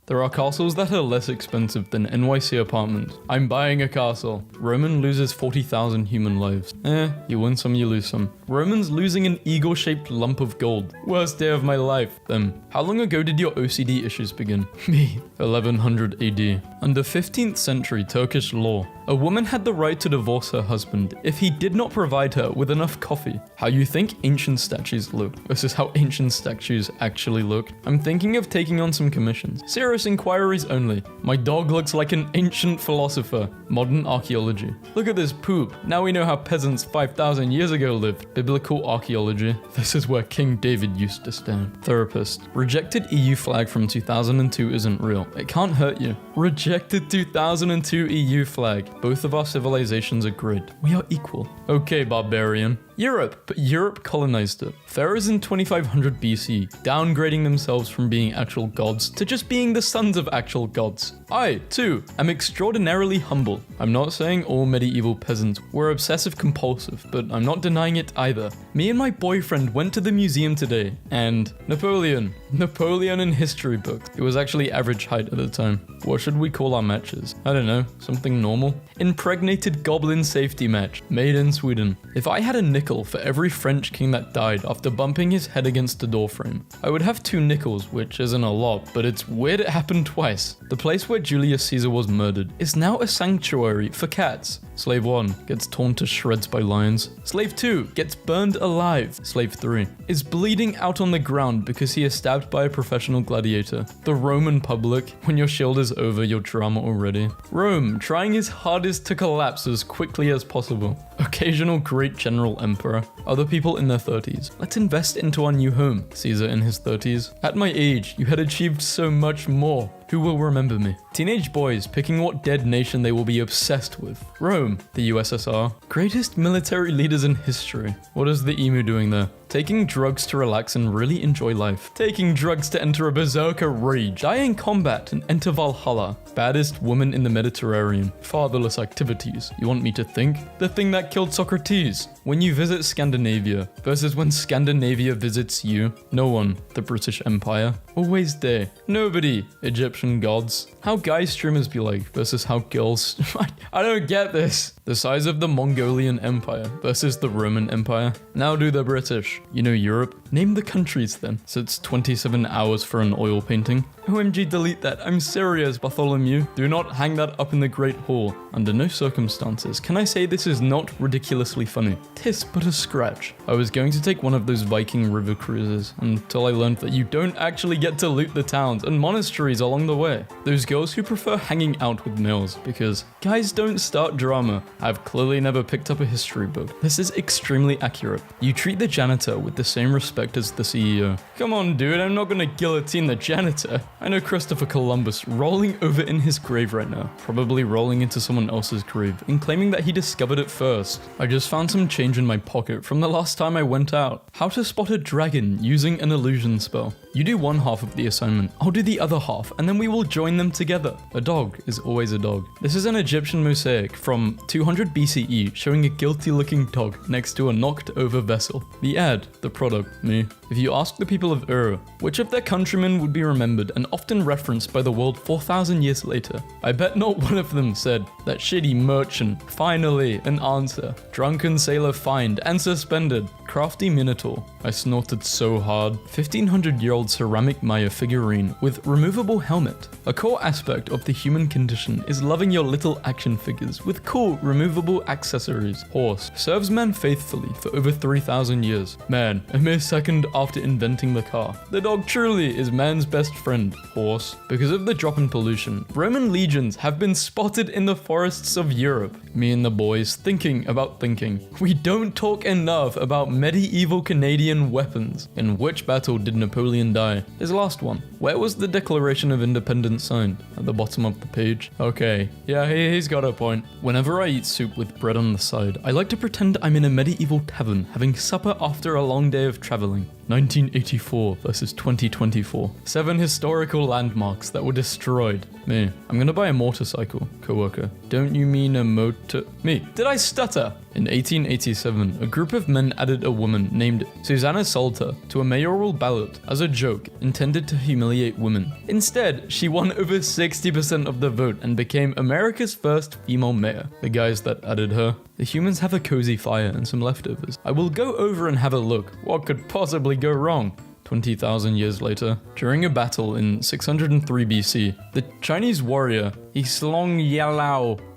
There are castles that are less expensive than NYC apartments. I'm buying a castle. Roman loses 40,000 human lives. You win some, you lose some. Romans losing an eagle-shaped lump of gold. Worst day of my life. Them. How long ago did your OCD issues begin? Me. 1100 AD. Under 15th century Turkish law, a woman had the right to divorce her husband if he did not provide her with enough coffee. How you think ancient statues look versus how ancient statues actually look. I'm thinking of taking on some commissions. Serious inquiries only. My dog looks like an ancient philosopher. Modern archaeology. Look at this poop. Now we know how peasants 5,000 years ago lived. Biblical archaeology. This is where King David used to stand. Therapist. Rejected EU flag from 2002 isn't real. It can't hurt you. Rejected 2002 EU flag. Both of our civilizations are great. We are equal. Okay, barbarian. Europe, but Europe colonized it. Pharaohs in 2500 BC, downgrading themselves from being actual gods to just being the sons of actual gods. I, too, am extraordinarily humble. I'm not saying all medieval peasants were obsessive compulsive, but I'm not denying it either. Me and my boyfriend went to the museum today, and Napoleon in history books. It was actually average height at the time. What should we call our matches? I don't know, something normal? Impregnated goblin safety match, made in Sweden. If I had a nickel for every French king that died after bumping his head against a doorframe, I would have 2 nickels, which isn't a lot, but it's weird it happened twice. The place where Julius Caesar was murdered is now a sanctuary for cats. Slave 1 gets torn to shreds by lions. Slave 2 gets burned alive. Slave 3 is bleeding out on the ground because he is stabbed by a professional gladiator. The Roman public, when your shield is over your drama already. Rome, trying his hardest to collapse as quickly as possible. Occasional great general emperor. Other people in their 30s. Let's invest into our new home. Caesar in his 30s. At my age, you had achieved so much more. Who will remember me? Teenage boys picking what dead nation they will be obsessed with. Rome, the USSR. Greatest military leaders in history. What is the emu doing there? Taking drugs to relax and really enjoy life. Taking drugs to enter a berserker rage. Die in combat and enter Valhalla. Baddest woman in the Mediterranean. Fatherless activities. You want me to think? The thing that killed Socrates. When you visit Scandinavia versus when Scandinavia visits you. No one. The British Empire. Always they. Nobody. Egyptian gods. How guy streamers be like versus how girls. I don't get this. The size of the Mongolian Empire versus the Roman Empire. Now do the British. You know Europe? Name the countries then. So it's 27 hours for an oil painting. OMG, delete that. I'm serious, Bartholomew. Do not hang that up in the Great Hall. Under no circumstances can I say this is not ridiculously funny. 'Tis but a scratch. I was going to take one of those Viking river cruises until I learned that you don't actually get to loot the towns and monasteries along the way. Those girls who prefer hanging out with males because guys don't start drama. I've clearly never picked up a history book. This is extremely accurate. You treat the janitor with the same respect as the CEO. Come on, dude, I'm not gonna guillotine the janitor. I know Christopher Columbus rolling over in his grave right now, probably rolling into someone else's grave and claiming that he discovered it first. I just found some change in my pocket from the last time I went out. How to spot a dragon using an illusion spell. You do one half of the assignment, I'll do the other half, and then we will join them together. A dog is always a dog. This is an Egyptian mosaic from 200 BCE showing a guilty looking dog next to a knocked over vessel. The ad, the product, me. If you ask the people of Ur, which of their countrymen would be remembered and often referenced by the world 4,000 years later, I bet not one of them said, that shitty merchant, finally, an answer. Drunken sailor fined and suspended. Crafty minotaur. I snorted so hard. 1500-year-old ceramic Maya figurine with removable helmet. A core aspect of the human condition is loving your little action figures with cool removable accessories. Horse. Serves man faithfully for over 3,000 years. Man, a mere second after inventing the car. The dog truly is man's best friend. Horse. Because of the drop in pollution, Roman legions have been spotted in the forests of Europe. Me and the boys thinking about thinking. We don't talk enough about medieval Canadian weapons. In which battle did Napoleon die? His last one. Where was the Declaration of Independence signed? At the bottom of the page? Okay, yeah, he's got a point. Whenever I eat soup with bread on the side, I like to pretend I'm in a medieval tavern having supper after a long day of traveling. 1984 versus 2024. 7 historical landmarks that were destroyed. Me. I'm gonna buy a motorcycle. Coworker. Don't you mean a motor? Me. Did I stutter? In 1887, a group of men added a woman named Susanna Salter to a mayoral ballot as a joke intended to humiliate women. Instead, she won over 60% of the vote and became America's first female mayor. The guys that added her. The humans have a cozy fire and some leftovers. I will go over and have a look. What could possibly go wrong? 20,000 years later, during a battle in 603 BC, the Chinese warrior Yislong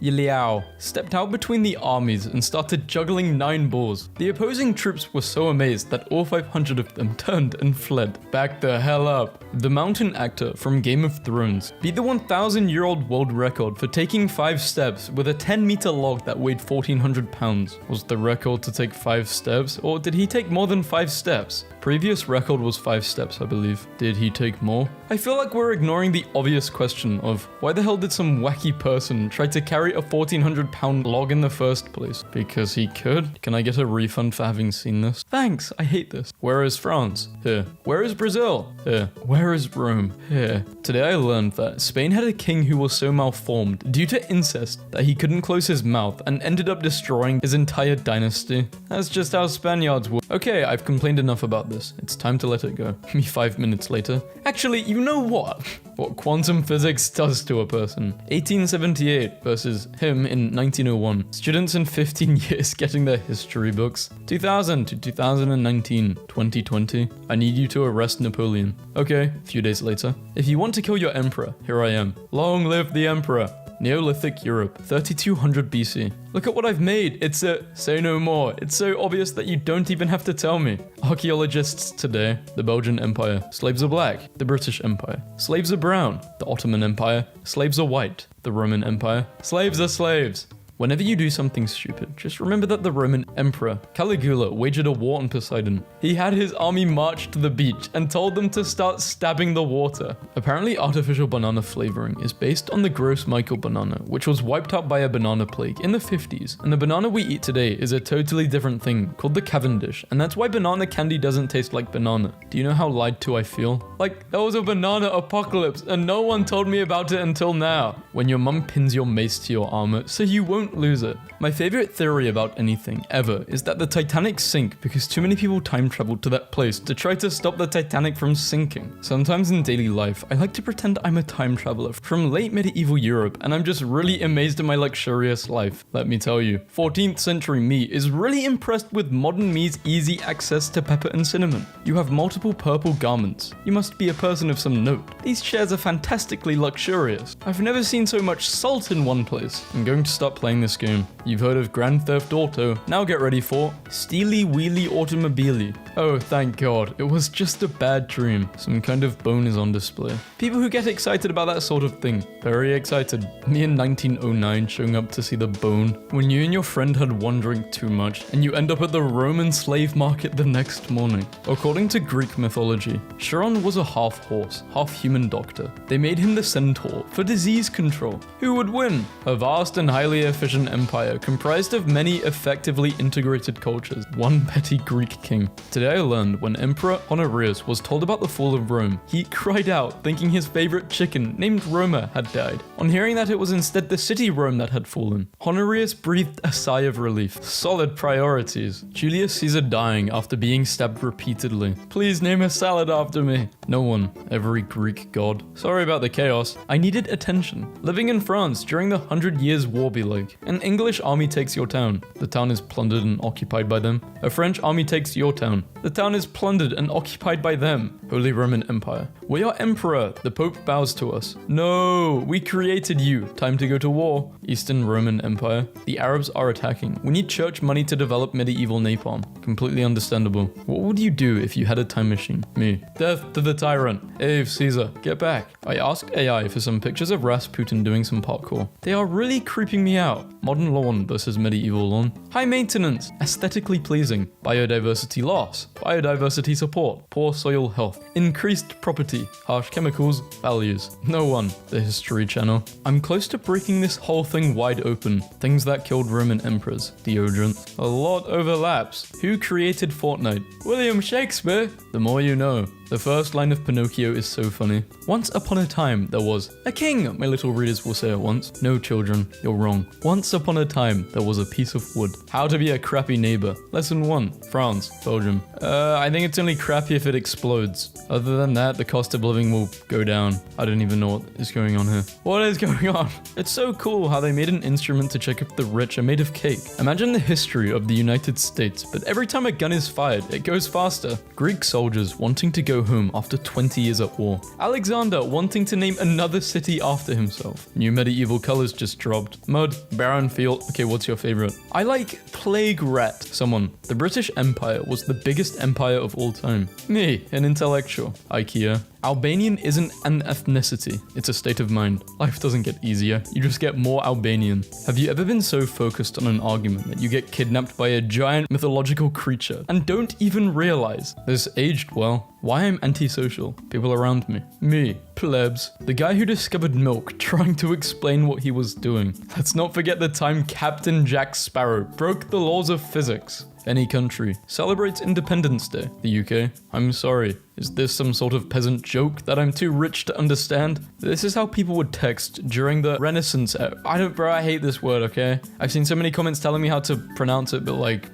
Yiliao stepped out between the armies and started juggling 9 balls. The opposing troops were so amazed that all 500 of them turned and fled. Back the hell up. The mountain actor from Game of Thrones beat the 1,000-year-old world record for taking 5 steps with a 10-meter log that weighed 1,400 pounds. Was the record to take 5 steps, or did he take more than 5 steps? Previous record was 5 steps, I believe. Did he take more? I feel like we're ignoring the obvious question of why the hell did some wacky person try to carry a 1,400-pound log in the first place? Because he could? Can I get a refund for having seen this? Thanks, I hate this. Where is France? Here. Where is Brazil? Here. Where is Rome? Here. Today I learned that Spain had a king who was so malformed due to incest that he couldn't close his mouth and ended up destroying his entire dynasty. That's just how Spaniards work. Okay, I've complained enough about this. It's time to let it go. Me 5 minutes later. Actually, you know what? What quantum physics does to a person. 1878 versus him in 1901. Students in 15 years getting their history books. 2000 to 2019, 2020. I need you to arrest Napoleon. Okay, a few days later. If you want to kill your emperor, here I am. Long live the emperor. Neolithic Europe, 3200 BC. Look at what I've made. It's a... Say no more. It's so obvious that you don't even have to tell me. Archaeologists today. The Belgian Empire. Slaves are black. The British Empire. Slaves are brown. The Ottoman Empire. Slaves are white. The Roman Empire. Slaves are slaves. Whenever you do something stupid, just remember that the Roman Emperor Caligula waged a war on Poseidon. He had his army march to the beach and told them to start stabbing the water. Apparently, artificial banana flavoring is based on the gross Michael banana, which was wiped out by a banana plague in the 50s. And the banana we eat today is a totally different thing called the Cavendish, and that's why banana candy doesn't taste like banana. Do you know how lied to I feel? Like, there was a banana apocalypse and no one told me about it until now. When your mum pins your mace to your armor so you won't lose it. My favorite theory about anything ever is that the Titanic sank because too many people time traveled to that place to try to stop the Titanic from sinking. Sometimes in daily life, I like to pretend I'm a time traveler from late medieval Europe and I'm just really amazed at my luxurious life. Let me tell you, 14th century me is really impressed with modern me's easy access to pepper and cinnamon. You have multiple purple garments. You must be a person of some note. These chairs are fantastically luxurious. I've never seen so much salt in one place. I'm going to stop playing this game. You've heard of Grand Theft Auto. Now get ready for Steely Wheelie Automobile. Oh, thank God. It was just a bad dream. Some kind of bone is on display. People who get excited about that sort of thing. Very excited. Me in 1909 showing up to see the bone. When you and your friend had one drink too much and you end up at the Roman slave market the next morning. According to Greek mythology, Chiron was a half horse, half human doctor. They made him the centaur for disease control. Who would win? A vast and highly efficient empire comprised of many effectively integrated cultures, one petty Greek king. Today I learned when Emperor Honorius was told about the fall of Rome, he cried out thinking his favorite chicken named Roma had died. On hearing that it was instead the city Rome that had fallen, Honorius breathed a sigh of relief. Solid priorities. Julius Caesar dying after being stabbed repeatedly. Please name a salad after me. No one. Every Greek god. Sorry about the chaos. I needed attention. Living in France during the 100 Years' War be like. An English army takes your town. The town is plundered and occupied by them. A French army takes your town. The town is plundered and occupied by them. Holy Roman Empire. We are emperor. The Pope bows to us. No, we created you. Time to go to war. Eastern Roman Empire. The Arabs are attacking. We need church money to develop medieval napalm. Completely understandable. What would you do if you had a time machine? Me. Death to the tyrant. Ave Caesar, get back. I asked AI for some pictures of Rasputin doing some parkour. They are really creeping me out. Modern lawn versus medieval lawn. High maintenance. Aesthetically pleasing. Biodiversity loss. Biodiversity support. Poor soil health. Increased property. Harsh chemicals. Values. No one. The History Channel. I'm close to breaking this whole thing wide open. Things that killed Roman emperors. Deodorant. A lot overlaps. Who created Fortnite? William Shakespeare. The more you know. The first line of Pinocchio is so funny. Once upon a time, there was a king, my little readers will say at once. No, children, you're wrong. Once upon a time, there was a piece of wood. How to be a crappy neighbor. Lesson 1. France, Belgium. I think it's only crappy if it explodes. Other than that, the cost of living will go down. I don't even know what is going on here. What is going on? It's so cool how they made an instrument to check if the rich are made of cake. Imagine the history of the United States, but every time a gun is fired, it goes faster. Greek soldiers wanting to go home after 20 years at war. Alexander wanting to name another city after himself. New medieval colors just dropped. Mud, barren field. Okay, what's your favorite? I like plague rat. Someone. The British Empire was the biggest empire of all time. Me, an intellectual. IKEA. Albanian isn't an ethnicity, it's a state of mind. Life doesn't get easier, you just get more Albanian. Have you ever been so focused on an argument that you get kidnapped by a giant mythological creature and don't even realize? This aged well. Why I'm antisocial? People around me. Me, plebs. The guy who discovered milk trying to explain what he was doing. Let's not forget the time Captain Jack Sparrow broke the laws of physics. Any country celebrates Independence Day. The UK? I'm sorry. Is this some sort of peasant joke that I'm too rich to understand? This is how people would text during the Renaissance era. I hate this word, okay? I've seen so many comments telling me how to pronounce it, but like,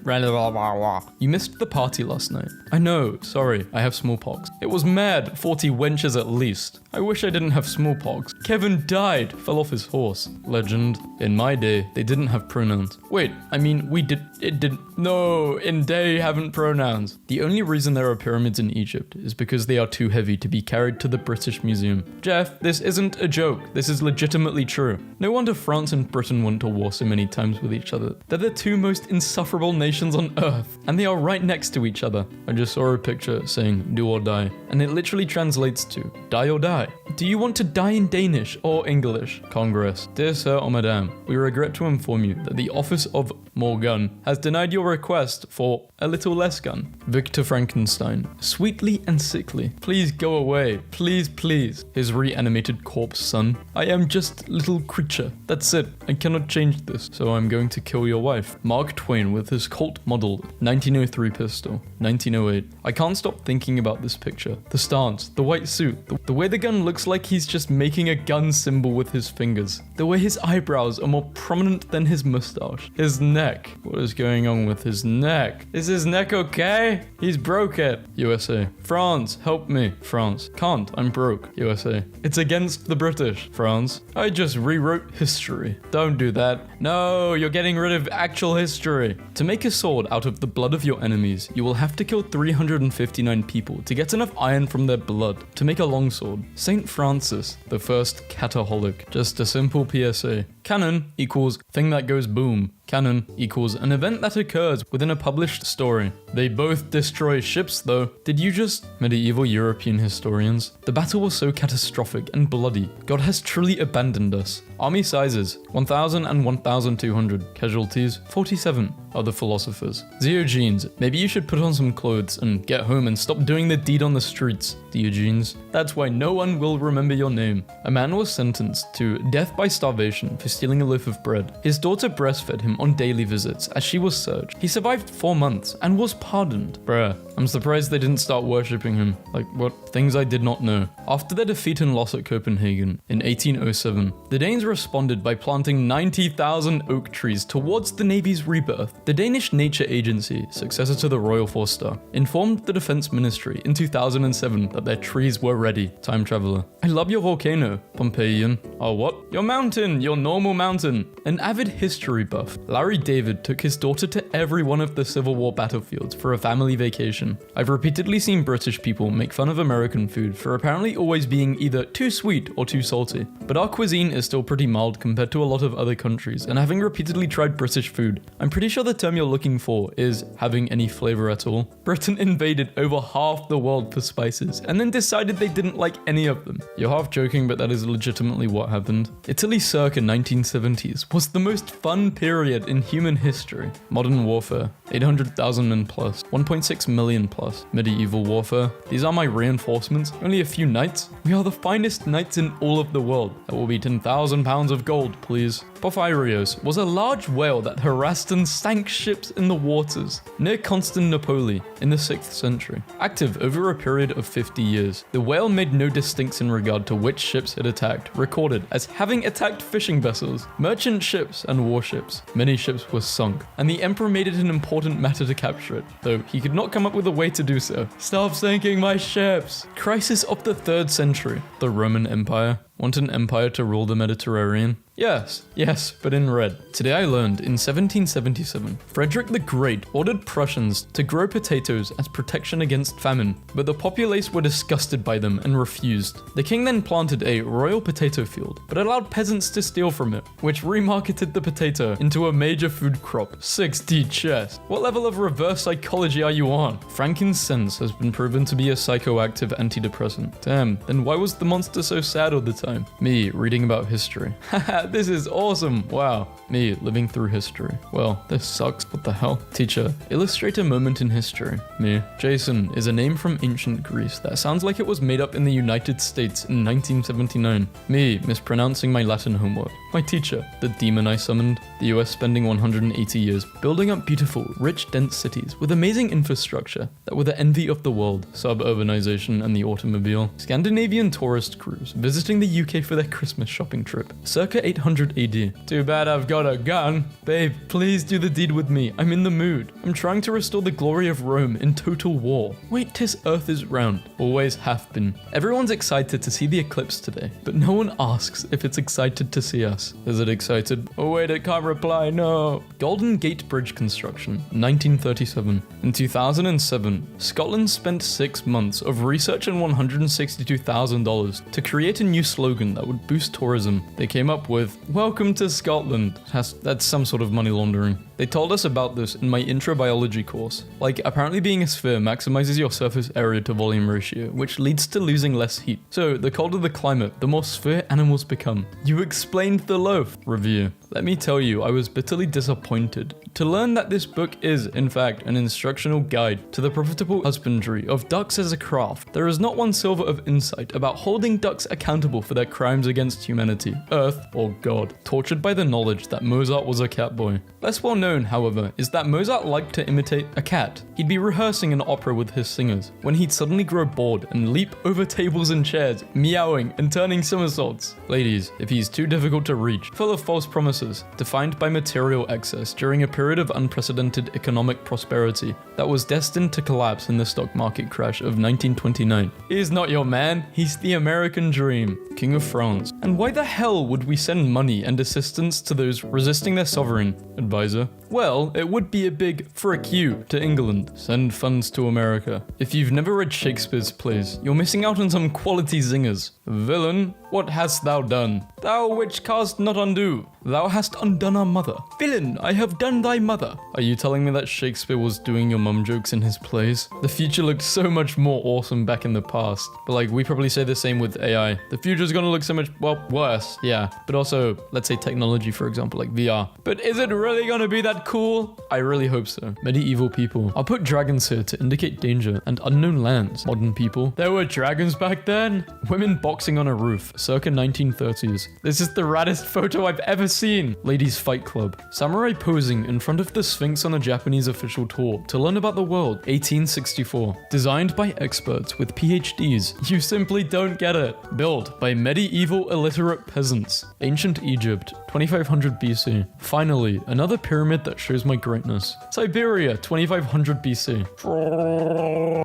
you missed the party last night. I know, sorry, I have smallpox. It was mad, 40 wenches at least. I wish I didn't have smallpox. Kevin died, fell off his horse. Legend. In my day, they didn't have pronouns. Wait, I mean, it didn't. No, in day haven't pronouns. The only reason there are pyramids in Egypt is because they are too heavy to be carried to the British Museum. Jeff, this isn't a joke. This is legitimately true. No wonder France and Britain went to war so many times with each other. They're the two most insufferable nations on earth, and they are right next to each other. I just saw a picture saying do or die, and it literally translates to die or die. Do you want to die in Danish or English? Congress. Dear Sir or Madame, we regret to inform you that the Office of More Gun has denied your request for a little less gun. Victor Frankenstein. Sweetly and sickly. Please go away. Please, please. His reanimated corpse son. I am just little creature. That's it. I cannot change this. So I'm going to kill your wife. Mark Twain with his Colt model 1903 pistol. 1908. I can't stop thinking about this picture. The stance, the white suit, the way the gun looks like he's just making a gun symbol with his fingers. The way his eyebrows are more prominent than his mustache. His neck. What is going on with his neck? Is his neck okay? He's broke it. USA. France, help me. France. Can't, I'm broke. USA. It's against the British. France. I just rewrote history. Don't do that. No, you're getting rid of actual history. To make a sword out of the blood of your enemies, you will have to kill 359 people to get enough iron from their blood to make a longsword. Saint Francis, the first cataholic. Just a simple PSA. Canon equals thing that goes boom. Canon equals an event that occurs within a published story. They both destroy ships though. Did you just... Medieval European historians. The battle was so catastrophic and bloody. God has truly abandoned us. Army sizes 1,000 and 1,200. Casualties 47. Other philosophers. Diogenes, maybe you should put on some clothes and get home and stop doing the deed on the streets. Diogenes, that's why no one will remember your name. A man was sentenced to death by starvation for stealing a loaf of bread. His daughter breastfed him on daily visits as she was searched. He survived 4 months and was pardoned. Bruh, I'm surprised they didn't start worshipping him. Like, what? Things I did not know. After their defeat and loss at Copenhagen in 1807, the Danes responded by planting 90,000 oak trees towards the Navy's rebirth. The Danish Nature Agency, successor to the Royal Forster, informed the Defense Ministry in 2007 that their trees were ready. Time traveler. I love your volcano, Pompeian. Oh, what? Your mountain, your normal mountain. An avid history buff, Larry David took his daughter to every one of the Civil War battlefields for a family vacation. I've repeatedly seen British people make fun of American food for apparently always being either too sweet or too salty. But our cuisine is still pretty mild compared to a lot of other countries, and having repeatedly tried British food, I'm pretty sure the term you're looking for is having any flavor at all. Britain invaded over half the world for spices, and then decided they didn't like any of them. You're half joking, but that is legitimately what happened. Italy circa 1970s was the most fun period in human history. Modern warfare. 800,000 men plus, 1.6 million plus. Medieval warfare. These are my reinforcements. Only a few knights. We are the finest knights in all of the world. That will be 10,000 pounds of gold, please. Porphyrios was a large whale that harassed and sank ships in the waters near Constantinople in the 6th century. Active over a period of 50 years, the whale made no distinction in regard to which ships it attacked, recorded as having attacked fishing vessels, merchant ships, and warships. Many ships were sunk, and the emperor made it an important matter to capture it, though he could not come up with a way to do so. Stop sinking my ships! Crisis of the 3rd century. The Roman Empire. Want an empire to rule the Mediterranean? Yes, but in red. Today I learned in 1777, Frederick the Great ordered Prussians to grow potatoes as protection against famine, but the populace were disgusted by them and refused. The king then planted a royal potato field, but allowed peasants to steal from it, which remarketed the potato into a major food crop. 6D chess. What level of reverse psychology are you on? Frankincense has been proven to be a psychoactive antidepressant. Damn, then why was the monster so sad all the time? Me reading about history. Haha, this is awesome. Wow. Me living through history. Well, this sucks. What the hell? Teacher, illustrate a moment in history. Me. Jason is a name from ancient Greece that sounds like it was made up in the United States in 1979. Me mispronouncing my Latin homework. My teacher, the demon I summoned. The US spending 180 years building up beautiful, rich, dense cities with amazing infrastructure that were the envy of the world. Suburbanization and the automobile. Scandinavian tourist crews visiting the UK for their Christmas shopping trip. Circa 800 AD. Too bad I've got a gun. Babe, please do the deed with me. I'm in the mood. I'm trying to restore the glory of Rome in total war. Wait, 'tis earth is round. Always have been. Everyone's excited to see the eclipse today, but no one asks if it's excited to see us. Is it excited? Oh wait, it can't reply, no. Golden Gate Bridge construction, 1937. In 2007, Scotland spent 6 months of research and $162,000 to create a new slogan that would boost tourism. They came up with, "Welcome to Scotland." That's some sort of money laundering. They told us about this in my intro biology course. Like, apparently being a sphere maximizes your surface area to volume ratio, which leads to losing less heat. So, the colder the climate, the more sphere animals become. You explained the loaf. Review. Let me tell you, I was bitterly disappointed to learn that this book is, in fact, an instructional guide to the profitable husbandry of ducks as a craft. There is not one silver of insight about holding ducks accountable for their crimes against humanity, Earth, or God, tortured by the knowledge that Mozart was a catboy. Less well known, however, is that Mozart liked to imitate a cat. He'd be rehearsing an opera with his singers, when he'd suddenly grow bored and leap over tables and chairs, meowing and turning somersaults. Ladies, if he's too difficult to reach, full of false promises, defined by material excess during a period of unprecedented economic prosperity that was destined to collapse in the stock market crash of 1929. He's not your man, he's the American dream, King of France. And why the hell would we send money and assistance to those resisting their sovereign? Advisor. Well, it would be a big frick you to England. Send funds to America. If you've never read Shakespeare's plays, you're missing out on some quality zingers. Villain, what hast thou done? Thou which canst not undo. Thou hast undone our mother. Villain, I have done thy mother. Are you telling me that Shakespeare was doing your mum jokes in his plays? The future looked so much more awesome back in the past. But like, we probably say the same with AI. The future's gonna look so much, well, worse. Yeah, but also, let's say technology, for example, like VR. But is it really gonna be that cool? I really hope so. Medieval people. I'll put dragons here to indicate danger and unknown lands. Modern people. There were dragons back then? Women boxing on a roof, circa 1930s. This is the raddest photo I've ever seen. Ladies Fight Club. Samurai posing in front of the Sphinx on a Japanese official tour to learn about the world, 1864. Designed by experts with PhDs. You simply don't get it. Built by medieval illiterate peasants. Ancient Egypt, 2500 BC. Finally, another pyramid that shows my greatness. Siberia, 2500 BC.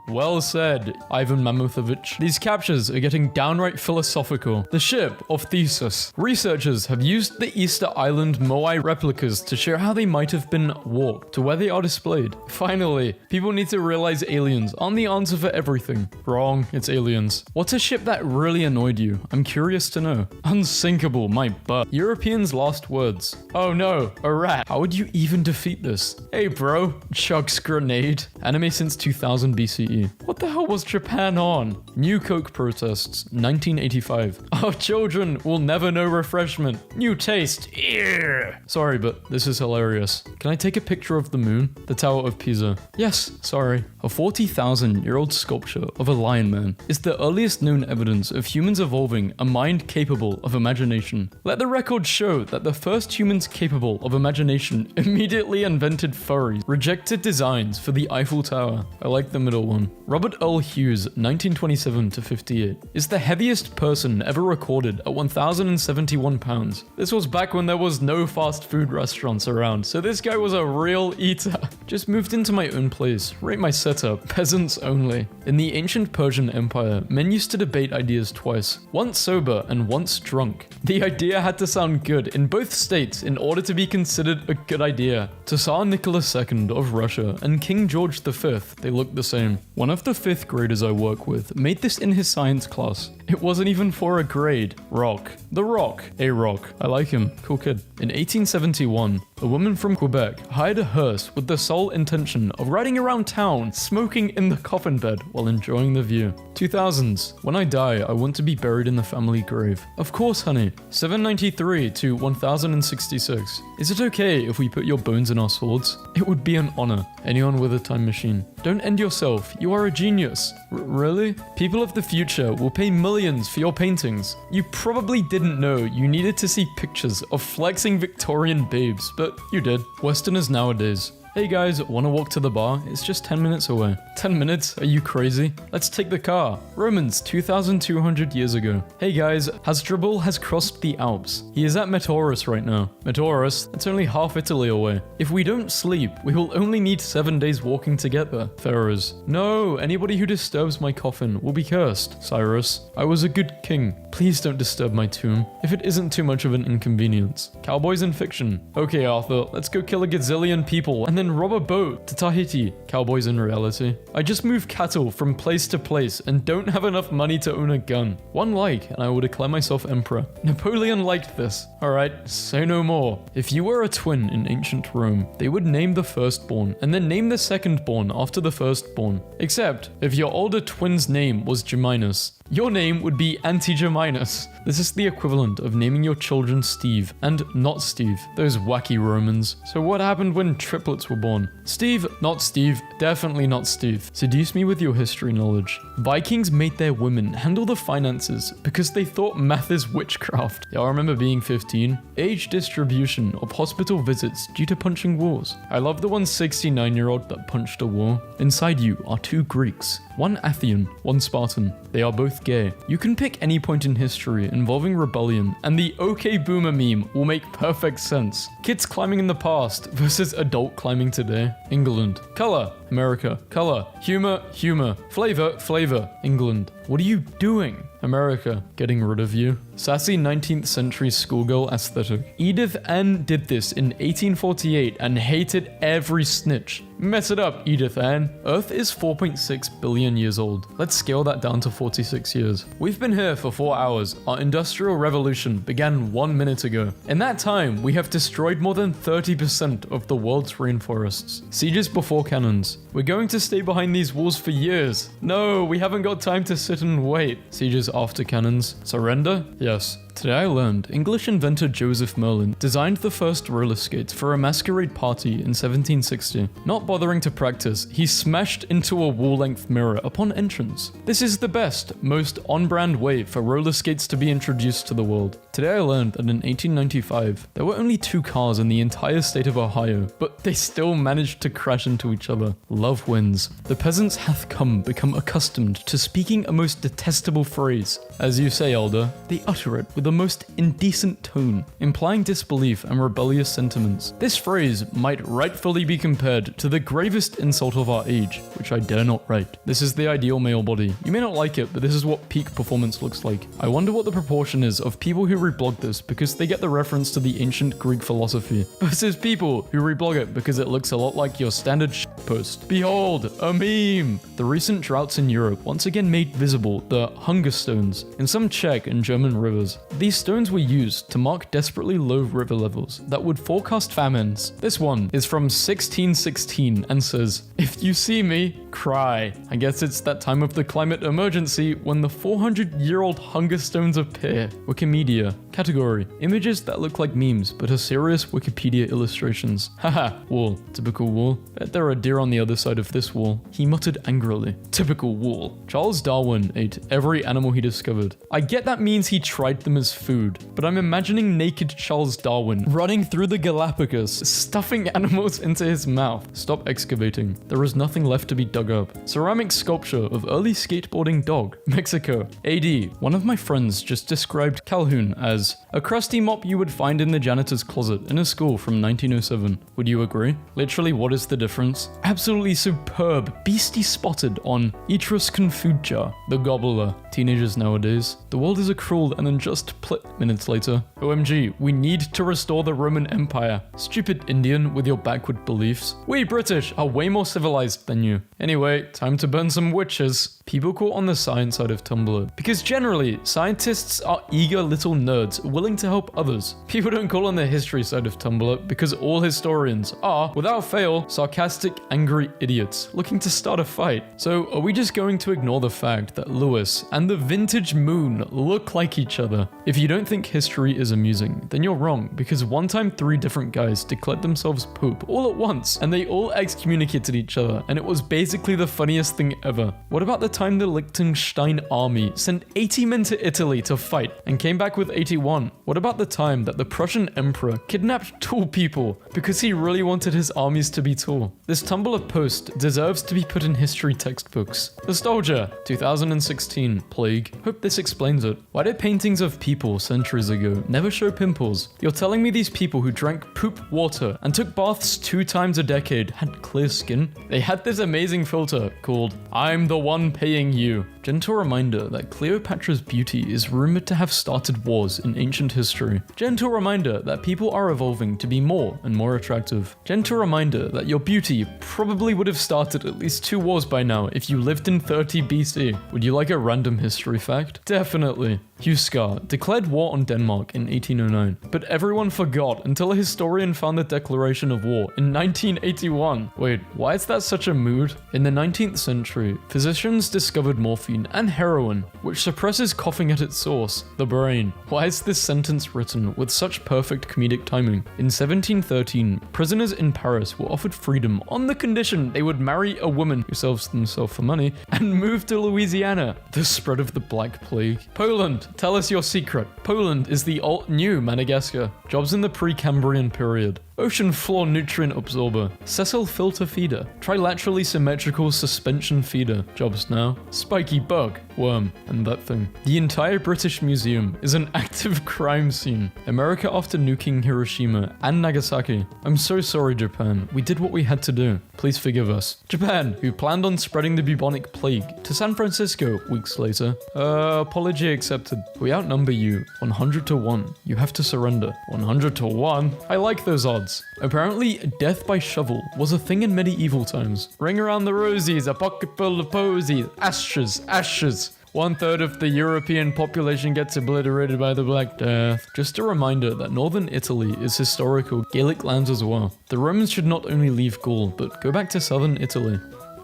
Well said, Ivan Mamuthovich. These captures are getting downright philosophical. The ship of Theseus. Researchers have used the Easter Island Moai replicas to show how they might have been walked to where they are displayed. Finally, people need to realize aliens aren't the answer for everything. Wrong, it's aliens. What's a ship that really annoyed you? I'm curious to know. Unsinkable, my butt. Europeans' last words. Oh no, a rat. How would you even defeat this? Hey bro, Chuck's grenade. Anime since 2000 BCE. What the hell was Japan on? New Coke protests, 1985. Our children will never know refreshment. New taste. Ew. Sorry, but this is hilarious. Can I take a picture of the moon? The Tower of Pisa. Yes, sorry. A 40,000-year-old sculpture of a lion man is the earliest known evidence of humans evolving a mind capable of imagination. Let the record show that the first humans capable of imagination immediately invented furries, rejected designs for the Eiffel Tower. I like the middle one. Robert Earl Hughes, 1927 to 58, is the heaviest person ever recorded at 1,071 pounds. This was back when there was no fast food restaurants around, so this guy was a real eater. Just moved into my own place. Rate my setup. Peasants only. In the ancient Persian Empire, men used to debate ideas twice. Once sober and once drunk. The idea had to sound good in both states in order to be considered a good idea. To Tsar Nicholas II of Russia and King George V, they looked the same. One of the 5th graders I work with made this in his science class. It wasn't even for a grade. Rock. The Rock. A Rock. I like him. Cool kid. In 1871, a woman from Quebec hired a hearse with the sole intention of riding around town smoking in the coffin bed while enjoying the view. 2000s. When I die, I want to be buried in the family grave. Of course, honey. 793 to 1066. Is it okay if we put your bones in our swords? It would be an honor. Anyone with a time machine. Don't end yourself. You are a genius. Really? People of the future will pay millions for your paintings. You probably didn't know you needed to see pictures of flexing Victorian babes, but you did. Westerners nowadays. Hey guys, wanna walk to the bar? It's just 10 minutes away. 10 minutes? Are you crazy? Let's take the car. Romans 2,200 years ago. Hey guys, Hasdrubal has crossed the Alps. He is at Metaurus right now. Metaurus? That's only half Italy away. If we don't sleep, we will only need 7 days walking to get there. Pharaohs. No, anybody who disturbs my coffin will be cursed. Cyrus. I was a good king. Please don't disturb my tomb, if it isn't too much of an inconvenience. Cowboys in fiction. Okay, Arthur, let's go kill a gazillion people and then rob a boat to Tahiti. Cowboys in reality. I just move cattle from place to place and don't have enough money to own a gun. One like and I will declare myself emperor. Napoleon liked this. Alright, say no more. If you were a twin in ancient Rome, they would name the firstborn and then name the secondborn after the firstborn. Except, if your older twin's name was Geminus, your name would be Antigeminus. This is the equivalent of naming your children Steve and not Steve. Those wacky Romans. So what happened when triplets were born? Steve, not Steve, definitely not Steve. Seduce me with your history knowledge. Vikings made their women handle the finances because they thought math is witchcraft. Y'all remember being 15? Age distribution of hospital visits due to punching walls. I love the 169-year-old that punched a wall. Inside you are 2 Greeks. One Athenian, one Spartan. They are both gay. You can pick any point in history involving rebellion, and the OK Boomer meme will make perfect sense. Kids climbing in the past versus adult climbing today. England. Color. America. Color. Humor. Humor. Flavor. Flavor. England. What are you doing? America. Getting rid of you. Sassy 19th century schoolgirl aesthetic. Edith Ann did this in 1848 and hated every snitch. Mess it up, Edith Ann. Earth is 4.6 billion years old. Let's scale that down to 46 years. We've been here for 4 hours. Our industrial revolution began 1 minute ago. In that time, we have destroyed more than 30% of the world's rainforests. Sieges before cannons. We're going to stay behind these walls for years. No, we haven't got time to sit and wait. Sieges after cannons. Surrender? Yes. Today I learned English inventor Joseph Merlin designed the first roller skates for a masquerade party in 1760. Not bothering to practice, he smashed into a wall-length mirror upon entrance. This is the best, most on-brand way for roller skates to be introduced to the world. Today I learned that in 1895, there were only 2 cars in the entire state of Ohio, but they still managed to crash into each other. Love wins. The peasants hath become accustomed to speaking a most detestable phrase. As you say, elder, they utter it with the most indecent tone, implying disbelief and rebellious sentiments. This phrase might rightfully be compared to the gravest insult of our age, which I dare not write. This is the ideal male body. You may not like it, but this is what peak performance looks like. I wonder what the proportion is of people who reblog this because they get the reference to the ancient Greek philosophy, versus people who reblog it because it looks a lot like your standard post. Behold, a meme! The recent droughts in Europe once again made visible the hunger stones in some Czech and German rivers. These stones were used to mark desperately low river levels that would forecast famines. This one is from 1616 and says, "If you see me, cry." I guess it's that time of the climate emergency when the 400-year-old hunger stones appear. Wikimedia. Category: images that look like memes but are serious Wikipedia illustrations. Haha, wall. Typical wall. Bet there are deer on the other side of this wall. He muttered angrily. Typical wall. Charles Darwin ate every animal he discovered. I get that means he tried them as food, but I'm imagining naked Charles Darwin running through the Galapagos, stuffing animals into his mouth. Stop excavating. There is nothing left to be dug up. Ceramic sculpture of early skateboarding dog. Mexico. AD. One of my friends just described Calhoun as a crusty mop you would find in the janitor's closet in a school from 1907. Would you agree? Literally, what is the difference? Absolutely superb, beastie spotted on Etruscan food jar. The gobbler. Teenagers nowadays. The world is a cruel and unjust minutes later. OMG, we need to restore the Roman Empire. Stupid Indian with your backward beliefs. We British are way more civilized than you. Anyway, time to burn some witches. People caught on the science side of Tumblr, because generally, scientists are eager little nerds willing to help others. People don't call on the history side of Tumblr because all historians are, without fail, sarcastic, angry idiots looking to start a fight. So are we just going to ignore the fact that Lewis and the vintage moon look like each other? If you don't think history is amusing, then you're wrong, because one time 3 different guys declared themselves Pope all at once, and they all excommunicated each other, and it was basically the funniest thing ever. What about the time the Liechtenstein army sent 80 men to Italy to fight and came back with 81? What about the time that the Prussian emperor kidnapped tall people because he really wanted his armies to be tall? This Tumblr post deserves to be put in history textbooks. Nostalgia, 2016, plague. Hope this explains it. Why did paintings of people centuries ago never show pimples? You're telling me these people who drank poop water and took baths 2 times a decade had clear skin? They had this amazing filter called "I'm the one paying you." Gentle reminder that Cleopatra's beauty is rumored to have started wars in ancient history. Gentle reminder that people are evolving to be more and more attractive. Gentle reminder that your beauty probably would have started at least 2 wars by now if you lived in 30 BC. Would you like a random history fact? Definitely. Huskar declared war on Denmark in 1809, but everyone forgot until a historian found the declaration of war in 1981. Wait, why is that such a mood? In the 19th century, physicians discovered morphine and heroin, which suppresses coughing at its source, the brain. Why is this sentence written with such perfect comedic timing? In 1713, prisoners in Paris were offered freedom on the condition they would marry a woman who sells themselves for money and move to Louisiana. The spread of the Black Plague. Poland. Tell us your secret. Poland is the alt-new Madagascar. Jobs in the Precambrian period. Ocean floor nutrient absorber. Sessile filter feeder. Trilaterally symmetrical suspension feeder. Jobs now. Spiky bug. Worm. And that thing. The entire British Museum is an active crime scene. America after nuking Hiroshima and Nagasaki. I'm so sorry, Japan. We did what we had to do. Please forgive us. Japan, who planned on spreading the bubonic plague to San Francisco weeks later. Apology accepted. We outnumber you 100 to 1. You have to surrender. 100 to 1? I like those odds. Apparently, death by shovel was a thing in medieval times. Ring around the rosies, a pocket full of posies. Ashes, ashes. 1/3 of the European population gets obliterated by the Black Death. Just a reminder that northern Italy is historical Gaelic lands as well. The Romans should not only leave Gaul, but go back to southern Italy.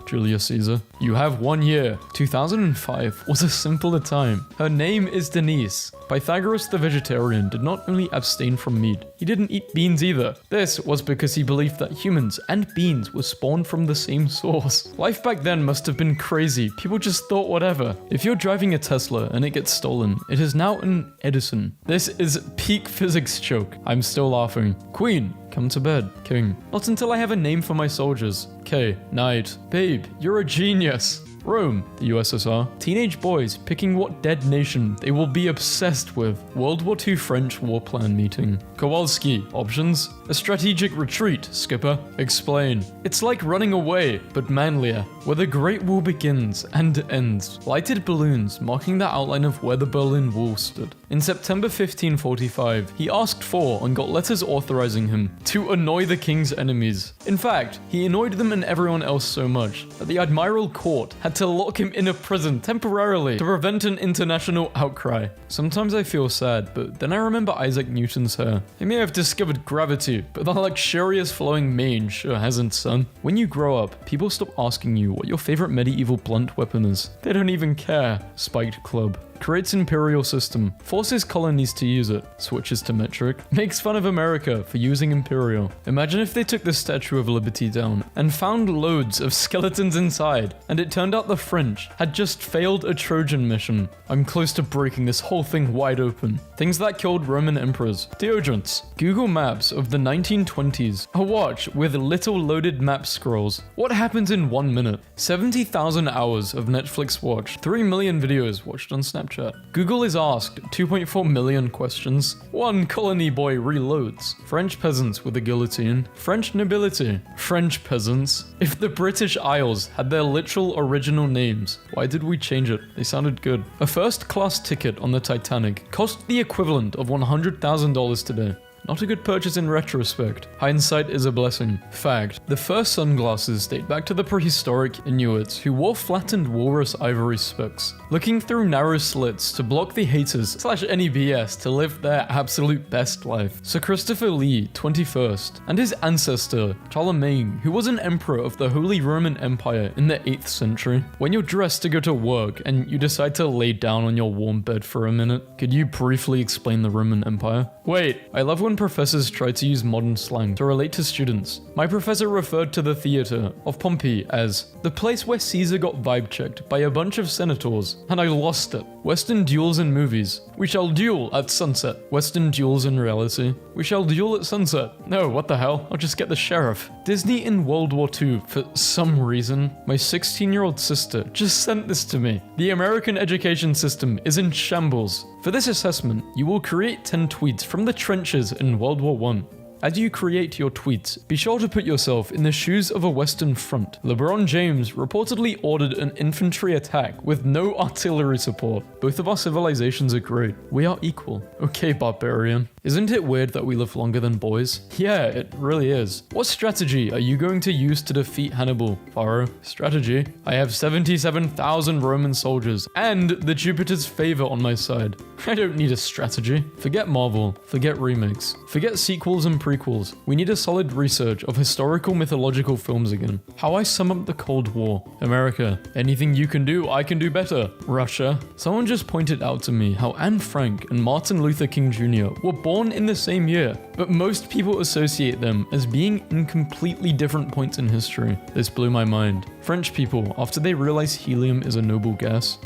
Julius Caesar. You have 1 year. 2005 was a simpler time. Her name is Denise. Pythagoras the vegetarian did not only abstain from meat, he didn't eat beans either. This was because he believed that humans and beans were spawned from the same source. Life back then must have been crazy. People just thought whatever. If you're driving a Tesla and it gets stolen, it is now an Edison. This is peak physics joke. I'm still laughing. Queen. Come to bed. King. Not until I have a name for my soldiers. K. Knight. Babe, you're a genius. Rome, the USSR. Teenage boys picking what dead nation they will be obsessed with. World War II French war plan meeting. Kowalski, options. A strategic retreat, skipper. Explain. It's like running away, but manlier. where the Great Wall begins and ends. Lighted balloons marking the outline of where the Berlin Wall stood. In September 1545, he asked for and got letters authorizing him to annoy the king's enemies. In fact, he annoyed them and everyone else so much that the Admiral Court had to lock him in a prison temporarily to prevent an international outcry. Sometimes I feel sad, but then I remember Isaac Newton's hair. He may have discovered gravity, but the luxurious flowing mane sure hasn't, son. When you grow up, people stop asking you what your favorite medieval blunt weapon is. They don't even care. Spiked club. Creates Imperial system, forces colonies to use it, switches to metric, makes fun of America for using Imperial. Imagine if they took the Statue of Liberty down and found loads of skeletons inside, and it turned out the French had just failed a Trojan mission. I'm close to breaking this whole thing wide open. Things that killed Roman emperors. Deodorants. Google Maps of the 1920s. A watch with little loaded map scrolls. What happens in 1 minute? 70,000 hours of Netflix watched. 3 million videos watched on Snapchat. Google is asked 2.4 million questions. One colony boy reloads. French peasants with a guillotine. French nobility. French peasants. If the British Isles had their literal original names, why did we change it? They sounded good. A first-class ticket on the Titanic cost the equivalent of $100,000 today. Not a good purchase in retrospect. Hindsight is a blessing. Fact: the first sunglasses date back to the prehistoric Inuits who wore flattened walrus ivory specs, looking through narrow slits to block the haters / any BS to live their absolute best life. Sir Christopher Lee, 21st, and his ancestor, Charlemagne, who was an emperor of the Holy Roman Empire in the 8th century. When you're dressed to go to work and you decide to lay down on your warm bed for a minute, could you briefly explain the Roman Empire? Wait, I love when professors try to use modern slang to relate to students. My professor referred to the theater of Pompeii as the place where Caesar got vibe checked by a bunch of senators, and I lost it. Western duels in movies. We shall duel at sunset. Western duels in reality. We shall duel at sunset. No, what the hell? I'll just get the sheriff. Disney in World War II, for some reason. My 16-year-old sister just sent this to me. The American education system is in shambles. For this assessment, you will create 10 tweets from the trenches in World War I. As you create your tweets, be sure to put yourself in the shoes of a Western front. LeBron James reportedly ordered an infantry attack with no artillery support. Both of our civilizations are great. We are equal. Okay, barbarian. Isn't it weird that we live longer than boys? Yeah, it really is. What strategy are you going to use to defeat Hannibal? Pharaoh. Strategy? I have 77,000 Roman soldiers and the Jupiter's favor on my side. I don't need a strategy. Forget Marvel. Forget remakes. Forget sequels and prequels. We need a solid research of historical mythological films again. How I sum up the Cold War. America. Anything you can do, I can do better. Russia. Someone just pointed out to me how Anne Frank and Martin Luther King Jr. were born in the same year, but most people associate them as being in completely different points in history. This blew my mind. French people, after they realize helium is a noble gas.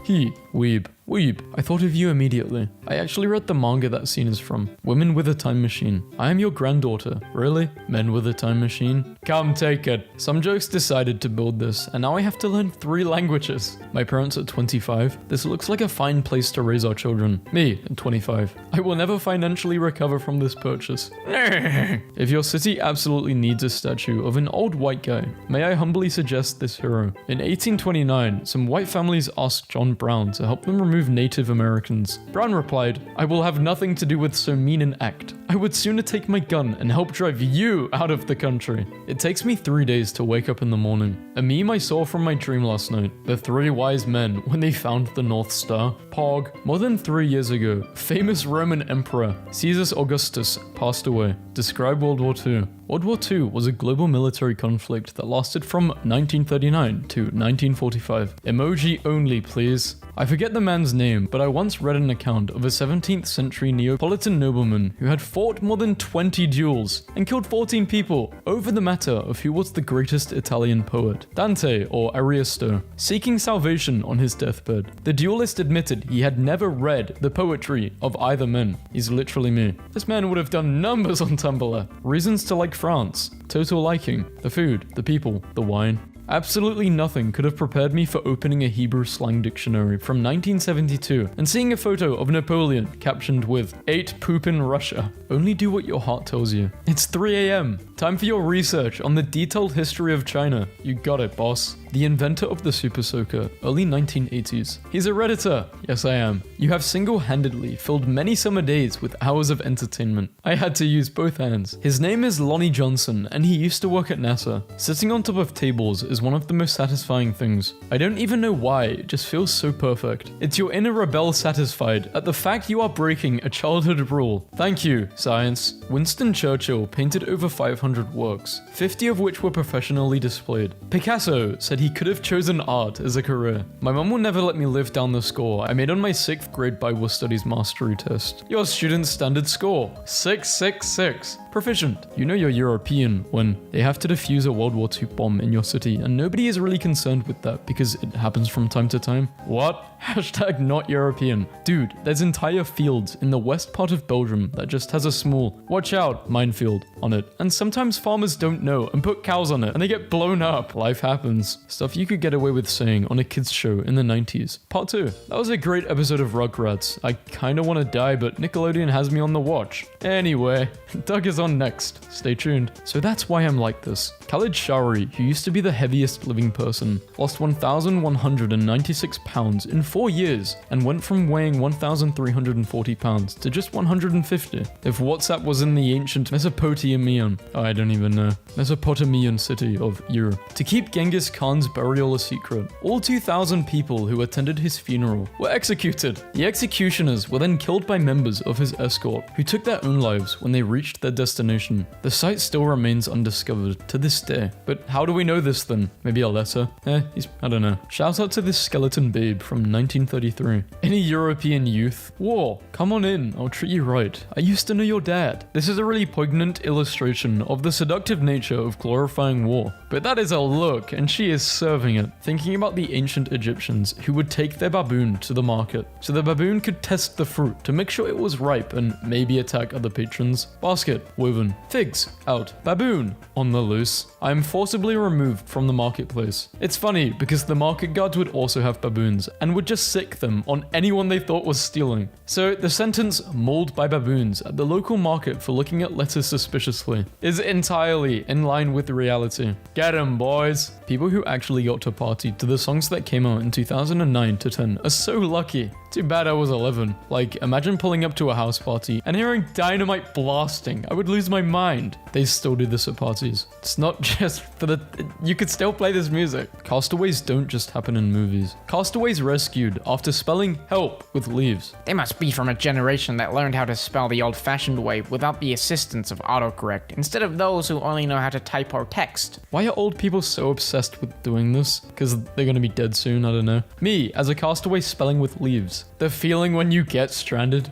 Weeb. Weeb, I thought of you immediately. I actually read the manga that scene is from. Women with a time machine. I am your granddaughter. Really? Men with a time machine? Come take it. Some jokes decided to build this, and now I have to learn 3 languages. My parents are 25. This looks like a fine place to raise our children. Me, at 25. I will never financially recover from this purchase. If your city absolutely needs a statue of an old white guy, may I humbly suggest this hero. In 1829, some white families asked John Brown to help them remove Native Americans. Brown replied, "I will have nothing to do with so mean an act. I would sooner take my gun and help drive you out of the country." It takes me 3 days to wake up in the morning. A meme I saw from my dream last night. The 3 wise men when they found the North Star. Pog. More than 3 years ago, famous Roman emperor Caesar Augustus passed away. Describe World War II. World War II was a global military conflict that lasted from 1939 to 1945. Emoji only, please. I forget the man's name, but I once read an account of a 17th century Neapolitan nobleman who had fought more than 20 duels and killed 14 people over the matter of who was the greatest Italian poet, Dante or Ariosto. Seeking salvation on his deathbed, the duelist admitted he had never read the poetry of either man. He's literally me. This man would have done numbers on Tumblr. Reasons to like France. Total liking. The food, the people, the wine. Absolutely nothing could have prepared me for opening a Hebrew slang dictionary from 1972 and seeing a photo of Napoleon captioned with "ate poop in Russia." Only do what your heart tells you. It's 3 a.m. Time for your research on the detailed history of China. You got it, boss. the inventor of the Super Soaker, early 1980s. He's a Redditor. Yes, I am. You have single-handedly filled many summer days with hours of entertainment. I had to use both hands. His name is Lonnie Johnson, and he used to work at NASA. Sitting on top of tables is one of the most satisfying things. I don't even know why, it just feels so perfect. It's your inner rebel satisfied at the fact you are breaking a childhood rule. Thank you, science. Winston Churchill painted over 500 works, 50 of which were professionally displayed. Picasso said he could have chosen art as a career. My mum will never let me live down the score I made on my 6th grade Bible Studies mastery test. Your student's standard score, 666. Proficient. You know you're European when they have to defuse a World War II bomb in your city, and nobody is really concerned with that because it happens from time to time. What? Hashtag not European. Dude, there's entire fields in the west part of Belgium that just has a small, watch out, minefield on it. And sometimes farmers don't know and put cows on it and they get blown up. Life happens. Stuff you could get away with saying on a kids show in the 90s. Part 2. That was a great episode of Rugrats. I kinda wanna die, but Nickelodeon has me on the watch. Anyway, Doug is on next. Stay tuned. So that's why I'm like this. Khalid Shari, who used to be the heaviest living person, lost 1,196 pounds in 4 years and went from weighing 1,340 pounds to just 150. If WhatsApp was in the ancient Mesopotamian, I don't even know, Mesopotamian city of Europe. To keep Genghis Khan's burial a secret, all 2,000 people who attended his funeral were executed. The executioners were then killed by members of his escort, who took their own lives when they reached their destination. The site still remains undiscovered to this day. But how do we know this then? Maybe a letter? I don't know. Shout out to this skeleton babe from 1933. Any European youth? War, come on in, I'll treat you right. I used to know your dad. This is a really poignant illustration of the seductive nature of glorifying war. But that is a look, and she is serving it. Thinking about the ancient Egyptians who would take their baboon to the market, so the baboon could test the fruit to make sure it was ripe and maybe attack other patrons. Basket, woven. Figs, out. Baboon, on the loose. I am forcibly removed from the marketplace. It's funny because the market guards would also have baboons and would just sick them on anyone they thought was stealing. So the sentence mauled by baboons at the local market for looking at lettuce suspiciously is entirely in line with reality. Get 'em, boys. People who actually got to party to the songs that came out in 2009 to 10 are so lucky. Too bad I was 11. Like, imagine pulling up to a house party and hearing dynamite blasting. I would lose my mind. They still do this at parties. It's not just for the... You could still play this music. Castaways don't just happen in movies. Castaways rescued after spelling help with leaves. They must be from a generation that learned how to spell the old-fashioned way without the assistance of autocorrect, instead of those who only know how to type or text. Why are old people so obsessed with doing this? Because they're gonna be dead soon, I don't know. Me, as a castaway spelling with leaves. The feeling when you get stranded.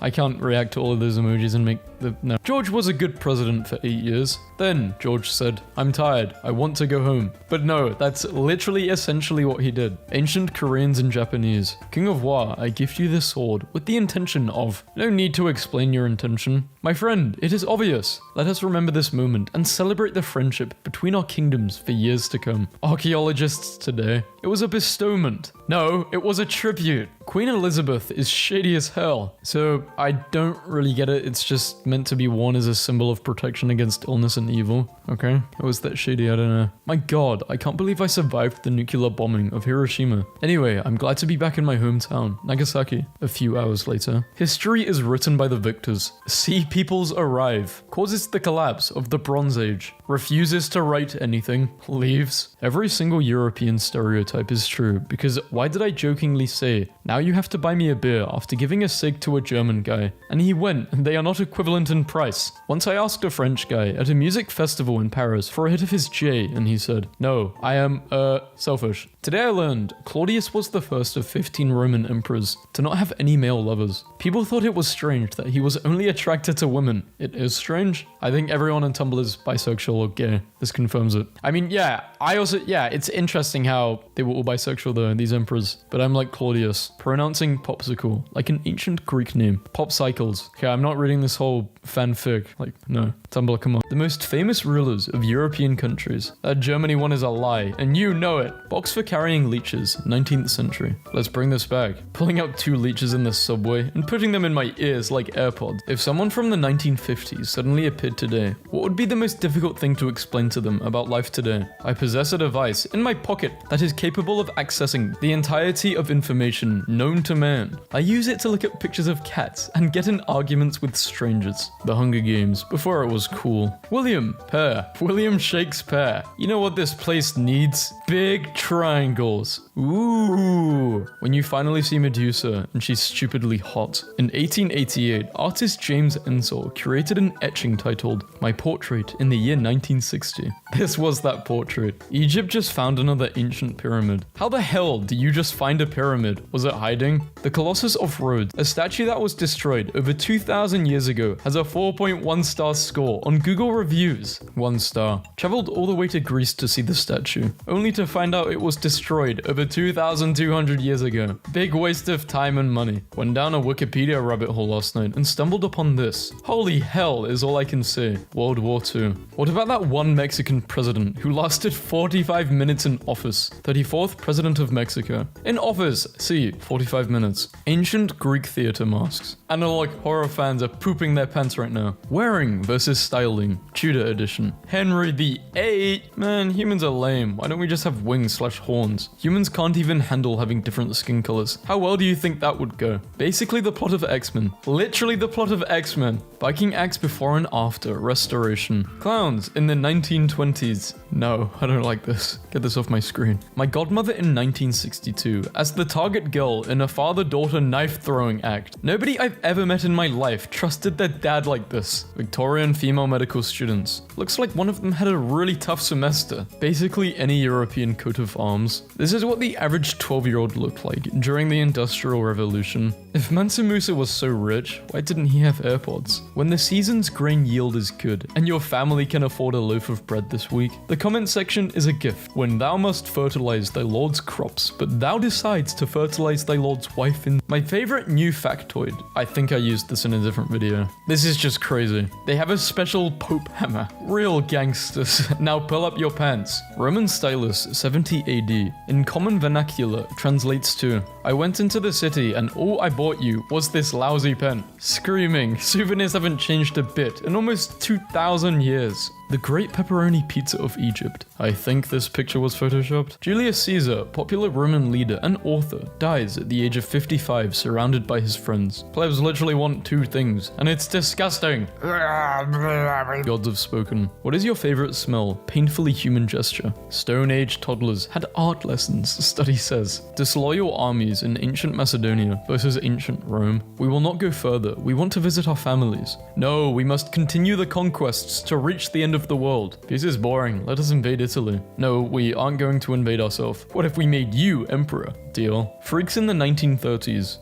I can't react to all of those emojis and make no. George was a good president for 8 years. Then George said, I'm tired, I want to go home. But no, that's literally essentially what he did. Ancient Koreans and Japanese. King of War, I gift you this sword with the intention of... No need to explain your intention. My friend, it is obvious. Let us remember this moment and celebrate the friendship between our kingdoms for years to come. Archaeologists today. It was a bestowment. No, it was a tribute. Queen Elizabeth is shady as hell. So I don't really get it. It's just meant to be worn as a symbol of protection against illness and evil. Okay, it was that shady, I don't know. My god, I can't believe I survived the nuclear bombing of Hiroshima. Anyway, I'm glad to be back in my hometown, Nagasaki, a few hours later. History is written by the victors. Sea peoples arrive, causes the collapse of the Bronze Age, refuses to write anything, leaves. Every single European stereotype is true, because why did I jokingly say, now you have to buy me a beer after giving a cig to a German guy? And he went, and they are not equivalent in price. Once I asked a French guy at a music festival in Paris for a hit of his J, and he said, no, I am, selfish. Today I learned Claudius was the first of 15 Roman emperors to not have any male lovers. People thought it was strange that he was only attracted to women. It is strange. I think everyone on Tumblr is bisexual or gay. This confirms it. I mean, yeah, it's interesting how they were all bisexual though, these emperors. But I'm like Claudius, pronouncing popsicle like an ancient Greek name. Pop cycles. Okay, I'm not reading this whole fanfic. Like, no. Tumblr, come on. The most famous rulers of European countries. That Germany one is a lie, and you know it. Box for carrying leeches, 19th century. Let's bring this back. Pulling out 2 leeches in the subway and putting them in my ears like AirPods. If someone from the 1950s suddenly appeared today, what would be the most difficult thing to explain to them about life today? I possess a device in my pocket that is capable of accessing the entirety of information known to man. I use it to look at pictures of cats and get in arguments with strangers. The Hunger Games, before it was cool. William Shakespeare. You know what this place needs? Big triangles. Ooh. When you finally see Medusa and she's stupidly hot. In 1888, artist James Ensor curated an etching titled My Portrait in the year 1960. This was that portrait. Egypt just found another ancient pyramid. How the hell do you just find a pyramid? Was it hiding? The Colossus of Rhodes, a statue that was destroyed over 2,000 years ago, has a 4.1 star score on Google reviews. 1 star. Traveled all the way to Greece to see the statue, only to find out it was destroyed over 2,200 years ago. Big waste of time and money. Went down a Wikipedia rabbit hole last night and stumbled upon this. Holy hell is all I can say. World War II. What about that one Mexican president who lasted 45 minutes in office? 34th president of Mexico. In office, see, 45 minutes. Ancient Greek theater masks. Analog horror fans are pooping their pants right now. Wearing versus styling. Tudor edition. Henry VIII. Man, humans are lame. Why don't we just have wings/horns? Humans can't even handle having different skin colors. How well do you think that would go? Basically the plot of X-Men. Literally the plot of X-Men. Viking axe before and after restoration. Clowns in the 1920s. No, I don't like this. Get this off my screen. My godmother in 1962 as the target girl in a father-daughter knife-throwing act. Nobody I've ever met in my life trusted their dad like this. Victorian female medical students. Looks like one of them had a really tough semester. Basically any European coat of arms. This is what the average 12-year-old looked like during the Industrial Revolution. If Mansa Musa was so rich, why didn't he have AirPods? When the season's grain yield is good, and your family can afford a loaf of bread this week, the comment section is a gift. When thou must fertilize thy lord's crops, but thou decides to fertilize thy lord's wife in... My favorite new factoid. I think I used this in a different video. This is just crazy. They have a special Pope hammer. Real gangsters. Now pull up your pants. Roman stylus 70 AD. In common vernacular translates to, I went into the city and all I bought you was this lousy pen. Screaming. Souvenirs haven't changed a bit in almost 2,000 years. The Great Pepperoni Pizza of Egypt. I think this picture was photoshopped. Julius Caesar, popular Roman leader and author, dies at the age of 55 surrounded by his friends. Plebs literally want 2 things, and it's disgusting. Gods have spoken. What is your favorite smell? Painfully human gesture. Stone Age toddlers had art lessons, study says. Disloyal armies in ancient Macedonia versus ancient Rome. We will not go further. We want to visit our families. No, we must continue the conquests to reach the end of the world. This is boring. Let us invade Italy. No, we aren't going to invade ourselves. What if we made you emperor? Deal. Freaks in the 1930s.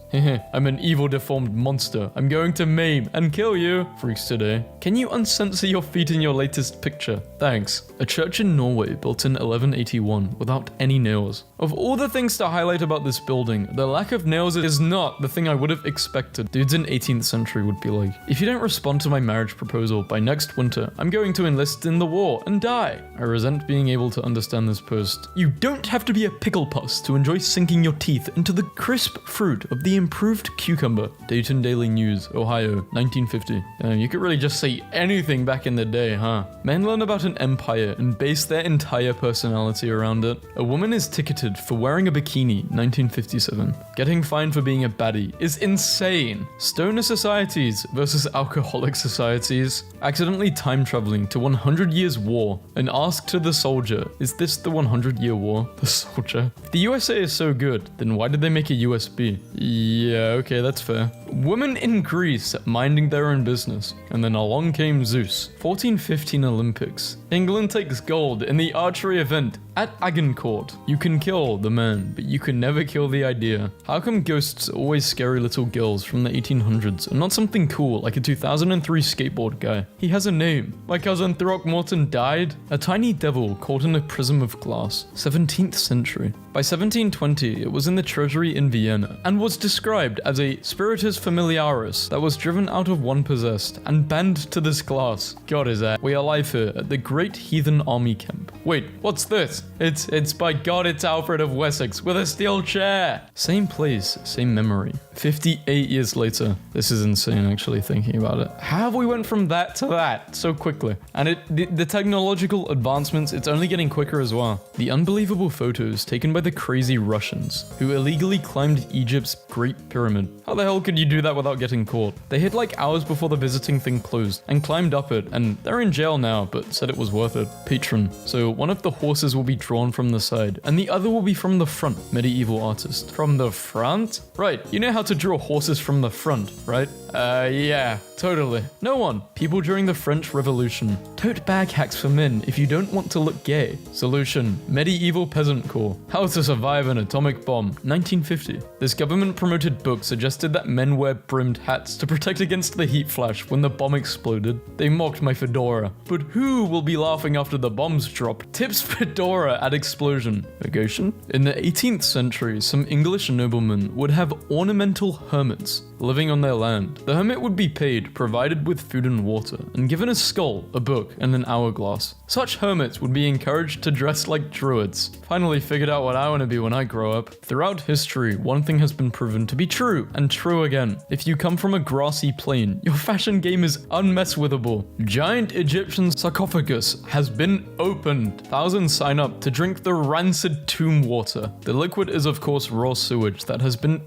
I'm an evil deformed monster. I'm going to maim and kill you. Freaks today. Can you uncensor your feet in your latest picture? Thanks. A church in Norway built in 1181 without any nails. Of all the things to highlight about this building, the lack of nails is not the thing I would have expected. Dudes in 18th century would be like, if you don't respond to my marriage proposal by next winter, I'm going to enlist in the war and die. I resent being able to understand this post. You don't have to be a pickle puss to enjoy sinking your teeth into the crisp fruit of the improved cucumber. Dayton Daily News, Ohio, 1950. You could really just say anything back in the day, huh? Men learn about an empire and base their entire personality around it. A woman is ticketed for wearing a bikini, 1957. Getting fined for being a baddie is insane. Stoner societies versus alcoholic societies. Accidentally time traveling to 100 Years War and ask to the soldier, is this the 100-year war? The soldier. If the USA is so good, then why did they make a USB? Yeah, okay, that's fair. Women in Greece minding their own business. And then along came Zeus. 1415 Olympics. England takes gold in the archery event at Agincourt. You can kill the man, but you can never kill the idea. How come ghosts are always scary little girls from the 1800s and not something cool like a 2003 skateboard guy? He has a name. My cousin Throckmorton died. A tiny devil caught in a prism of glass. 17th century. By 1720, it was in the treasury in Vienna and was described as a spiritus familiaris that was driven out of one possessed and banned to this glass. God is that. We are live here at the Great Heathen Army Camp. Wait, what's this? It's by God, it's Alfred of Wessex with a steel chair. Same place, same memory. 58 years later. This is insane actually thinking about it. How have we went from that to that so quickly? And the technological advancements, it's only getting quicker as well. The unbelievable photos taken by the crazy Russians who illegally climbed Egypt's Great Pyramid. How the hell could you do that without getting caught? They hid like hours before the visiting thing closed and climbed up it, and they're in jail now, but said it was worth it. Patron. So one of the horses will be drawn from the side and the other will be from the front. Medieval artist. From the front? Right, you know how to draw horses from the front, right? Yeah, totally. No one. People during the French Revolution. Tote bag hacks for men if you don't want to look gay. Solution. Medieval peasant corps. How to survive an atomic bomb. 1950. This government-promoted book suggested that men wear brimmed hats to protect against the heat flash when the bomb exploded. They mocked my fedora. But who will be laughing after the bombs drop? Tips fedora at explosion. Negation? In the 18th century, some English noblemen would have ornamental hermits living on their land. The hermit would be paid, provided with food and water, and given a skull, a book, and an hourglass. Such hermits would be encouraged to dress like druids. Finally figured out what I want to be when I grow up. Throughout history, one thing has been proven to be true, and true again. If you come from a grassy plain, your fashion game is unmesswithable. Giant Egyptian sarcophagus has been opened. Thousands sign up to drink the rancid tomb water. The liquid is of course raw sewage that has been...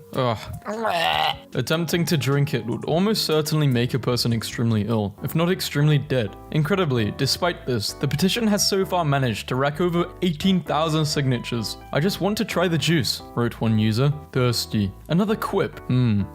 Attempting to drink it would almost certainly make a person extremely ill, if not extremely dead. Incredibly, despite this, the petition has so far managed to rack over 18,000 signatures. I just want to try the juice, wrote one user. Thirsty. Another quip.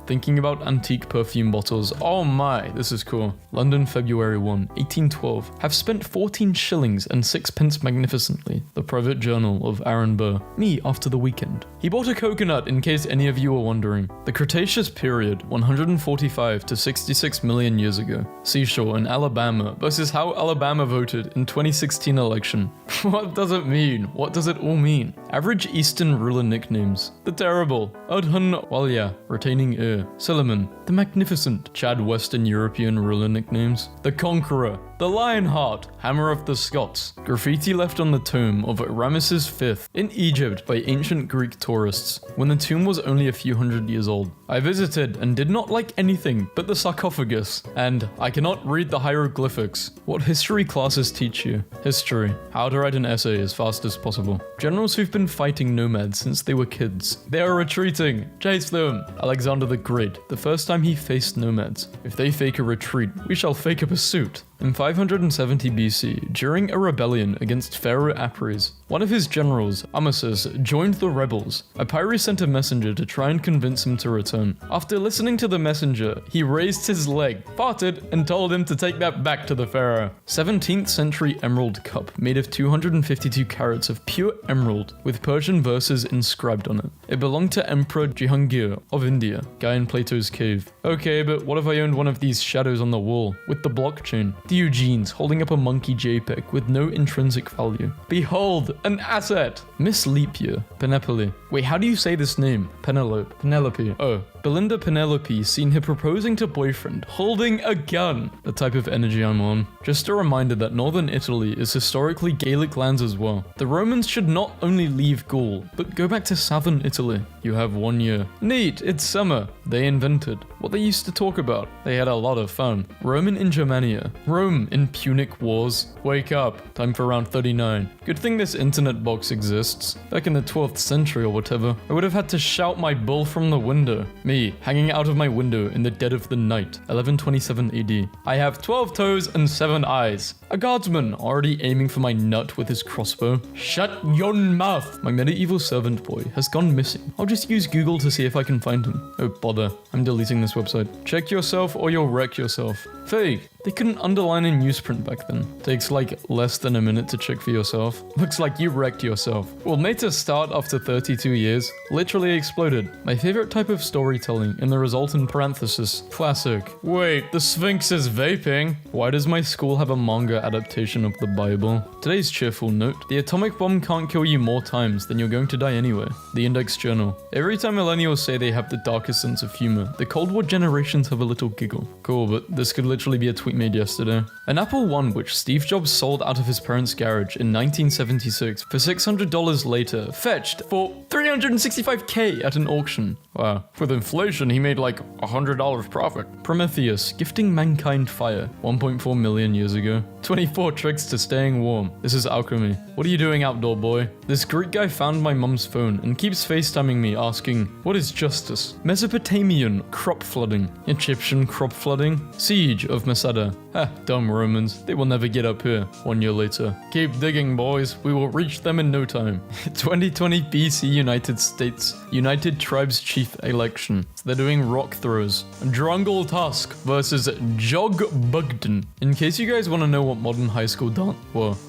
Thinking about antique perfume bottles. Oh my, this is cool. London, February 1, 1812. Have spent 14 shillings and 6 pence magnificently. The private journal of Aaron Burr. Me after the weekend. He bought a coconut in case any of you were wondering. The Cretaceous period, 145 to 66 million years ago. Seashore in Alabama versus how Alabama voted in 2016 election. What does it mean? What does it all mean? Average Eastern ruler nicknames. The Terrible. Adhun Walya, retaining heir. Suleiman. The Magnificent. Chad Western European ruler nicknames. The Conqueror. The Lionheart, Hammer of the Scots. Graffiti left on the tomb of Ramesses V in Egypt by ancient Greek tourists when the tomb was only a few hundred years old. I visited and did not like anything but the sarcophagus, and I cannot read the hieroglyphics. What history classes teach you? History. How to write an essay as fast as possible. Generals who've been fighting nomads since they were kids. They are retreating. Chase them. Alexander the Great, the first time he faced nomads. If they fake a retreat, we shall fake a pursuit. In 570 BC, during a rebellion against Pharaoh Apries, one of his generals, Amasis, joined the rebels. Epirus sent a messenger to try and convince him to return. After listening to the messenger, he raised his leg, farted, and told him to take that back to the pharaoh. 17th century emerald cup made of 252 carats of pure emerald with Persian verses inscribed on it. It belonged to Emperor Jehangir of India, guy in Plato's cave. Okay, but what if I owned one of these shadows on the wall with the blockchain? The Eugenes holding up a monkey JPEG with no intrinsic value. Behold, an asset! Miss Leap Year, Penelope. Wait, how do you say this name? Penelope. Oh. Belinda Penelope seen her proposing to boyfriend, holding a gun. The type of energy I'm on. Just a reminder that northern Italy is historically Gaelic lands as well. The Romans should not only leave Gaul, but go back to southern Italy. You have 1 year. Neat, it's summer. They invented what they used to talk about. They had a lot of fun. Roman in Germania. Rome in Punic Wars. Wake up. Time for round 39. Good thing this internet box exists. Back in the 12th century or whatever, I would have had to shout my bull from the window. Me, hanging out of my window in the dead of the night, 1127 AD. I have 12 toes and 7 eyes. A guardsman already aiming for my nut with his crossbow. Shut your mouth! My medieval servant boy has gone missing. I'll just use Google to see if I can find him. Oh bother, I'm deleting this website. Check yourself or you'll wreck yourself. Fake. They couldn't underline in newsprint back then. Takes like less than a minute to check for yourself. Looks like you wrecked yourself. Well, made to start after 32 years. Literally exploded. My favorite type of storytelling in the result in parenthesis. Classic. Wait, the Sphinx is vaping. Why does my school have a manga adaptation of the Bible? Today's cheerful note. The atomic bomb can't kill you more times than you're going to die anyway. The Index Journal. Every time millennials say they have the darkest sense of humor, the Cold War generations have a little giggle. Cool, but this could literally be a tweet made yesterday. An Apple I which Steve Jobs sold out of his parents' garage in 1976 for $600 later, fetched for $365k at an auction. Wow. With inflation, he made like $100 profit. Prometheus, gifting mankind fire 1.4 million years ago. 24 tricks to staying warm. This is alchemy. What are you doing, outdoor boy? This Greek guy found my mum's phone and keeps FaceTiming me asking, what is justice? Mesopotamian crop flooding. Egyptian crop flooding. Siege of Masada. Ha, dumb Romans. They will never get up here. 1 year later. Keep digging, boys. We will reach them in no time. 2020 BC United States. United Tribes Chief election. So they're doing rock throws. Drungle Tusk versus Jog Bugden. In case you guys want to know what modern high school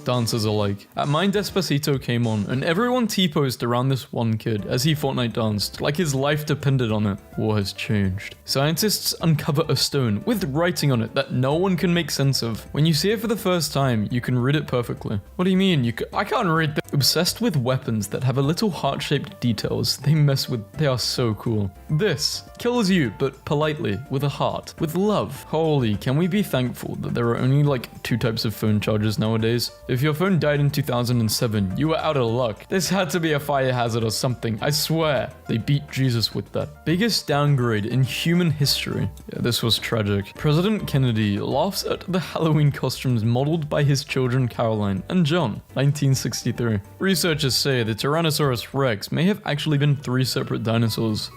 dances are like. At mine, Despacito came on, and everyone T-posed around this one kid as he Fortnite danced, like his life depended on it. War has changed. Scientists uncover a stone with writing on it that no one can make sense of. When you see it for the first time, you can read it perfectly. What do you mean? I can't read that. Obsessed with weapons that have a little heart-shaped details they mess with. They are so cool. This kills you, but politely, with a heart, with love. Holy, can we be thankful that there are only like 2 types of phone chargers nowadays? If your phone died in 2007, you were out of luck. This had to be a fire hazard or something, I swear. They beat Jesus with that. Biggest downgrade in human history. Yeah, this was tragic. President Kennedy laughs at the Halloween costumes modeled by his children Caroline and John, 1963. Researchers say the Tyrannosaurus Rex may have actually been 3 separate dinosaurs.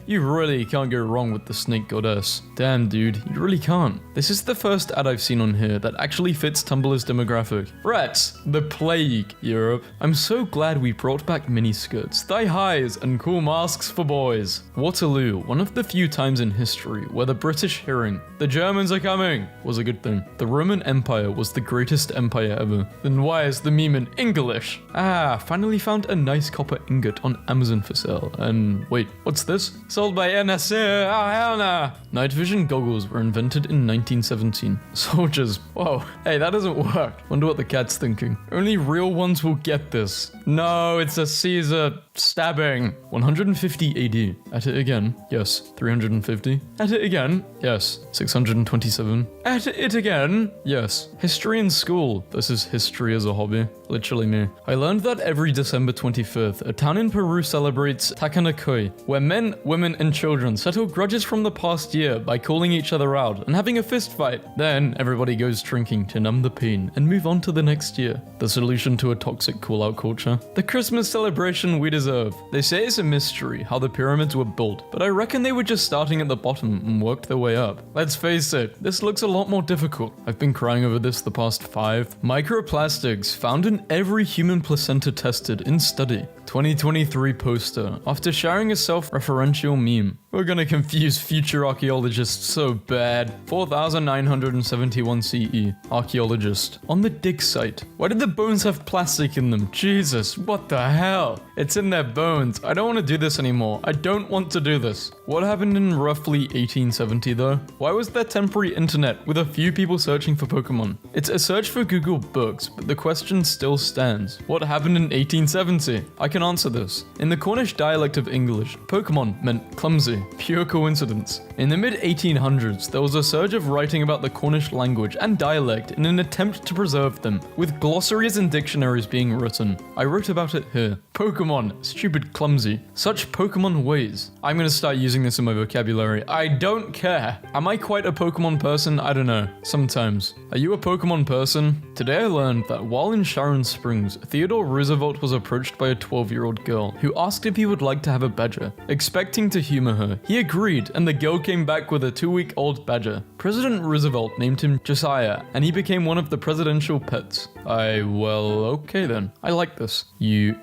You really can't go wrong with the snake goddess. Damn, dude, you really can't. This is the first ad I've seen on here that actually fits Tumblr's demographic. Rats, the plague, Europe. I'm so glad we brought back miniskirts, thigh highs, and cool masks for boys. Waterloo, one of the few times in history where the British hearing, "The Germans are coming," was a good thing. The Roman Empire was the greatest empire ever. Then why is the meme in English? Ah, finally found a nice copper ingot on Amazon for sale. And wait, what's this? Sold by NSA, oh hell nah. Night vision goggles were invented in 1917. Soldiers, whoa, hey, that doesn't work. Wonder what the cat's thinking. Only real ones will get this. No, it's a Caesar stabbing. 150 AD. At it again. Yes. 350. At it again. Yes. 627. At it again. Yes. History in school. This is history as a hobby. Literally me. I learned that every December 25th, a town in Peru celebrates Takanakoi, where men, women, and children settle grudges from the past year by calling each other out and having a fist fight. Then everybody goes drinking to numb the pain and move on to the next year. The solution to a toxic call-out culture. The Christmas celebration we deserve. They say it's a mystery how the pyramids were built, but I reckon they were just starting at the bottom and worked their way up. Let's face it, this looks a lot more difficult. I've been crying over this the past 5. Microplastics found in every human placenta tested in study. 2023 poster. After sharing a self-referential meme. We're gonna confuse future archaeologists so bad. 4971 CE. Archaeologist. On the dig site. Why did the bones have plastic in them? Jesus, what the hell? It's in their bones. I don't want to do this anymore. I don't want to do this. What happened in roughly 1870 though? Why was there temporary internet with a few people searching for Pokemon? It's a search for Google books, but the question still stands. What happened in 1870? I can answer this. In the Cornish dialect of English, Pokemon meant clumsy. Pure coincidence. In the mid-1800s, there was a surge of writing about the Cornish language and dialect in an attempt to preserve them, with glossaries and dictionaries being written. I wrote about it here. Pokemon, stupid clumsy. Such Pokemon ways. I'm gonna start using this in my vocabulary. I don't care. Am I quite a Pokemon person? I don't know. Sometimes. Are you a Pokemon person? Today I learned that while in Sharon Springs, Theodore Roosevelt was approached by a 12 12-year-old girl who asked if he would like to have a badger. Expecting to humor her, he agreed, and the girl came back with a 2-week-old badger. President Roosevelt named him Josiah, and he became one of the presidential pets. Well, okay then. I like this. You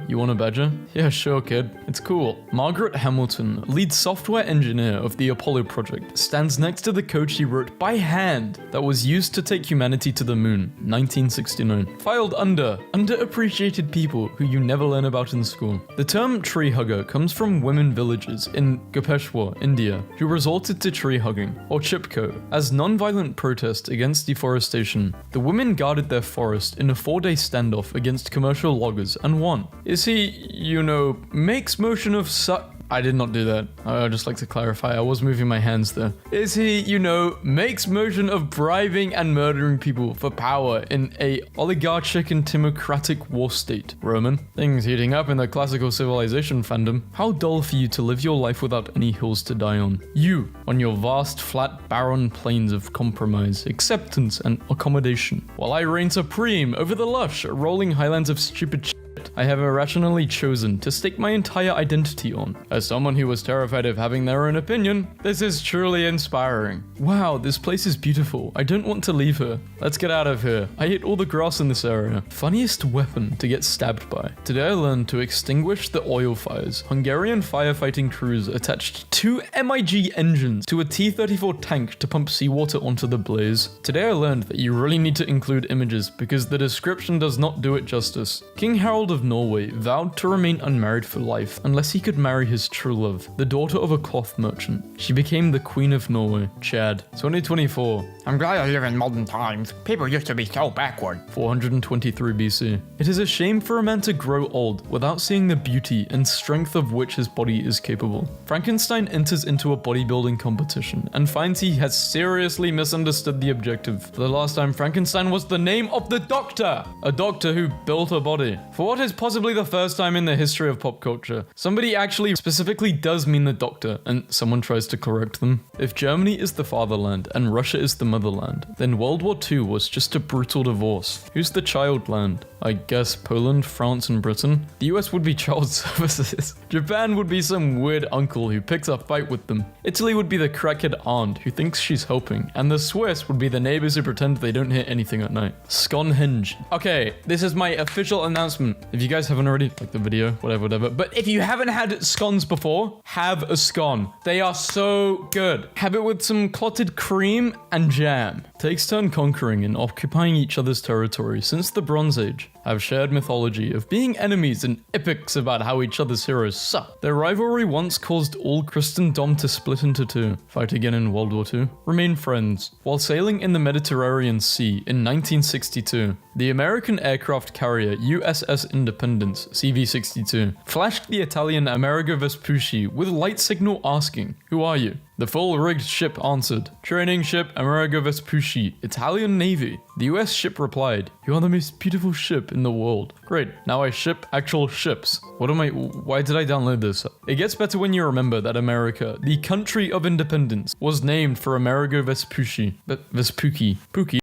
want a badger? Yeah, sure, kid. It's cool. Margaret Hamilton, lead software engineer of the Apollo project, stands next to the code she wrote by hand that was used to take humanity to the moon, 1969. Filed under underappreciated people who you never learn about in school. The term tree hugger comes from women villagers in Gopeshwar, India, who resorted to tree hugging, or chipko, as non-violent protest against deforestation. The women guarded their forest in a 4-day standoff against commercial loggers and won. Is he, makes motion of I did not do that. I'd just like to clarify, I was moving my hands there. Is he, makes motion of bribing and murdering people for power in a oligarchic and timocratic war state? Roman. Things heating up in the classical civilization fandom. How dull for you to live your life without any hills to die on. You, on your vast, flat, barren plains of compromise, acceptance, and accommodation. While I reign supreme over the lush, rolling highlands of stupid shit I have irrationally chosen to stake my entire identity on. As someone who was terrified of having their own opinion, this is truly inspiring. Wow, this place is beautiful. I don't want to leave her. Let's get out of here. I hate all the grass in this area. Funniest weapon to get stabbed by. Today I learned to extinguish the oil fires. Hungarian firefighting crews attached 2 MiG engines to a T-34 tank to pump seawater onto the blaze. Today I learned that you really need to include images because the description does not do it justice. King Harold of Norway vowed to remain unmarried for life unless he could marry his true love, the daughter of a cloth merchant. She became the Queen of Norway. Chad. 2024. I'm glad I live in modern times. People used to be so backward. 423 BC. It is a shame for a man to grow old without seeing the beauty and strength of which his body is capable. Frankenstein enters into a bodybuilding competition and finds he has seriously misunderstood the objective. For the last time, Frankenstein was the name of the doctor, a doctor who built a body. For what is possibly the first time in the history of pop culture, somebody actually specifically does mean the doctor, and someone tries to correct them. If Germany is the fatherland and Russia is the motherland, then World War II was just a brutal divorce. Who's the child land? I guess Poland, France, and Britain. The US would be child services. Japan would be some weird uncle who picks a fight with them. Italy would be the crackhead aunt who thinks she's helping. And the Swiss would be the neighbors who pretend they don't hear anything at night. Sconhenge. Okay, this is my official announcement. If you guys haven't already, like the video, whatever. But if you haven't had scones before, have a scone. They are so good. Have it with some clotted cream and jam. Takes turn conquering and occupying each other's territory since the Bronze Age. Have shared mythology of being enemies and epics about how each other's heroes suck. Their rivalry once caused all Christendom to split into two, fight again in World War II, remain friends. While sailing in the Mediterranean Sea in 1962, the American aircraft carrier USS Independence, CV-62, flashed the Italian Amerigo Vespucci with light signal asking, "Who are you?" The full-rigged ship answered, "Training ship Amerigo Vespucci, Italian Navy." The US ship replied, "You are the most beautiful ship in the world." Great, now I ship actual ships. Why did I download this? It gets better when you remember that America, the country of independence, was named for Amerigo Vespucci. Vespucci.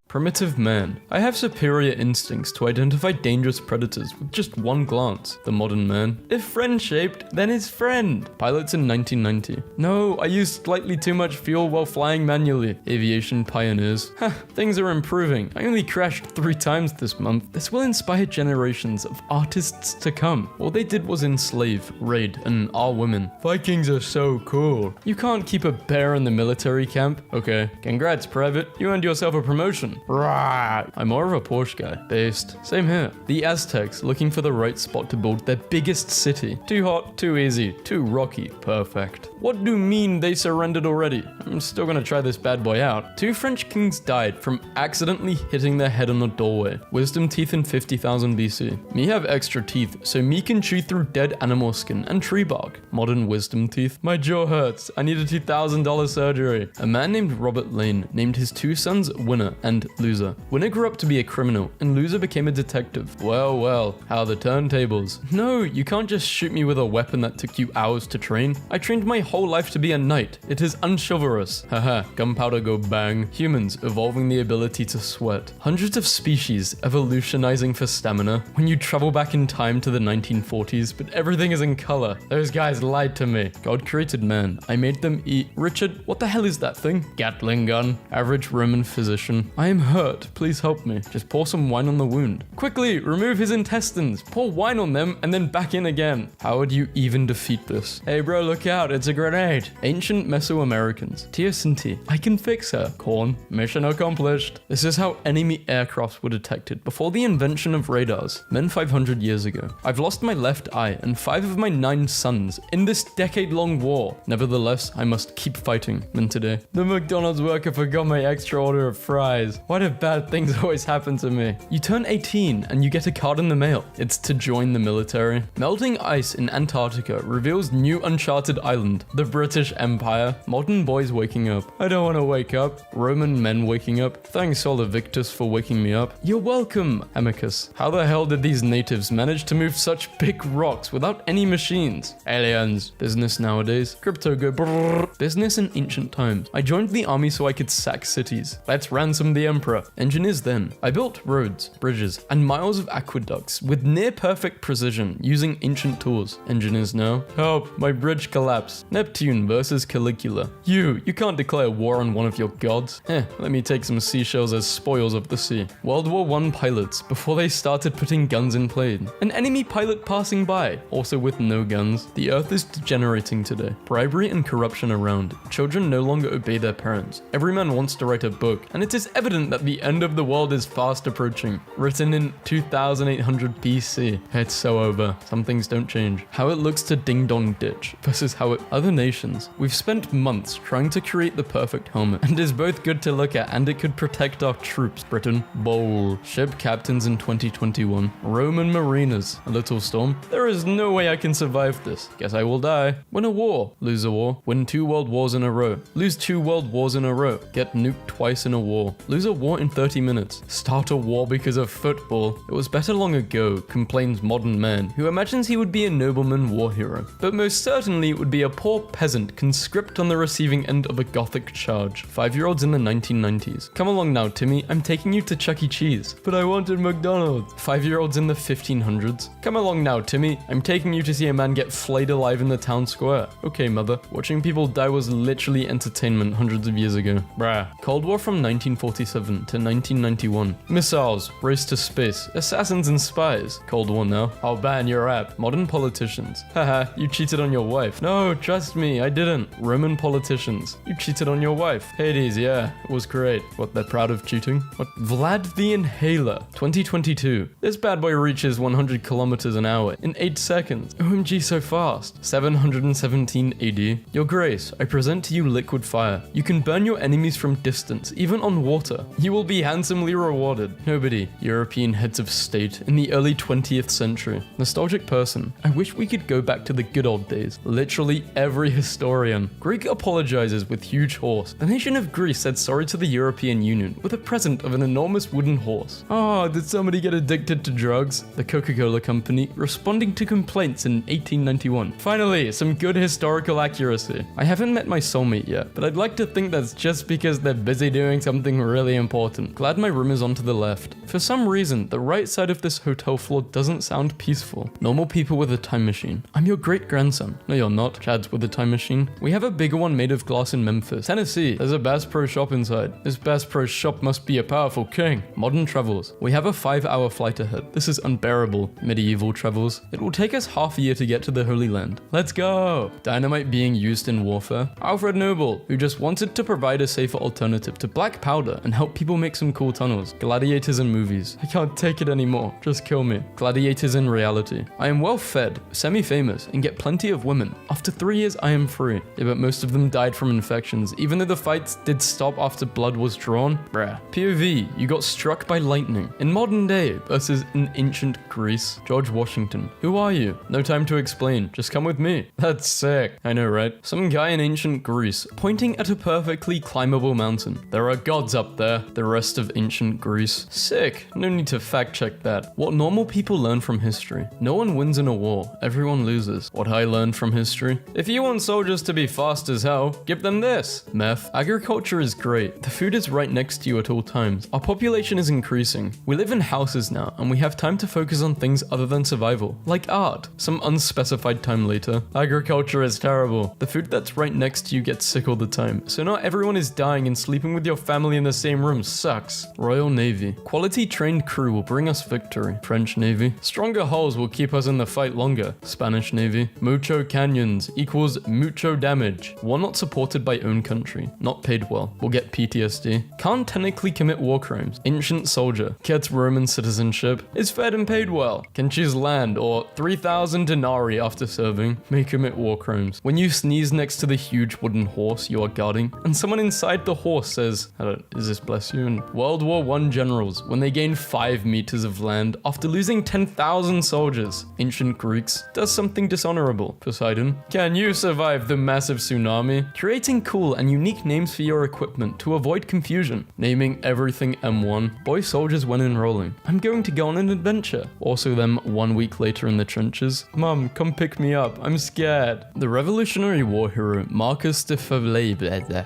Primitive man. I have superior instincts to identify dangerous predators with just one glance. The modern man. If friend-shaped, then his friend. Pilots in 1990. No, I used slightly too much fuel while flying manually. Aviation pioneers. Things are improving. I only crashed 3 times this month. This will inspire generations of artists to come. All they did was enslave, raid, and are women. Vikings are so cool. You can't keep a bear in the military camp. Okay, congrats, private. You earned yourself a promotion. Right. I'm more of a Porsche guy. Based. Same here. The Aztecs looking for the right spot to build their biggest city. Too hot, too easy, too rocky. Perfect. What do you mean they surrendered already? I'm still gonna try this bad boy out. 2 French kings died from accidentally hitting their head on a doorway. Wisdom teeth in 50,000 BC. Me have extra teeth, so me can chew through dead animal skin and tree bark. Modern wisdom teeth. My jaw hurts. I need a $2,000 surgery. A man named Robert Lane named his 2 sons Winner and loser. Winner grew up to be a criminal, and loser became a detective. Well, well, how the turntables. No, you can't just shoot me with a weapon that took you hours to train. I trained my whole life to be a knight. It is unchivalrous. Haha, gunpowder go bang. Humans evolving the ability to sweat. Hundreds of species evolutionizing for stamina. When you travel back in time to the 1940s, but everything is in color. Those guys lied to me. God created man. I made them eat. Richard, what the hell is that thing? Gatling gun. Average Roman physician. I am hurt. Please help me. Just pour some wine on the wound. Quickly, remove his intestines. Pour wine on them and then back in again. How would you even defeat this? Hey bro, look out. It's a grenade. Ancient Mesoamericans. Teosinte. I can fix her. Corn. Mission accomplished. This is how enemy aircrafts were detected before the invention of radars. Men 500 years ago. I've lost my left eye and 5 of my 9 sons in this decade-long war. Nevertheless, I must keep fighting. And today, the McDonald's worker forgot my extra order of fries. Why do bad things always happen to me? You turn 18 and you get a card in the mail. It's to join the military. Melting ice in Antarctica reveals new uncharted island. The British Empire. Modern boys waking up. I don't want to wake up. Roman men waking up. Thanks all the victors for waking me up. You're welcome, Amicus. How the hell did these natives manage to move such big rocks without any machines? Aliens. Business nowadays. Crypto go brrrr. Business in ancient times. I joined the army so I could sack cities. Let's ransom the emperor. Engineers then. I built roads, bridges, and miles of aqueducts with near perfect precision using ancient tools. Engineers now. Help, my bridge collapsed. Neptune versus Caligula. You can't declare war on one of your gods. Let me take some seashells as spoils of the sea. World War I pilots before they started putting guns in plane. An enemy pilot passing by, also with no guns. The earth is degenerating today. Bribery and corruption around. Children no longer obey their parents. Every man wants to write a book, and it is evident that the end of the world is fast approaching. Written in 2800 BC. It's so over. Some things don't change. How it looks to Ding Dong Ditch versus how it... Other nations. We've spent months trying to create the perfect helmet, and it is both good to look at and it could protect our troops. Britain. Bowl. Ship captains in 2021. Roman mariners. A little storm. There is no way I can survive this. Guess I will die. Win a war. Lose a war. Win 2 world wars in a row. Lose 2 world wars in a row. Get nuked twice in a war. Lose a war in 30 minutes. Start a war because of football. It was better long ago, complains modern man, who imagines he would be a nobleman war hero. But most certainly it would be a poor peasant conscript on the receiving end of a gothic charge. 5-year-olds in the 1990s. Come along now, Timmy. I'm taking you to Chuck E. Cheese. But I wanted McDonald's. 5-year-olds in the 1500s. Come along now, Timmy. I'm taking you to see a man get flayed alive in the town square. Okay, mother. Watching people die was literally entertainment hundreds of years ago. Bruh. Cold War from 1947 to 1991. Missiles. Race to space. Assassins and spies. Cold War now. I'll ban your app. Modern politicians. Haha, you cheated on your wife. No, trust me, I didn't. Roman politicians. You cheated on your wife. Hades, yeah, it was great. What, they're proud of cheating? What? Vlad the Inhaler. 2022. This bad boy reaches 100 kilometers an hour in 8 seconds. OMG, so fast. 717 AD. Your Grace, I present to you liquid fire. You can burn your enemies from distance, even on water. You will be handsomely rewarded. Nobody. European heads of state in the early 20th century. Nostalgic person. I wish we could go back to the good old days. Literally every historian. Greek apologizes with huge horse. The nation of Greece said sorry to the European Union with a present of an enormous wooden horse. Oh, did somebody get addicted to drugs? The Coca-Cola company responding to complaints in 1891. Finally, some good historical accuracy. I haven't met my soulmate yet, but I'd like to think that's just because they're busy doing something really important. Glad my room is on to the left. For some reason, the right side of this hotel floor doesn't sound peaceful. Normal people with a time machine. I'm your great-grandson. No, you're not. Chad's with a time machine. We have a bigger one made of glass in Memphis, Tennessee. There's a Bass Pro shop inside. This Bass Pro shop must be a powerful king. Modern travels. We have a 5-hour flight ahead. This is unbearable. Medieval travels. It will take us half a year to get to the Holy Land. Let's go. Dynamite being used in warfare. Alfred Noble, who just wanted to provide a safer alternative to black powder and help people make some cool tunnels. Gladiators in movies. I can't take it anymore. Just kill me. Gladiators in reality. I am well fed, semi-famous, and get plenty of women. After 3 years, I am free. Yeah, but most of them died from infections, even though the fights did stop after blood was drawn. Bruh. POV, you got struck by lightning. In modern day versus in ancient Greece. George Washington. Who are you? No time to explain. Just come with me. That's sick. I know, right? Some guy in ancient Greece pointing at a perfectly climbable mountain. There are gods up there. yeah, the rest of ancient Greece. Sick, no need to fact check that. What normal people learn from history. No one wins in a war, everyone loses. What I learned from history. If you want soldiers to be fast as hell, give them this. Meth. Agriculture is great. The food is right next to you at all times. Our population is increasing. We live in houses now, and we have time to focus on things other than survival, like art. Some unspecified time later. Agriculture is terrible. The food that's right next to you gets sick all the time, so not everyone is dying and sleeping with your family in the same room sucks. Royal Navy. Quality trained crew will bring us victory. French Navy. Stronger hulls will keep us in the fight longer. Spanish Navy. Mucho canyons equals mucho damage. War not supported by own country. Not paid well. Will get PTSD. Can't technically commit war crimes. Ancient soldier. Gets Roman citizenship. Is fed and paid well. Can choose land or 3,000 denarii after serving. May commit war crimes. When you sneeze next to the huge wooden horse you are guarding, and someone inside the horse says, is this bless you? And World War I generals, when they gain 5 meters of land after losing 10,000 soldiers. Ancient Greeks. Does something dishonorable. Poseidon. Can you survive the massive tsunami? Creating cool and unique names for your equipment to avoid confusion. Naming everything M1. Boy soldiers when enrolling. I'm going to go on an adventure. Also them 1 week later in the trenches. Mum, come pick me up. I'm scared. The Revolutionary War hero Marcus de Feuillée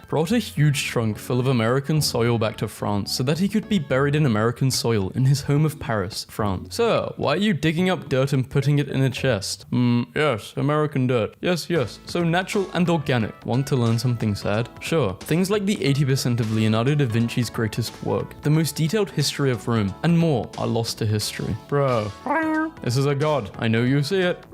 brought a huge trunk full of American soil back to France so that he could be buried in American soil in his home of Paris, France. Sir, why are you digging up dirt and putting it in a chest? Yes, American dirt. Yes. So natural and organic. Want to learn something sad? Sure. Things like the 80% of Leonardo da Vinci's greatest work, the most detailed history of Rome, and more are lost to history. Bro, this is a god. I know you see it.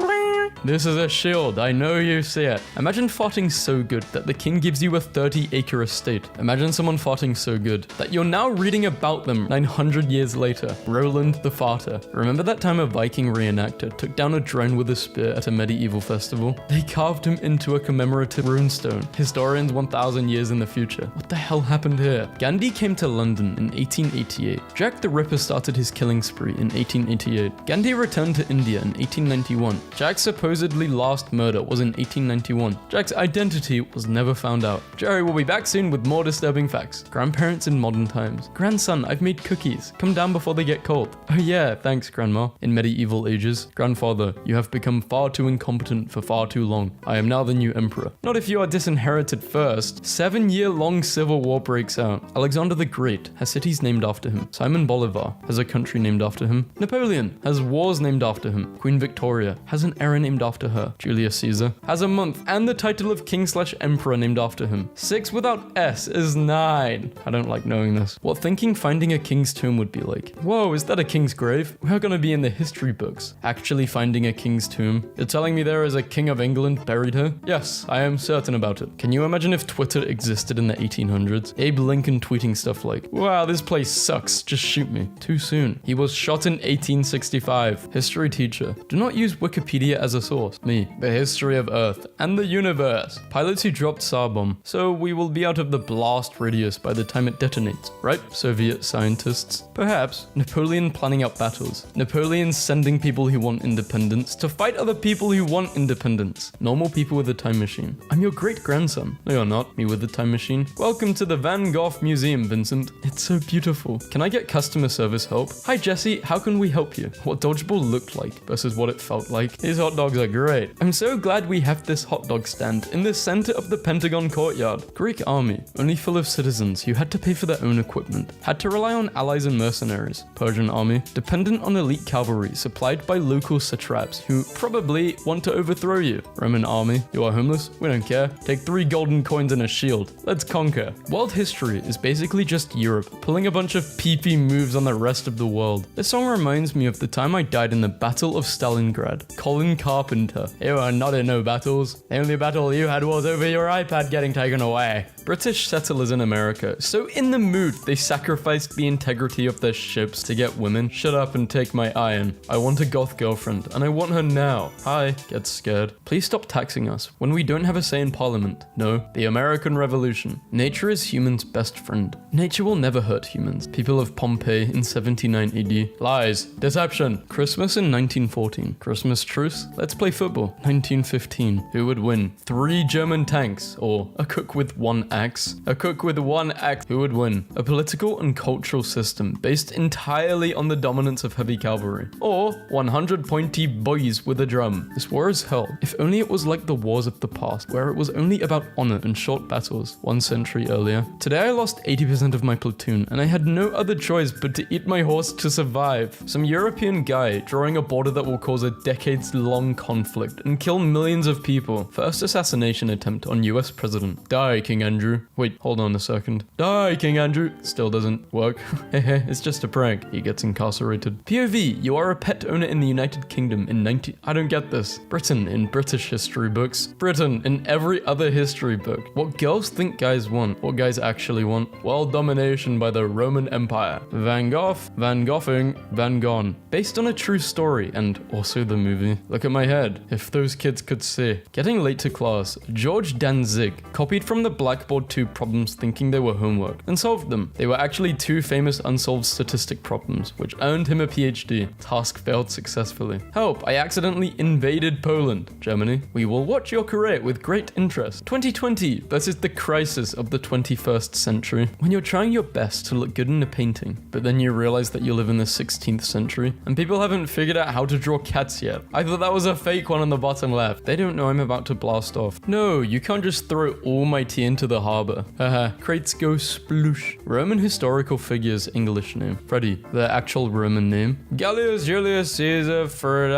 This is a shield, I know you see it. Imagine farting so good that the king gives you a 30-acre estate. Imagine someone farting so good that you're now reading about them 900 years later. Roland the Farter. Remember that time a Viking reenactor took down a drone with a spear at a medieval festival? They carved him into a commemorative runestone. Historians 1,000 years in the future. What the hell happened here? Gandhi came to London in 1888. Jack the Ripper started his killing spree in 1888. Gandhi returned to India in 1891. Jack supposedly last murder was in 1891. Jack's identity was never found out. Jerry will be back soon with more disturbing facts. Grandparents in modern times. Grandson, I've made cookies. Come down before they get cold. Oh yeah, thanks grandma. In medieval ages. Grandfather, you have become far too incompetent for far too long. I am now the new emperor. Not if you are disinherited first. 7-year-long civil war breaks out. Alexander the Great has cities named after him. Simon Bolivar has a country named after him. Napoleon has wars named after him. Queen Victoria has an era named after her. Julius Caesar has a month and the title of king/emperor named after him. 6 without S is 9. I don't like knowing this. What thinking finding a king's tomb would be like. Whoa, is that a king's grave? We're gonna be in the history books. Actually finding a king's tomb? You're telling me there is a king of England buried here? Yes, I am certain about it. Can you imagine if Twitter existed in the 1800s? Abe Lincoln tweeting stuff like, wow, this place sucks, just shoot me. Too soon. He was shot in 1865. History teacher. Do not use Wikipedia as a source. Me. The history of Earth and the universe. Pilots who dropped Tsar bomb. So we will be out of the blast radius by the time it detonates, right? Soviet scientists. Perhaps. Napoleon planning out battles. Napoleon sending people who want independence to fight other people who want independence. Normal people with a time machine. I'm your great-grandson. No, you're not. Me with a time machine. Welcome to the Van Gogh Museum, Vincent. It's so beautiful. Can I get customer service help? Hi, Jesse. How can we help you? What dodgeball looked like versus what it felt like. These hot dogs are great. I'm so glad we have this hot dog stand in the center of the Pentagon courtyard. Greek army, only full of citizens who had to pay for their own equipment, had to rely on allies and mercenaries. Persian army, dependent on elite cavalry supplied by local satraps who probably want to overthrow you. Roman army, you are homeless? We don't care. Take 3 golden coins and a shield. Let's conquer. World history is basically just Europe, pulling a bunch of pee-pee moves on the rest of the world. This song reminds me of the time I died in the Battle of Stalingrad. Colin Carpenter. You are not in no battles. The only battle you had was over your iPad getting taken away. British settlers in America, so in the mood, they sacrificed the integrity of their ships to get women. Shut up and take my iron. I want a goth girlfriend, and I want her now. Hi. Gets scared. Please stop taxing us when we don't have a say in parliament. No. The American Revolution. Nature is humans' best friend. Nature will never hurt humans. People of Pompeii in 79 AD. Lies. Deception. Christmas in 1914. Christmas truce? Let's play football. 1915. Who would win? 3 German tanks, or a cook with 1 axe? axe? A cook with one axe. Who would win? A political and cultural system based entirely on the dominance of heavy cavalry. Or 100 pointy boys with a drum. This war is hell. If only it was like the wars of the past, where it was only about honor and short battles 1 century earlier. Today I lost 80% of my platoon, and I had no other choice but to eat my horse to survive. Some European guy drawing a border that will cause a decades-long conflict and kill millions of people. First assassination attempt on US president. Die, King Andrew. Wait, hold on a second. Die, King Andrew. Still doesn't work. Hehe, it's just a prank. He gets incarcerated. POV, you are a pet owner in the United Kingdom in 19... I don't get this. Britain in British history books. Britain in every other history book. What girls think guys want. What guys actually want. World domination by the Roman Empire. Van Gogh, Van Goghing, Van Gone. Based on a true story and also the movie. Look at my head. If those kids could see. Getting late to class. George Danzig copied from the Blackboard 2 problems thinking they were homework and solved them. They were actually 2 famous unsolved statistic problems, which earned him a PhD. Task failed successfully. Help, I accidentally invaded Poland. Germany, we will watch your career with great interest. 2020 versus the crisis of the 21st century. When you're trying your best to look good in a painting, but then you realize that you live in the 16th century, and people haven't figured out how to draw cats yet. I thought that was a fake one on the bottom left. They don't know I'm about to blast off. No, you can't just throw all my tea into the harbor. Haha, crates go sploosh. Roman historical figures English name. Freddy, their actual Roman name. Gallius Julius Caesar for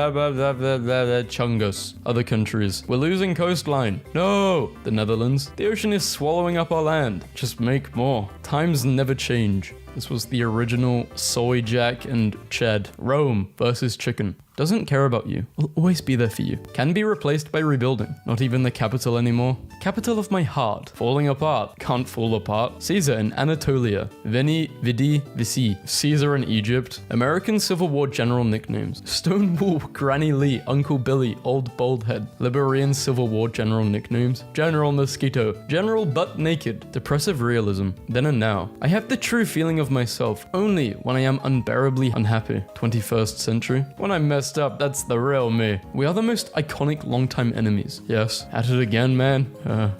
Chungus. Other countries. We're losing coastline. No! The Netherlands. The ocean is swallowing up our land. Just make more. Times never change. This was the original Soy Jack and Ched. Rome versus chicken. Doesn't care about you, will always be there for you. Can be replaced by rebuilding. Not even the capital anymore. Capital of my heart. Falling apart. Can't fall apart. Caesar in Anatolia. Veni, Vidi, Vici. Caesar in Egypt. American Civil War general nicknames. Stonewall, Granny Lee, Uncle Billy, Old Baldhead. Liberian Civil War general nicknames. General Mosquito. General Butt Naked. Depressive realism. Then and now. I have the true feeling of myself only when I am unbearably unhappy. 21st century. When I'm messed up, that's the real me. We are the most iconic longtime enemies. Yes, at it again, man.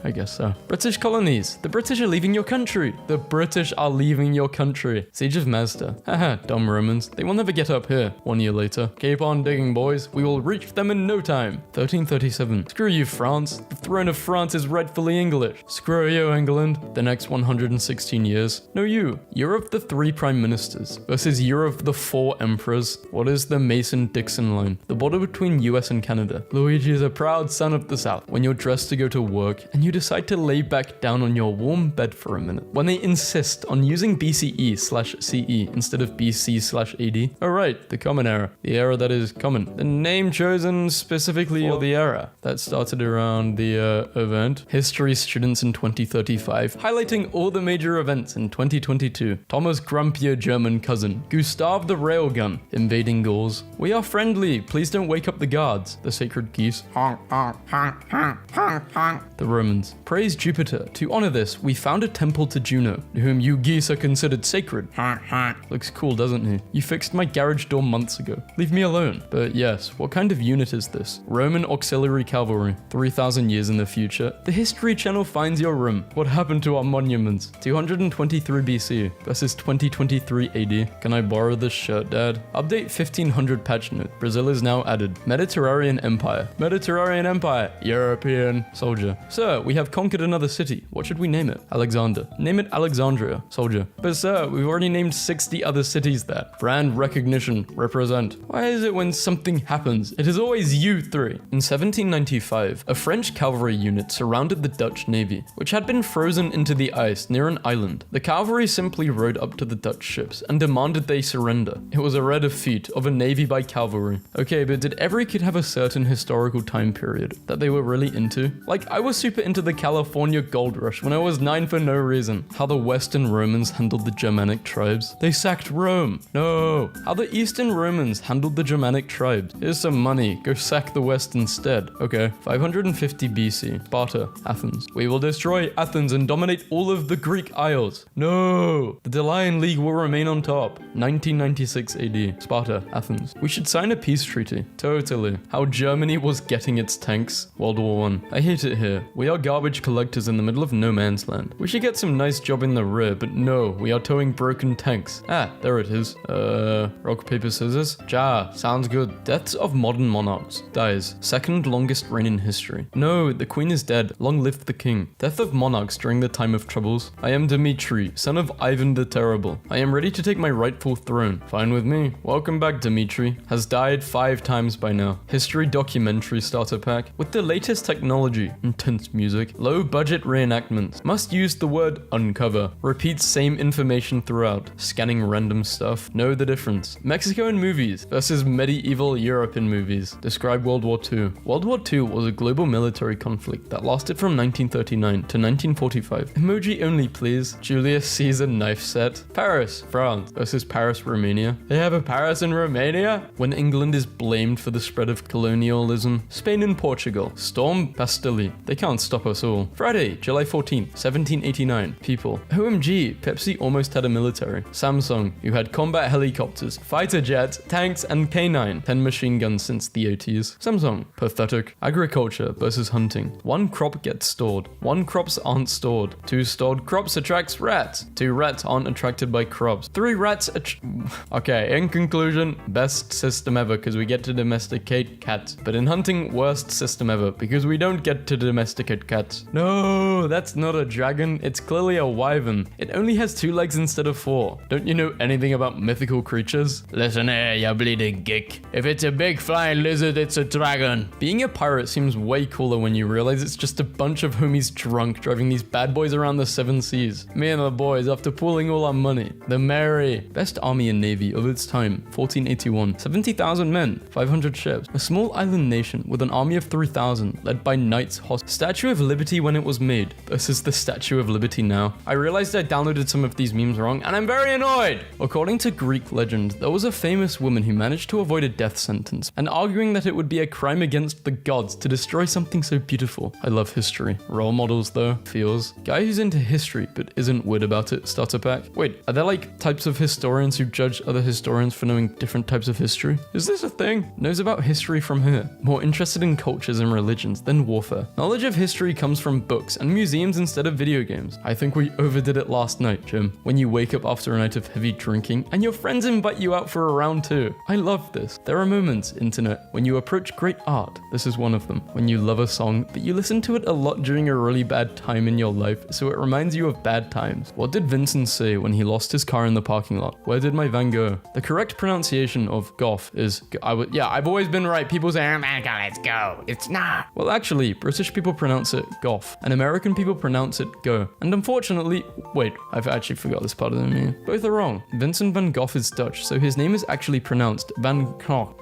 I guess so. British colonies. The British are leaving your country. The British are leaving your country. Siege of Mazda. Haha, dumb Romans. They will never get up here. 1 year later. Keep on digging, boys. We will reach them in no time. 1337. Screw you, France. The throne of France is rightfully English. Screw you, England. The next 116 years. No, you. Year of the 3 prime ministers versus year of the 4 emperors. What is the Mason-Dixon line? The border between US and Canada. Luigi is a proud son of the South. When you're dressed to go to work and you decide to lay back down on your warm bed for a minute. When they insist on using BCE/CE instead of BC/AD. Oh right, the Common Era. The era that is common. The name chosen specifically for the era. That started around the event. History students in 2035. Highlighting all the major events in 2022. Thomas Grumpier German cousin. Gustav the Railgun. Invading Gauls. We are friendly. Please don't wake up the guards. The sacred geese. The Romans. Praise Jupiter. To honor this, we found a temple to Juno, whom you geese are considered sacred. Looks cool, doesn't he? You fixed my garage door months ago. Leave me alone. But yes, what kind of unit is this? Roman auxiliary cavalry. 3,000 years in the future. The History Channel finds your room. What happened to our monuments? 223 BC versus 2023 AD. Can I borrow this shirt, Dad? Update 1500 patch note. Brazil is now added. Mediterranean Empire. Mediterranean Empire. European soldier. Sir, we have conquered another city. What should we name it? Alexander. Name it Alexandria. Soldier. But sir, we've already named 60 other cities there. Brand recognition. Represent. Why is it when something happens, it is always you three? In 1795, a French cavalry unit surrounded the Dutch navy, which had been frozen into the ice near an island. The cavalry simply rode up to the Dutch ships and demanded they surrender. It was a rare defeat of a navy by cavalry. Okay, but did every kid have a certain historical time period that they were really into? Like, I was super into the California Gold Rush when I was 9 for no reason. How the Western Romans handled the Germanic tribes. They sacked Rome. No. How the Eastern Romans handled the Germanic tribes. Here's some money. Go sack the West instead. Okay. 550 BC. Sparta. Athens. We will destroy Athens and dominate all of the Greek Isles. No. The Delian League will remain on top. 1996 AD. Sparta. Athens. We should sign a peace treaty. Totally. How Germany was getting its tanks. World War I. I hate it here. We are garbage collectors in the middle of no man's land. We should get some nice job in the rear, but no, we are towing broken tanks. Ah, there it is. Rock, paper, scissors? Ja, sounds good. Deaths of modern monarchs. Dies. Second longest reign in history. No, the queen is dead. Long live the king. Death of monarchs during the time of troubles. I am Dmitri, son of Ivan the Terrible. I am ready to take my rightful throne. Fine with me. Welcome back, Dmitri. Has died 5 times by now. History documentary starter pack. With the latest technology. Intense music. Low budget reenactments. Must use the word uncover. Repeats same information throughout. Scanning random stuff. Know the difference. Mexico in movies versus medieval Europe in movies. Describe World War II. World War II was a global military conflict that lasted from 1939 to 1945. Emoji only please. Julius Caesar knife set. Paris, France versus Paris, Romania. They have a Paris in Romania? When England is blamed for the spread of colonialism. Spain and Portugal. Storm Bastille. They can't stop us all. Friday, July 14th, 1789. People. OMG, Pepsi almost had a military. Samsung, who had combat helicopters, fighter jets, tanks, and K9. 10 machine guns since the 80s. Samsung, pathetic. Agriculture versus hunting. 1 crop gets stored. 1 crops aren't stored. 2 stored crops attracts rats. 2 rats aren't attracted by crops. 3 rats Okay, in conclusion, best system ever because we get to domesticate cats. But in hunting, worst system ever because we don't get to domesticate cats. No, that's not a dragon. It's clearly a wyvern. It only has 2 legs instead of 4. Don't you know anything about mythical creatures? Listen here, you bleeding geek. If it's a big flying lizard, it's a dragon. Being a pirate seems way cooler when you realize it's just a bunch of homies drunk driving these bad boys around the 7 seas. Me and the boys, after pooling all our money. The Mary. Best army and navy of its time, 1481. 70,000 men, 500 ships. A small island nation with an army of 3,000, led by knights. Statue of Liberty when it was made versus the Statue of Liberty now. I realized I downloaded some of these memes wrong, and I'm very annoyed! According to Greek legend, there was a famous woman who managed to avoid a death sentence, and arguing that it would be a crime against the gods to destroy something so beautiful. I love history. Role models though, feels. Guy who's into history but isn't weird about it, starter pack. Wait, are there like types of historians who judge other historians for knowing different types of history? Is this a thing? Knows about history from here. More interested in cultures and religions than warfare. Knowledge of history comes from books and museums instead of video games. I think we overdid it last night, Jim. When you wake up after a night of heavy drinking and your friends invite you out for a round 2. I love this. There are moments, internet, when you approach great art. This is one of them. When you love a song, but you listen to it a lot during a really bad time in your life, so it reminds you of bad times. What did Vincent say when he lost his car in the parking lot? Where did my van go? The correct pronunciation of goth is I've always been right. People say, oh my god, let's go. It's not. Well, actually, British people pronounce it goth, and American people pronounce it go. And unfortunately, wait, I've actually forgot this part of the name. Both are wrong. Vincent van Gogh is Dutch, so his name is actually pronounced Van Gogh.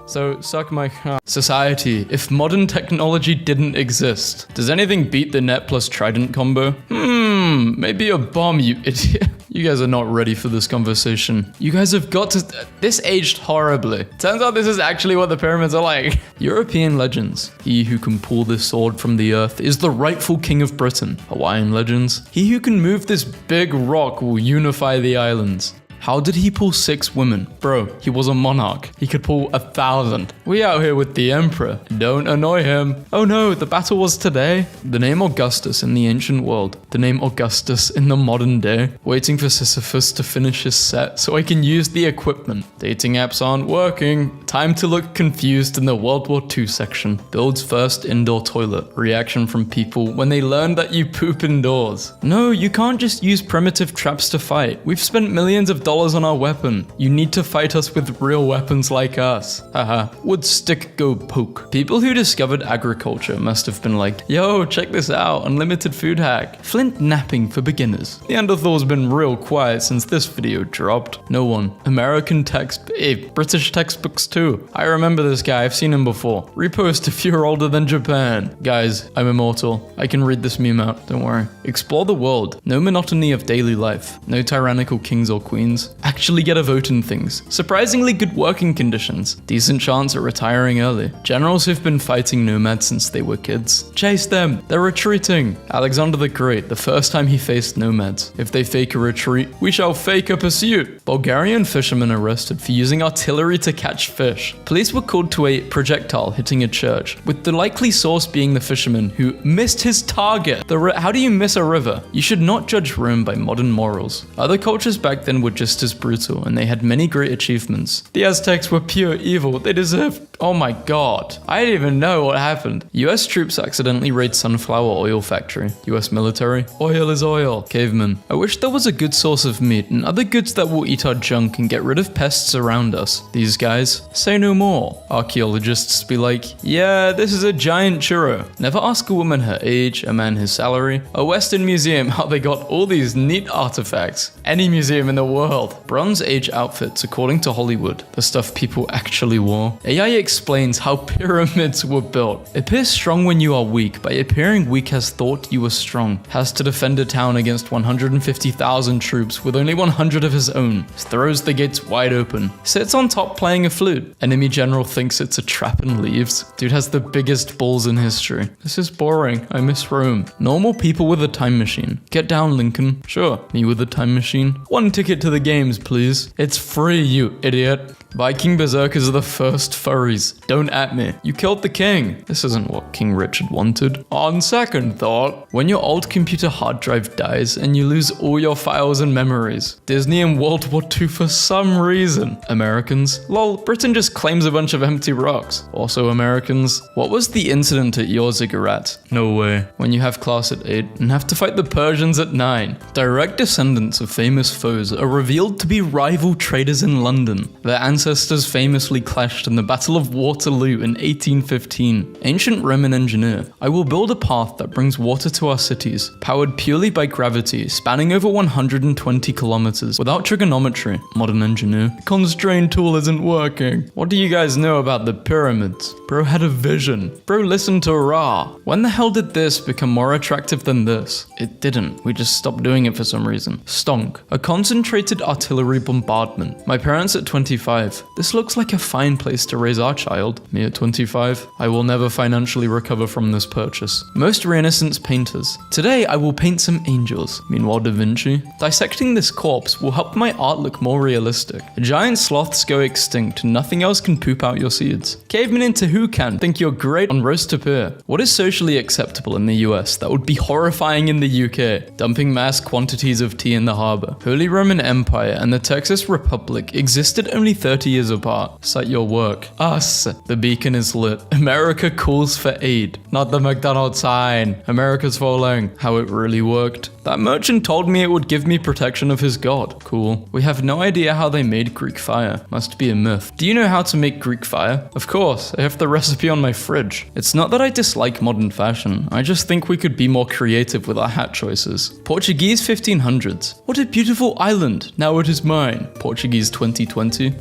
So suck my Society. If modern technology didn't exist, does anything beat the net plus trident combo? Maybe a bomb, you idiot. You guys are not ready for this conversation. You guys have got to... This aged horribly. Turns out this is actually what the pyramids are like. European legends. He who can pull this sword from the earth is the rightful king of Britain. Hawaiian legends. He who can move this big rock will unify the islands. How did he pull 6 women? Bro, he was a monarch. He could pull 1,000. We out here with the emperor. Don't annoy him. Oh no, the battle was today. The name Augustus in the ancient world. The name Augustus in the modern day. Waiting for Sisyphus to finish his set so I can use the equipment. Dating apps aren't working. Time to look confused in the World War II section. Builds first indoor toilet. Reaction from people when they learn that you poop indoors. No, you can't just use primitive traps to fight. We've spent millions of dollars on our weapon. You need to fight us with real weapons like us. Haha. Would stick go poke. People who discovered agriculture must have been like, yo, check this out, unlimited food hack. Flint napping for beginners. Neanderthal's been real quiet since this video dropped. No one. American British textbooks too. I remember this guy, I've seen him before. Repost if you're older than Japan. Guys, I'm immortal. I can read this meme out, don't worry. Explore the world. No monotony of daily life. No tyrannical kings or queens. Actually get a vote in things. Surprisingly good working conditions. Decent chance at retiring early. Generals who've been fighting nomads since they were kids. Chase them! They're retreating! Alexander the Great, the first time he faced nomads. If they fake a retreat, we shall fake a pursuit. Bulgarian fishermen arrested for using artillery to catch fish. Police were called to a projectile hitting a church, with the likely source being the fisherman who missed his target. How do you miss a river? You should not judge Rome by modern morals. Other cultures back then were just as brutal, and they had many great achievements. The Aztecs were pure evil. They deserved... Oh my god. I didn't even know what happened. US troops accidentally raid sunflower oil factory. US military. Oil is oil. Caveman. I wish there was a good source of meat and other goods that will eat our junk and get rid of pests around us. These guys, say no more. Archaeologists be like, yeah, this is a giant churro. Never ask a woman her age, a man his salary. A Western museum, how they got all these neat artifacts. Any museum in the world. Bronze Age outfits according to Hollywood. The stuff people actually wore. AI explains how pyramids were built. Appear strong when you are weak. By appearing weak has thought you were strong. Has to defend a town against 150,000 troops with only 100 of his own. Throws the gates wide open. Sits on top playing a flute. Enemy general thinks it's a trap and leaves. Dude has the biggest balls in history. This is boring. I miss Rome. Normal people with a time machine. Get down, Lincoln. Sure. Me with a time machine. 1 ticket to the games, please. It's free, you idiot. Viking berserkers are the first furries. Don't at me. You killed the king. This isn't what King Richard wanted. On second thought, when your old computer hard drive dies and you lose all your files and memories. Disney in World War II for some reason. Americans. Lol, Britain just claims a bunch of empty rocks. Also Americans. What was the incident at your ziggurat? No way. When you have class at 8 and have to fight the Persians at 9. Direct descendants of famous foes are revealed to be rival traders in London. Their ancestors famously clashed in the Battle of Waterloo in 1815. Ancient Roman engineer. I will build a path that brings water to our cities, powered purely by gravity, spanning over 120 kilometers, without trigonometry. Modern engineer. Constraint tool isn't working. What do you guys know about the pyramids? Bro had a vision. Bro listened to Ra. When the hell did this become more attractive than this? It didn't. We just stopped doing it for some reason. Stonk. A concentrated artillery bombardment. My parents at 25. This looks like a fine place to raise our child. Me at 25. I will never financially recover from this purchase. Most Renaissance painters. Today I will paint some angels. Meanwhile Da Vinci. Dissecting this corpse will help my art look more realistic. Giant sloths go extinct and nothing else can poop out your seeds. Cavemen into who can think you're great on roast to pear. What is socially acceptable in the US that would be horrifying in the UK? Dumping mass quantities of tea in the harbor. Holy Roman Empire and the Texas Republic existed only 30 years apart. Cite your work. Us. The beacon is lit. America calls for aid. Not the McDonald's sign. America's falling. How it really worked. That merchant told me it would give me protection of his god. Cool. We have no idea how they made Greek fire. Must be a myth. Do you know how to make Greek fire? Of course. I have the recipe on my fridge. It's not that I dislike modern fashion. I just think we could be more creative with our hat choices. Portuguese 1500s. What a beautiful island. Now it is mine. Portuguese 2020.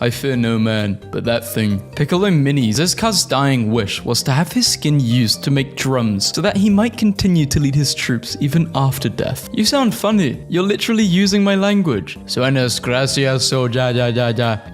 I fear no man, but that thing. Piccolo Mini, Zizka's dying wish was to have his skin used to make drums so that he might continue to lead his troops even after death. You sound funny. You're literally using my language. Suenas gracias so ja.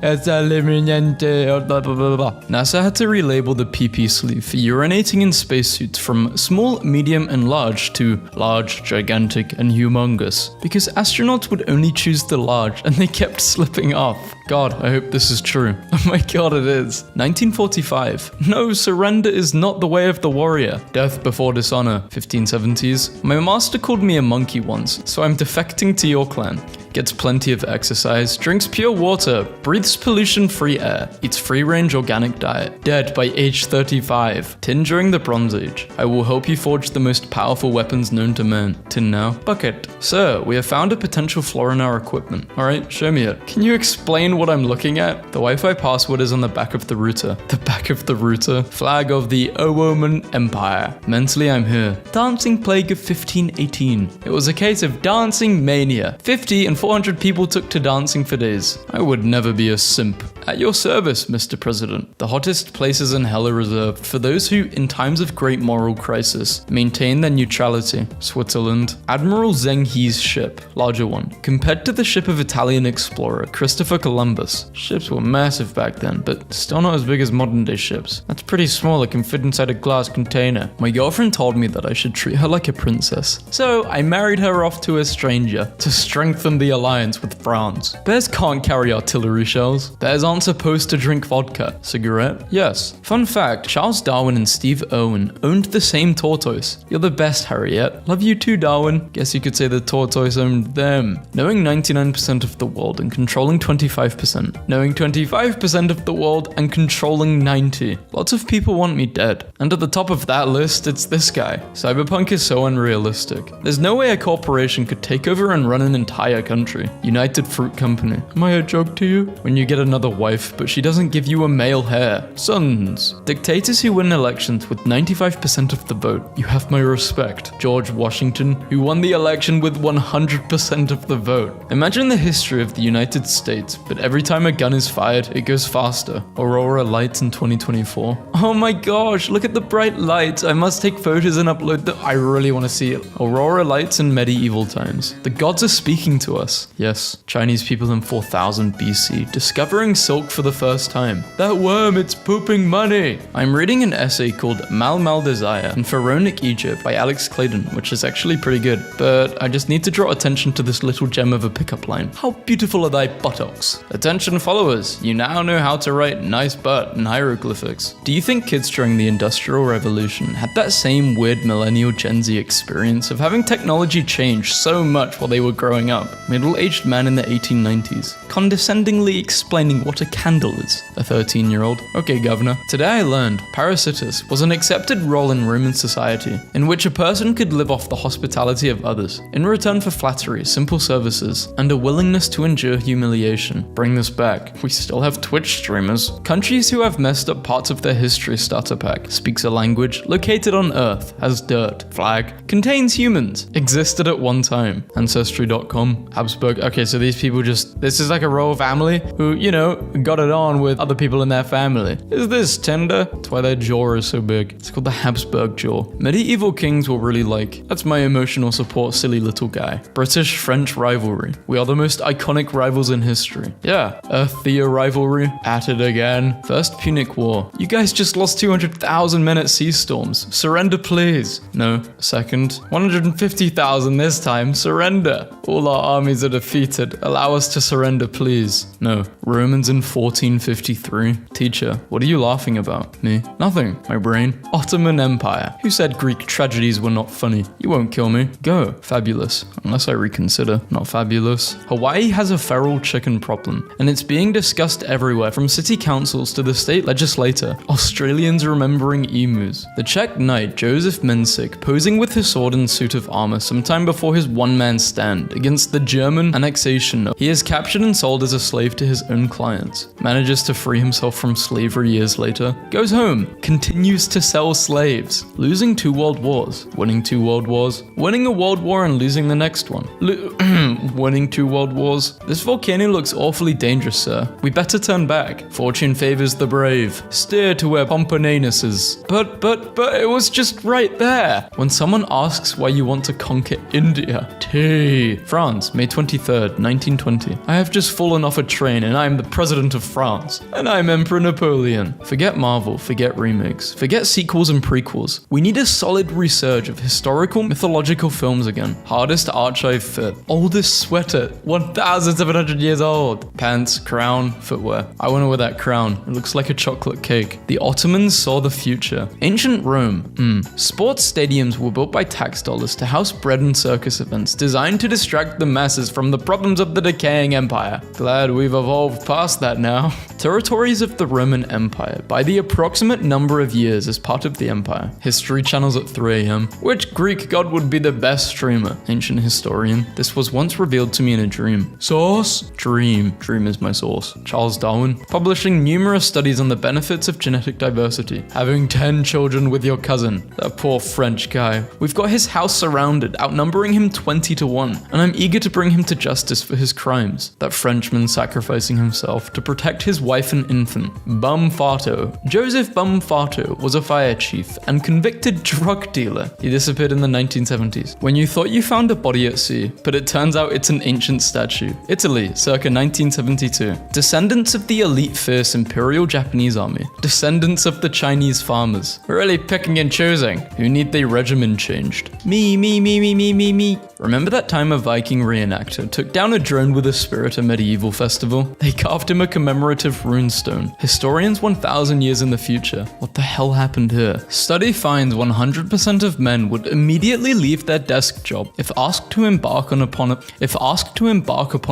Es eliminante blah blah blah blah. NASA had to relabel the PP sleeve for urinating in spacesuits from small, medium, and large to large, gigantic, and humongous because astronauts would only choose the large and they kept slipping off. God, I hope this is true. Oh my god, it is. 1945. No, surrender is not the way of the warrior. Death before dishonor. 1570s. My master called me a monkey once, so I'm defecting to your clan. Gets plenty of exercise, drinks pure water, breathes pollution-free air, eats free-range organic diet. Dead by age 35. Tin during the Bronze Age. I will help you forge the most powerful weapons known to man. Tin now. Bucket. Sir, we have found a potential flaw in our equipment. Alright, show me it. Can you explain what I'm looking at? The Wi-Fi password is on the back of the router. The back of the router? Flag of the Roman Empire. Mentally, I'm here. Dancing plague of 1518. It was a case of dancing mania. 50 and 400 people took to dancing for days. I would never be a simp. At your service, Mr. President. The hottest places in hell are reserved for those who, in times of great moral crisis, maintain their neutrality. Switzerland. Admiral Zheng He's ship, larger one, compared to the ship of Italian explorer Christopher Columbus. Ships were massive back then, but still not as big as modern day ships. That's pretty small, it can fit inside a glass container. My girlfriend told me that I should treat her like a princess. So I married her off to a stranger to strengthen the alliance with France. Bears can't carry artillery shells. Bears aren't supposed to drink vodka. Cigarette? Yes. Fun fact, Charles Darwin and Steve Irwin owned the same tortoise. You're the best, Harriet. Love you too, Darwin. Guess you could say the tortoise owned them. Knowing 99% of the world and controlling 25%. Knowing 25% of the world and controlling 90. Lots of people want me dead. And at the top of that list, it's this guy. Cyberpunk is so unrealistic. There's no way a corporation could take over and run an entire country. United Fruit Company. Am I a joke to you? When you get another wife, but she doesn't give you a male hair. Sons. Dictators who win elections with 95% of the vote. You have my respect. George Washington, who won the election with 100% of the vote. Imagine the history of the United States, but every time a gun is fired, it goes faster. Aurora lights in 2024. Oh my gosh, look at the bright lights. I must take photos and upload them. I really want to see it. Aurora lights in medieval times. The gods are speaking to us. Yes, Chinese people in 4000 BC, discovering silk for the first time. That worm, it's pooping money. I'm reading an essay called Mal Desire in Pharaonic Egypt by Alex Clayton, which is actually pretty good, but I just need to draw attention to this little gem of a pickup line. How beautiful are thy buttocks? Attention followers, you now know how to write nice butt in hieroglyphics. Do you think kids during the Industrial Revolution had that same weird millennial Gen Z experience of having technology change so much while they were growing up? Middle-aged man in the 1890s, condescendingly explaining what a candle is. A 13-year-old. Okay, governor. Today I learned parasitus was an accepted role in Roman society, in which a person could live off the hospitality of others, in return for flattery, simple services, and a willingness to endure humiliation. Bring this back. We still have Twitch streamers. Countries who have messed up parts of their history starter pack. Speaks a language located on Earth, has dirt. Flag. Contains humans. Existed at one time. Ancestry.com. Habsburg. Okay, so these people this is like a royal family who, got it on with other people in their family. Is this Tinder? That's why their jaw is so big. It's called the Habsburg jaw. Medieval kings will really like. That's my emotional support, silly little guy. British-French rivalry. We are the most iconic rivals in history. Yeah. Earth-Thea rivalry. At it again. First Punic War. You guys just lost 200,000 men at sea storms. Surrender, please. No. Second. 150,000 this time. Surrender. All our armies are defeated. Allow us to surrender, please. No. Romans in 1453. Teacher, what are you laughing about? Me? Nothing. My brain. Ottoman Empire. Who said Greek tragedies were not funny? You won't kill me. Go. Fabulous. Unless I reconsider. Not fabulous. Hawaii has a feral chicken problem, and it's being discussed everywhere from city councils to the state legislature. Australians remembering emus. The Czech knight Joseph Mensik posing with his sword and suit of armor sometime before his one-man stand against the German annexation. He is captured and sold as a slave to his own clients. Manages to free himself from slavery years later. Goes home. Continues to sell slaves. Losing 2 world wars. Winning 2 world wars. Winning a world war and losing the next one. Winning 2 world wars. This volcano looks awfully dangerous, sir. We better turn back. Fortune favors the brave. Steer to where Pomponenus is. But it was just right there. When someone asks why you want to conquer India. T. France, May 23rd, 1920. I have just fallen off a train and I am the president of France. And I'm Emperor Napoleon. Forget Marvel, forget remakes, forget sequels and prequels. We need a solid resurge of historical, mythological films again. Hardest archive fit. Oldest sweater, 1,700 years old. Pants, crown, footwear. I want to wear that crown. It looks like a chocolate cake. The Ottomans saw the future. Ancient Rome. Sports stadiums were built by tax dollars to house bread and circus events designed to distract the masses from the problems of the decaying empire. Glad we've evolved past that now. Territories of the Roman Empire by the approximate number of years as part of the empire. History channels at 3 a.m. Which Greek god would be the best streamer? Ancient historian. This was once revealed to me in a dream. Source? Dream. Dream is my source. Charles Darwin. Publishing numerous studies on the benefits of genetic diversity. Having 10 children with your cousin. That poor French guy. We've got his house surrounded, outnumbering him 20 to 1. And I'm eager to bring him to justice for his crimes. That Frenchman sacrificing himself to protect his wife and infant. Bumfato. Joseph Bumfato was a fire chief and convicted drug dealer. He disappeared in the 1970s. When you thought you found a body at sea, but it turns out it's an ancient statue. Italy, circa 1972. Descendants of the elite fierce Imperial Japanese army. Descendants of the Chinese farmers. Really picking and choosing. Who need their regimen changed? Me. Remember that time a Viking reenactor took down a drone with a spirit at a medieval festival? They carved him a commemorative runestone. Historians 1,000 years in the future. What the hell happened here? Study finds 100% of men would immediately leave their desk job if asked to embark upon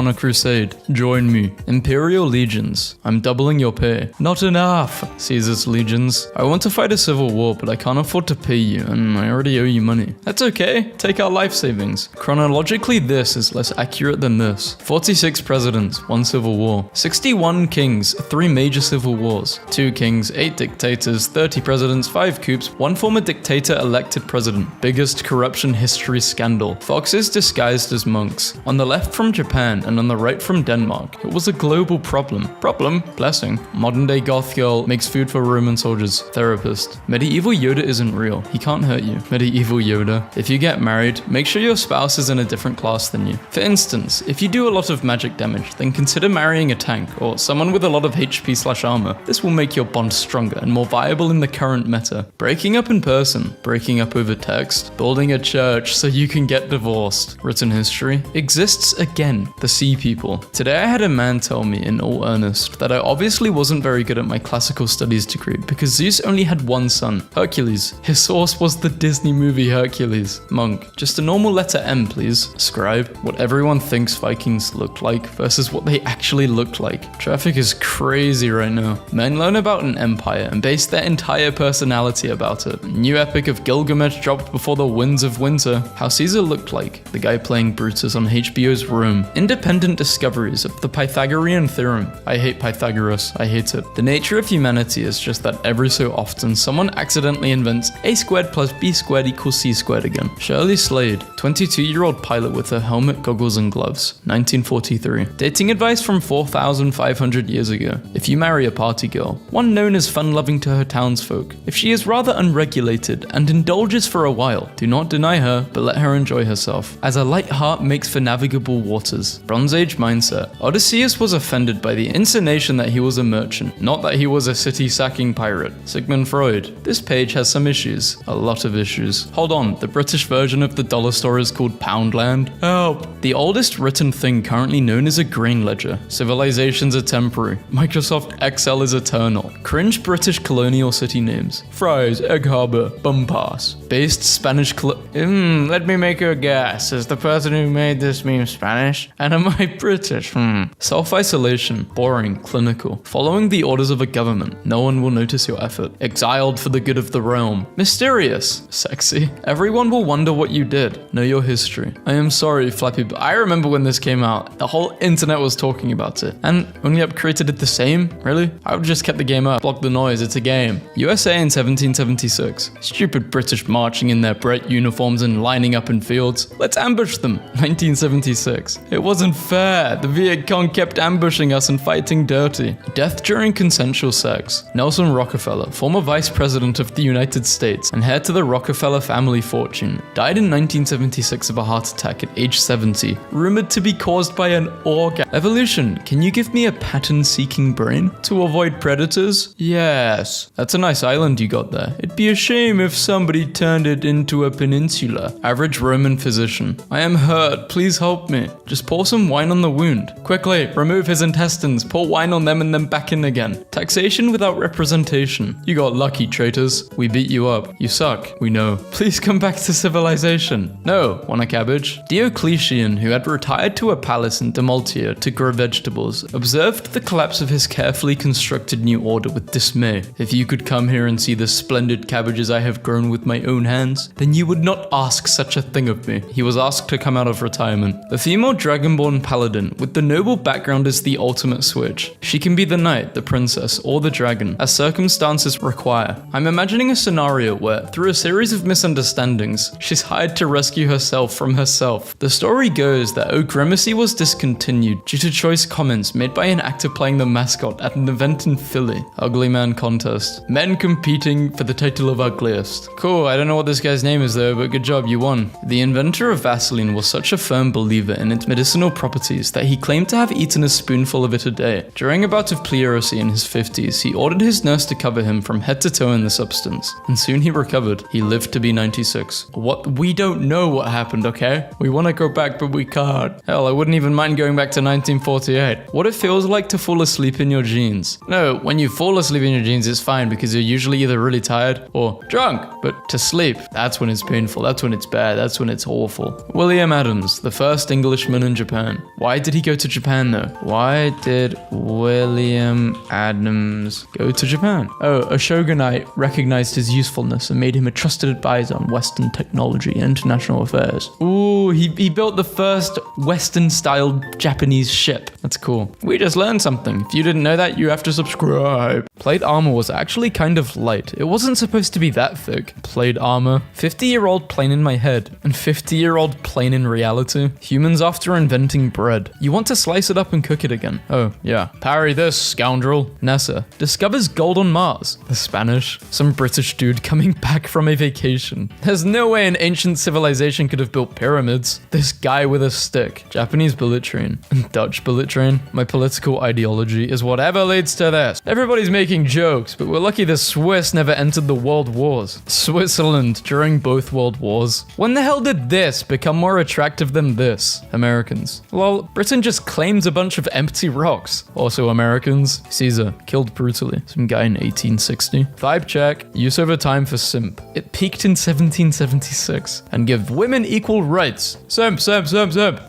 a crusade. Join me. Imperial legions. I'm doubling your pay. Not enough. Caesar's legions. I want to fight a civil war, but I can't afford to pay you, and I already owe you money. That's okay. Take our life savings. Chronologically, this is less accurate than this. 46 presidents, 1 civil war. 61 kings, 3 major civil wars. 2 kings, 8 dictators, 30 presidents, 5 coups, 1 former dictator elected president. Biggest corruption history scandal. Foxes disguised as monks. On the left from Japan and on the right from Denmark. It was a global problem. Problem? Blessing. Modern day goth girl makes food for Roman soldiers. Therapist. Medieval Yoda isn't real. He can't hurt you. Medieval Yoda. If you get married, make sure your spouse is in a different class than you. For instance, if you do a lot of magic damage, then consider marrying a tank or someone with a lot of HP/armor. This will make your bond stronger and more viable in the current meta. Breaking up in person, breaking up over text, building a church so you can get divorced. Written history exists again. The sea people. Today I had a man tell me in all earnest that I obviously wasn't very good at my classical studies degree because Zeus only had 1 son, Hercules. His source was the Disney movie Hercules. Monk. Just a normal letter M, please. Scribe. What everyone thinks Vikings looked like versus what they actually looked like. Traffic is crazy right now. Men learn about an empire and base their entire personality about it. New epic of Gilgamesh dropped before the winds of winter. How Caesar looked like. The guy playing Brutus on HBO's Rome. Independent discoveries of the Pythagorean theorem. I hate Pythagoras. I hate it. The nature of humanity is just that every so often someone accidentally invents a squared plus b squared equals c squared again. Shirley Slade, 22-year-old pilot with a helmet, goggles, and gloves. 1943. Dating advice from 4,500 years ago. If you marry a party girl, one known as fun-loving to her townsfolk, if she is rather unregulated and indulges for a while, do not deny her, but let her enjoy herself, as a light heart makes for navigable waters. Bronze Age mindset. Odysseus was offended by the insinuation that he was a merchant, not that he was a city-sacking pirate. Sigmund Freud. This page has some issues. A lot of issues. Hold on, the British version of the dollar store is called Poundland? Help! The oldest written thing currently known is a grain ledger. Civilizations are temporary. Microsoft Excel is eternal. Cringe British colonial city names. Fries, Egg Harbor, Bumpass. Based Spanish let me make a guess. Is the person who made this meme Spanish? And am I British? Self-isolation. Boring. Clinical. Following the orders of a government. No one will notice your effort. Exiled for the good of the realm. Mysterious. Sexy. Everyone will wonder what you did. Know your history. I am sorry, Flappy, but I remember when this came out. The whole internet was talking about it. And only upcreated it the same? Really? I would just kept the game up. Block the noise, it's a game. USA in 1776. Stupid British marching in their bright uniforms and lining up in fields. Let's ambush them. 1976. It wasn't fair. The Viet Cong kept ambushing us and fighting dirty. Death during consensual sex. Nelson Rockefeller, former vice president of the United States and heir to the Rockefeller family fortune, died in 1976 of a heart attack at age 70, rumored to be caused by an orgasm. Evolution, can you give me a pattern-seeking brain? To avoid predators? Yes. That's a nice island you got there. It'd be a shame if somebody turned it into a peninsula. Average Roman physician. I am hurt, please help me. Just pour some wine on the wound. Quickly, remove his intestines, pour wine on them and then back in again. Taxation without representation. You got lucky, traitors. We beat you up. You suck, we know. Please come back to civilization. No, want a cabbage? Diocletian, who had retired to a palace in Demultia to grow vegetables, observed the collapse of his carefully constructed new order with dismay. If you could come here and see the splendid cabbages I have grown with my own hands, then you would not ask such a thing of me. He was asked to come out of retirement. The female dragonborn paladin with the noble background is the ultimate switch. She can be the knight, the princess, or the dragon, as circumstances require. I'm imagining a scenario where, through a series of misunderstandings, she's hired to rescue herself from herself. The story goes that O'Grimacy was discontinued due to choice comments made by an actor playing the mascot at an event in Philly. Ugly man contest. Men competing for the title of ugliest. Cool, I don't know what this guy's name is though, but good job, you won. The inventor of Vaseline was such a firm believer in its medicinal properties that he claimed to have eaten a spoonful of it a day. During a bout of pleurisy in his 50s, he ordered his nurse to cover him from head to toe in the substance, and soon he recovered. He lived to be 96. What? We don't know what happened, okay? We want to go back, but we can't. Hell, I wouldn't even mind going back to 1948. What it feels like to fall asleep in your jeans. No, when you fall asleep in your jeans, it's fine because you're usually either really tired or drunk. But to sleep, that's when it's painful. That's when it's bad. That's when it's awful. William Adams, the first Englishman in Japan. Why did he go to Japan though? Why did William Adams go to Japan? Oh, a shogunate recognized his usefulness and made him a trusted advisor on Western technology and international affairs. Ooh, he built the first Western-styled Japanese ship. That's cool. We just learned something. If you didn't know that, you have to subscribe. Plate armor was actually kind of light. It wasn't supposed to be that thick. Plate armor. 50-year-old plane in my head, and 50-year-old plane in reality. Humans after inventing bread. You want to slice it up and cook it again. Oh, yeah. Parry this, scoundrel. NASA discovers gold on Mars. The Spanish. Some British dude coming back from a vacation. There's no way an ancient civilization could have built pyramids. This guy with a stick. Japanese bullet train. Dutch bullet train. My political ideology is whatever leads to this. Everybody's making jokes, but we're lucky the Swiss never entered the world wars. Switzerland during both world wars. When the hell did this become more attractive than this? Americans. Well, Britain just claims a bunch of empty rocks. Also Americans. Caesar, killed brutally. Some guy in 1860. Vibe check. Use over time for simp. It peaked in 1776. And give women equal rights. Simp.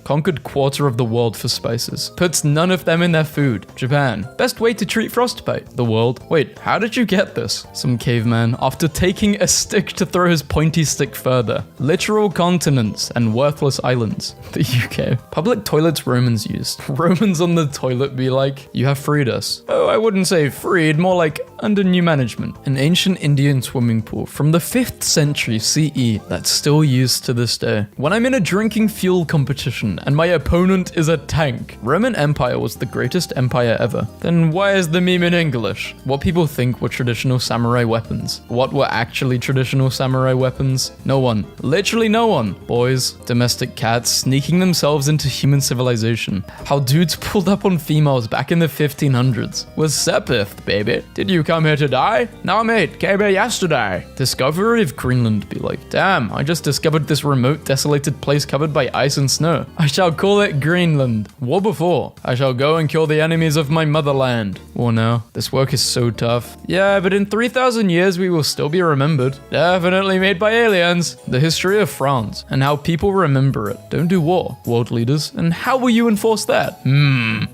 Conquered quarter of the world for spices. Puts none of them in their food. Japan. Best way to treat frostbite. The world. Wait, how did you get this? Some caveman, after taking a stick to throw his pointy stick further. Literal continents and worthless islands. The UK. Public toilets Romans used. Romans on the toilet be like, you have freed us. Oh, I wouldn't say freed, more like under new management. An ancient Indian swimming pool from the 5th century CE that's still used to this day. When I'm in a drinking fuel competition and my opponent is a tank. Roman Empire was the greatest empire ever. Then why is the meme in English? What people think were traditional samurai weapons. What were actually traditional samurai weapons? No one. Literally no one. Boys, domestic cats sneaking themselves into human civilization. How dudes pulled up on females back in the 1500s. Was Sepith, baby. Did you come here to die? No, mate. Came here yesterday. Discovery of Greenland be like, damn, I just discovered this remote, desolated place covered by ice and snow. I shall call it Greenland. War before. I shall go and kill the enemies of my motherland. War now. This work is so tough. Yeah, but in 3,000 years we will still be remembered. Definitely made by aliens. The history of France and how people remember it. Don't do war, world leaders. And how will you enforce that?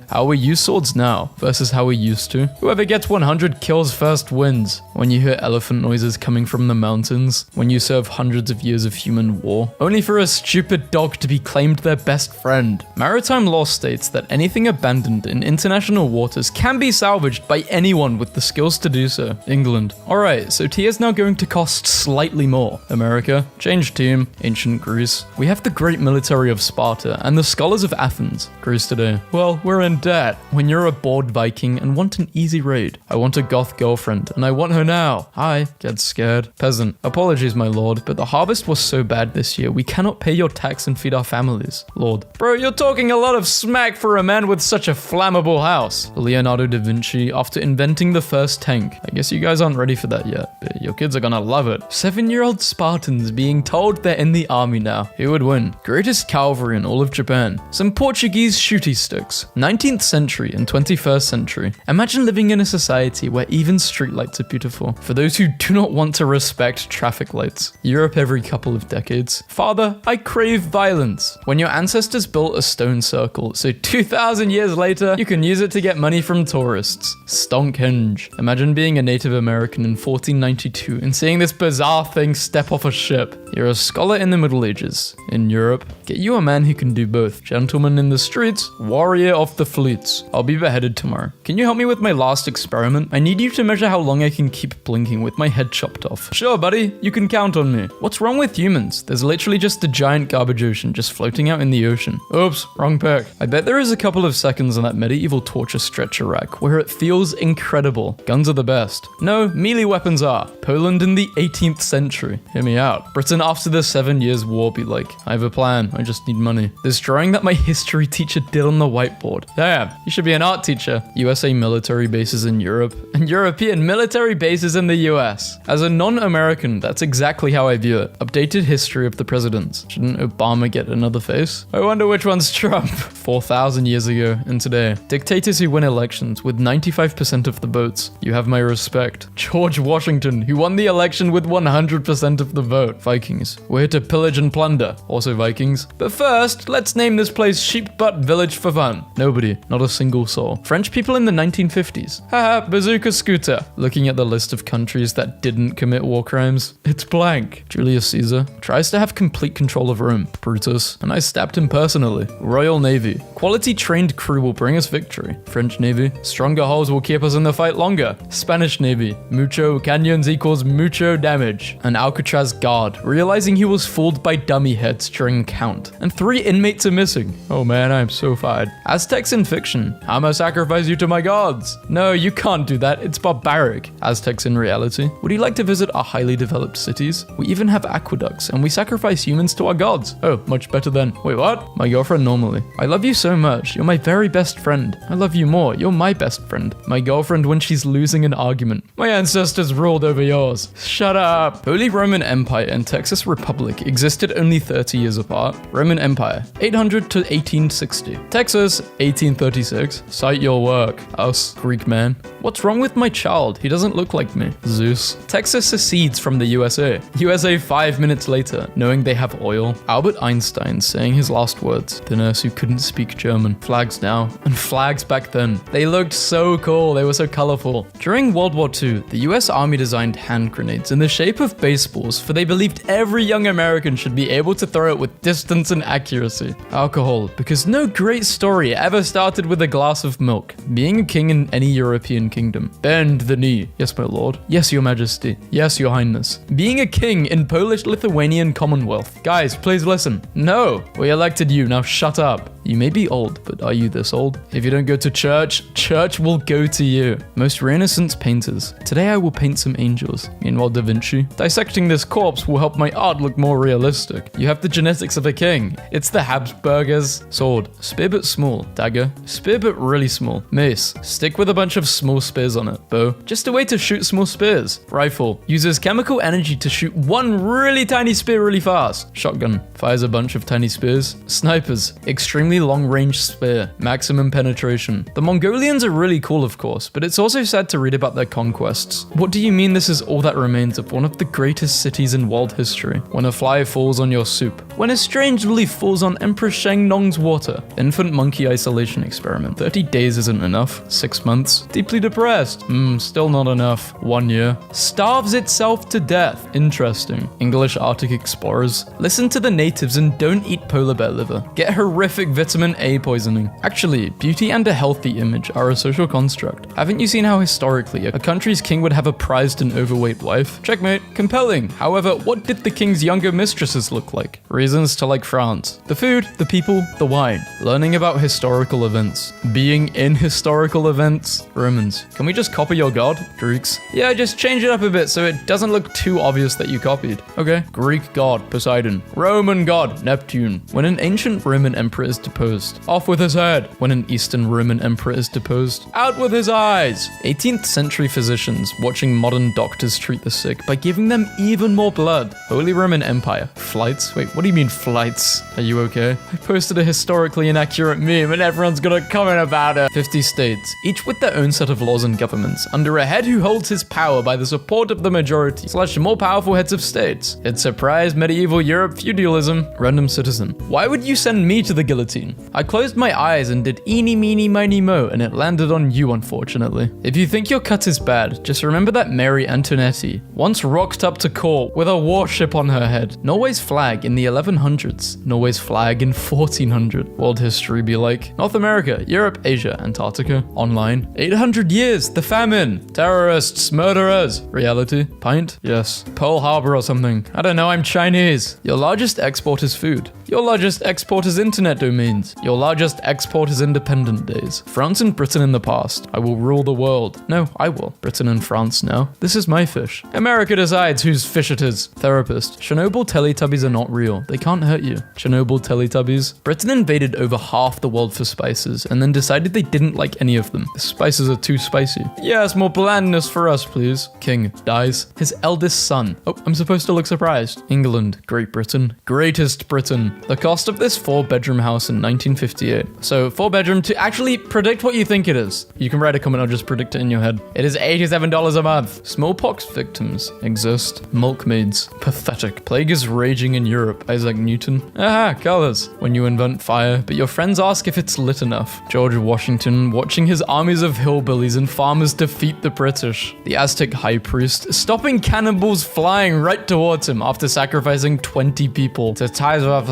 How we use swords now versus how we used to. Whoever gets 100 kills first wins. When you hear elephant noises coming from the mountains. When you serve hundreds of years of human war. Only for a stupid dog to be claimed their best friend. Maritime law states that anything abandoned in international waters can be salvaged by anyone with the skills to do so. England. Alright, so tea is now going to cost slightly more. America. Change team. Ancient Greece. We have the great military of Sparta and the scholars of Athens. Greece today. Well, we're in debt. When you're a bored Viking and want an easy raid. I want a goth girlfriend and I want her now. Hi. Get scared. Peasant. Apologies, my lord, but the harvest was so bad this year we cannot pay your tax and feed our families. Lord. Bro, you're talking a lot of smack for a man with such a flammable house. Leonardo da Vinci, after inventing the first tank. I guess you guys aren't ready for that yet, but your kids are gonna love it. 7-year-old Spartans being told they're in the army now. Who would win? Greatest cavalry in all of Japan. Some Portuguese shooty sticks. 19th century and 21st century. Imagine living in a society where even streetlights are beautiful. For those who do not want to respect traffic lights. Europe every couple of decades. Father, I crave violence. When your ancestors built a stone circle, so 2,000 years later, you can use it to get money from tourists. Stonehenge. Imagine being a Native American in 1492 and seeing this bizarre thing step off a ship. You're a scholar in the Middle Ages. In Europe, get you a man who can do both. Gentleman in the streets, warrior of the fleets. I'll be beheaded tomorrow. Can you help me with my last experiment? I need you to measure how long I can keep blinking with my head chopped off. Sure, buddy. You can count on me. What's wrong with humans? There's literally just a giant garbage ocean just floating out in the ocean. Oops, wrong pick. I bet there is a couple of seconds on that medieval torture stretch Iraq, where it feels incredible. Guns are the best. No, melee weapons are. Poland in the 18th century. Hear me out. Britain after the 7 Years' War be like, I have a plan, I just need money. This drawing that my history teacher did on the whiteboard. Damn, you should be an art teacher. USA military bases in Europe, and European military bases in the US. As a non-American, that's exactly how I view it. Updated history of the presidents. Shouldn't Obama get another face? I wonder which one's Trump. 4,000 years ago and today. Dictators who win elections with 95% of the votes. You have my respect. George Washington, who won the election with 100% of the vote. Vikings. We're here to pillage and plunder. Also Vikings. But first, let's name this place Sheep Butt Village for fun. Nobody. Not a single soul. French people in the 1950s. Haha, bazooka scooter. Looking at the list of countries that didn't commit war crimes, it's blank. Julius Caesar tries to have complete control of Rome. Brutus. And I stabbed him personally. Royal Navy. Quality trained crew will bring us victory. French Navy. Stronger hulls will keep us in the fight longer. Spanish Navy. Mucho canyons equals mucho damage. An Alcatraz guard, realizing he was fooled by dummy heads during count. And 3 inmates are missing. Oh man, I am so fired. Aztecs in fiction. I'ma sacrifice you to my gods. No, you can't do that. It's barbaric. Aztecs in reality. Would you like to visit our highly developed cities? We even have aqueducts, and we sacrifice humans to our gods. Oh, much better then. Wait, what? My girlfriend normally. I love you so much. You're my very best friend. I love you more. You're my best friend. My girlfriend when she's losing an argument. My ancestors ruled over yours. Shut up. Holy Roman Empire and Texas Republic existed only 30 years apart. Roman Empire, 800 to 1860. Texas, 1836. Cite your work. Us, Greek man. What's wrong with my child? He doesn't look like me. Zeus. Texas secedes from the USA. USA 5 minutes later, knowing they have oil. Albert Einstein saying his last words. The nurse who couldn't speak German. Flags now. And flags back then. They looked so cool. They were so colorful. During World War II, the US Army designed hand grenades in the shape of baseballs, for they believed every young American should be able to throw it with distance and accuracy. Alcohol, because no great story ever started with a glass of milk. Being a king in any European kingdom. Bend the knee. Yes, my lord. Yes, your majesty. Yes, your highness. Being a king in Polish-Lithuanian Commonwealth. Guys, please listen. No, we elected you, now shut up. You may be old, but are you this old? If you don't go to church, church will go to you. Most Renaissance painters. Today I will paint some angels. Meanwhile, Da Vinci. Dissecting this corpse will help my art look more realistic. You have the genetics of a king. It's the Habsburgers. Sword. Spear but small. Dagger. Spear but really small. Mace. Stick with a bunch of small spears on it. Bow. Just a way to shoot small spears. Rifle. Uses chemical energy to shoot one really tiny spear really fast. Shotgun. Fires a bunch of tiny spears. Snipers. Extremely long-range spear. Maximum penetration. The Mongolians are really cool, of course, but it's also sad to read about their conquests. What do you mean this is all that remains of one of the greatest cities in world history? When a fly falls on your soup. When a strange leaf falls on Emperor Shang Nong's water. Infant monkey isolation experiment. 30 days isn't enough. 6 months. Deeply depressed. Still not enough. 1 year. Starves itself to death. Interesting. English Arctic explorers. Listen to the natives and don't eat polar bear liver. Get horrific vitamin A poisoning. Actually, beauty and a healthy image are a social construct. Haven't you seen how historically a country's king would have a prized and overweight wife? Checkmate. Compelling. However, what did the king's younger mistresses look like? Reasons to like France. The food, the people, the wine. Learning about historical events. Being in historical events. Romans. Can we just copy your god? Greeks. Yeah, just change it up a bit so it doesn't look too obvious that you copied. Okay. Greek god, Poseidon. Roman god, Neptune. When an ancient Roman emperor is deposed, off with his head. When an Eastern Roman emperor is deposed, out with his eyes. 18th century physicians watching modern doctors treat the sick by giving them even more blood. Holy Roman Empire. Flights? Wait, what do you mean flights? Are you okay? I posted a historically inaccurate meme and everyone's gonna comment about it. 50 states, each with their own set of laws and governments, under a head who holds his power by the support of the majority, / more powerful heads of states. It's surprise medieval Europe feudalism. Random citizen. Why would you send me to the guillotine? I closed my eyes and did eeny meeny miny mo and it landed on you, unfortunately. If you think your cut is bad, just remember that Mary Antoinette once rocked up to court with a warship on her head. Norway's flag in the 1100s, Norway's flag in 1400. World history be like, North America, Europe, Asia, Antarctica. Online, 800 years, the famine, terrorists, murderers. Reality, pint, yes. Pearl Harbor or something. I don't know, I'm Chinese. Your largest export is food. Your largest export is internet domains. Your largest export is independent days. France and Britain in the past. I will rule the world. No, I will. Britain and France now. This is my fish. America decides whose fish it is. Therapist. Chernobyl Teletubbies are not real. They can't hurt you. Chernobyl Teletubbies. Britain invaded over half the world for spices and then decided they didn't like any of them. The spices are too spicy. Yes, more blandness for us, please. King dies. His eldest son. Oh, I'm supposed to look surprised. England. Great Britain. Greatest Britain. The cost of this 4-bedroom house in 1958. So 4-bedroom to actually predict what you think it is. You can write a comment, I'll just predict it in your head. It is $87 a month. Smallpox victims exist. Milkmaids. Pathetic. Plague is raging in Europe. Isaac Newton. Aha, colors. When you invent fire, but your friends ask if it's lit enough. George Washington watching his armies of hillbillies and farmers defeat the British. The Aztec high priest stopping cannonballs flying right towards him after sacrificing 20 people to ties of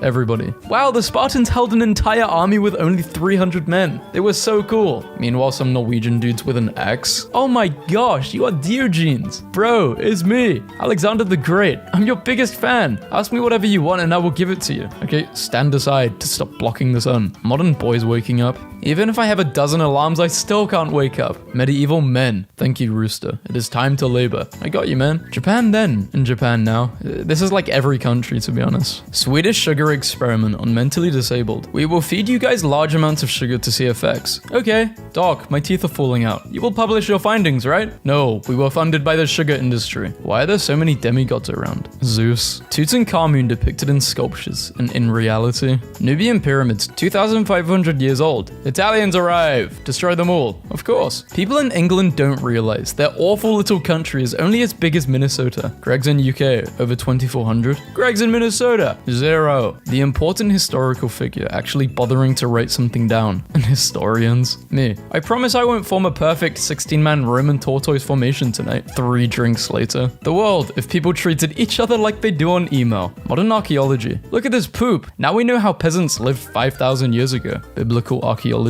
everybody. Wow, the Spartans held an entire army with only 300 men. They were so cool. Meanwhile, some Norwegian dudes with an X. Oh my gosh, you are Diogenes. Bro, it's me, Alexander the Great. I'm your biggest fan. Ask me whatever you want and I will give it to you. Okay, stand aside to stop blocking the sun. Modern boys waking up. Even if I have a dozen alarms, I still can't wake up. Medieval men. Thank you, Rooster. It is time to labor. I got you, man. Japan then, and Japan now. This is like every country, to be honest. Swedish sugar experiment on mentally disabled. We will feed you guys large amounts of sugar to see effects. Okay. Doc, my teeth are falling out. You will publish your findings, right? No, we were funded by the sugar industry. Why are there so many demigods around? Zeus. Tutankhamun depicted in sculptures, and in reality. Nubian pyramids, 2,500 years old. Italians arrive. Destroy them all. Of course. People in England don't realize their awful little country is only as big as Minnesota. Greg's in UK, over 2,400. Greg's in Minnesota, 0. The important historical figure actually bothering to write something down. And historians. Me. I promise I won't form a perfect 16-man Roman tortoise formation tonight. 3 drinks later. The world, if people treated each other like they do on email. Modern archaeology. Look at this poop. Now we know how peasants lived 5,000 years ago. Biblical archaeology.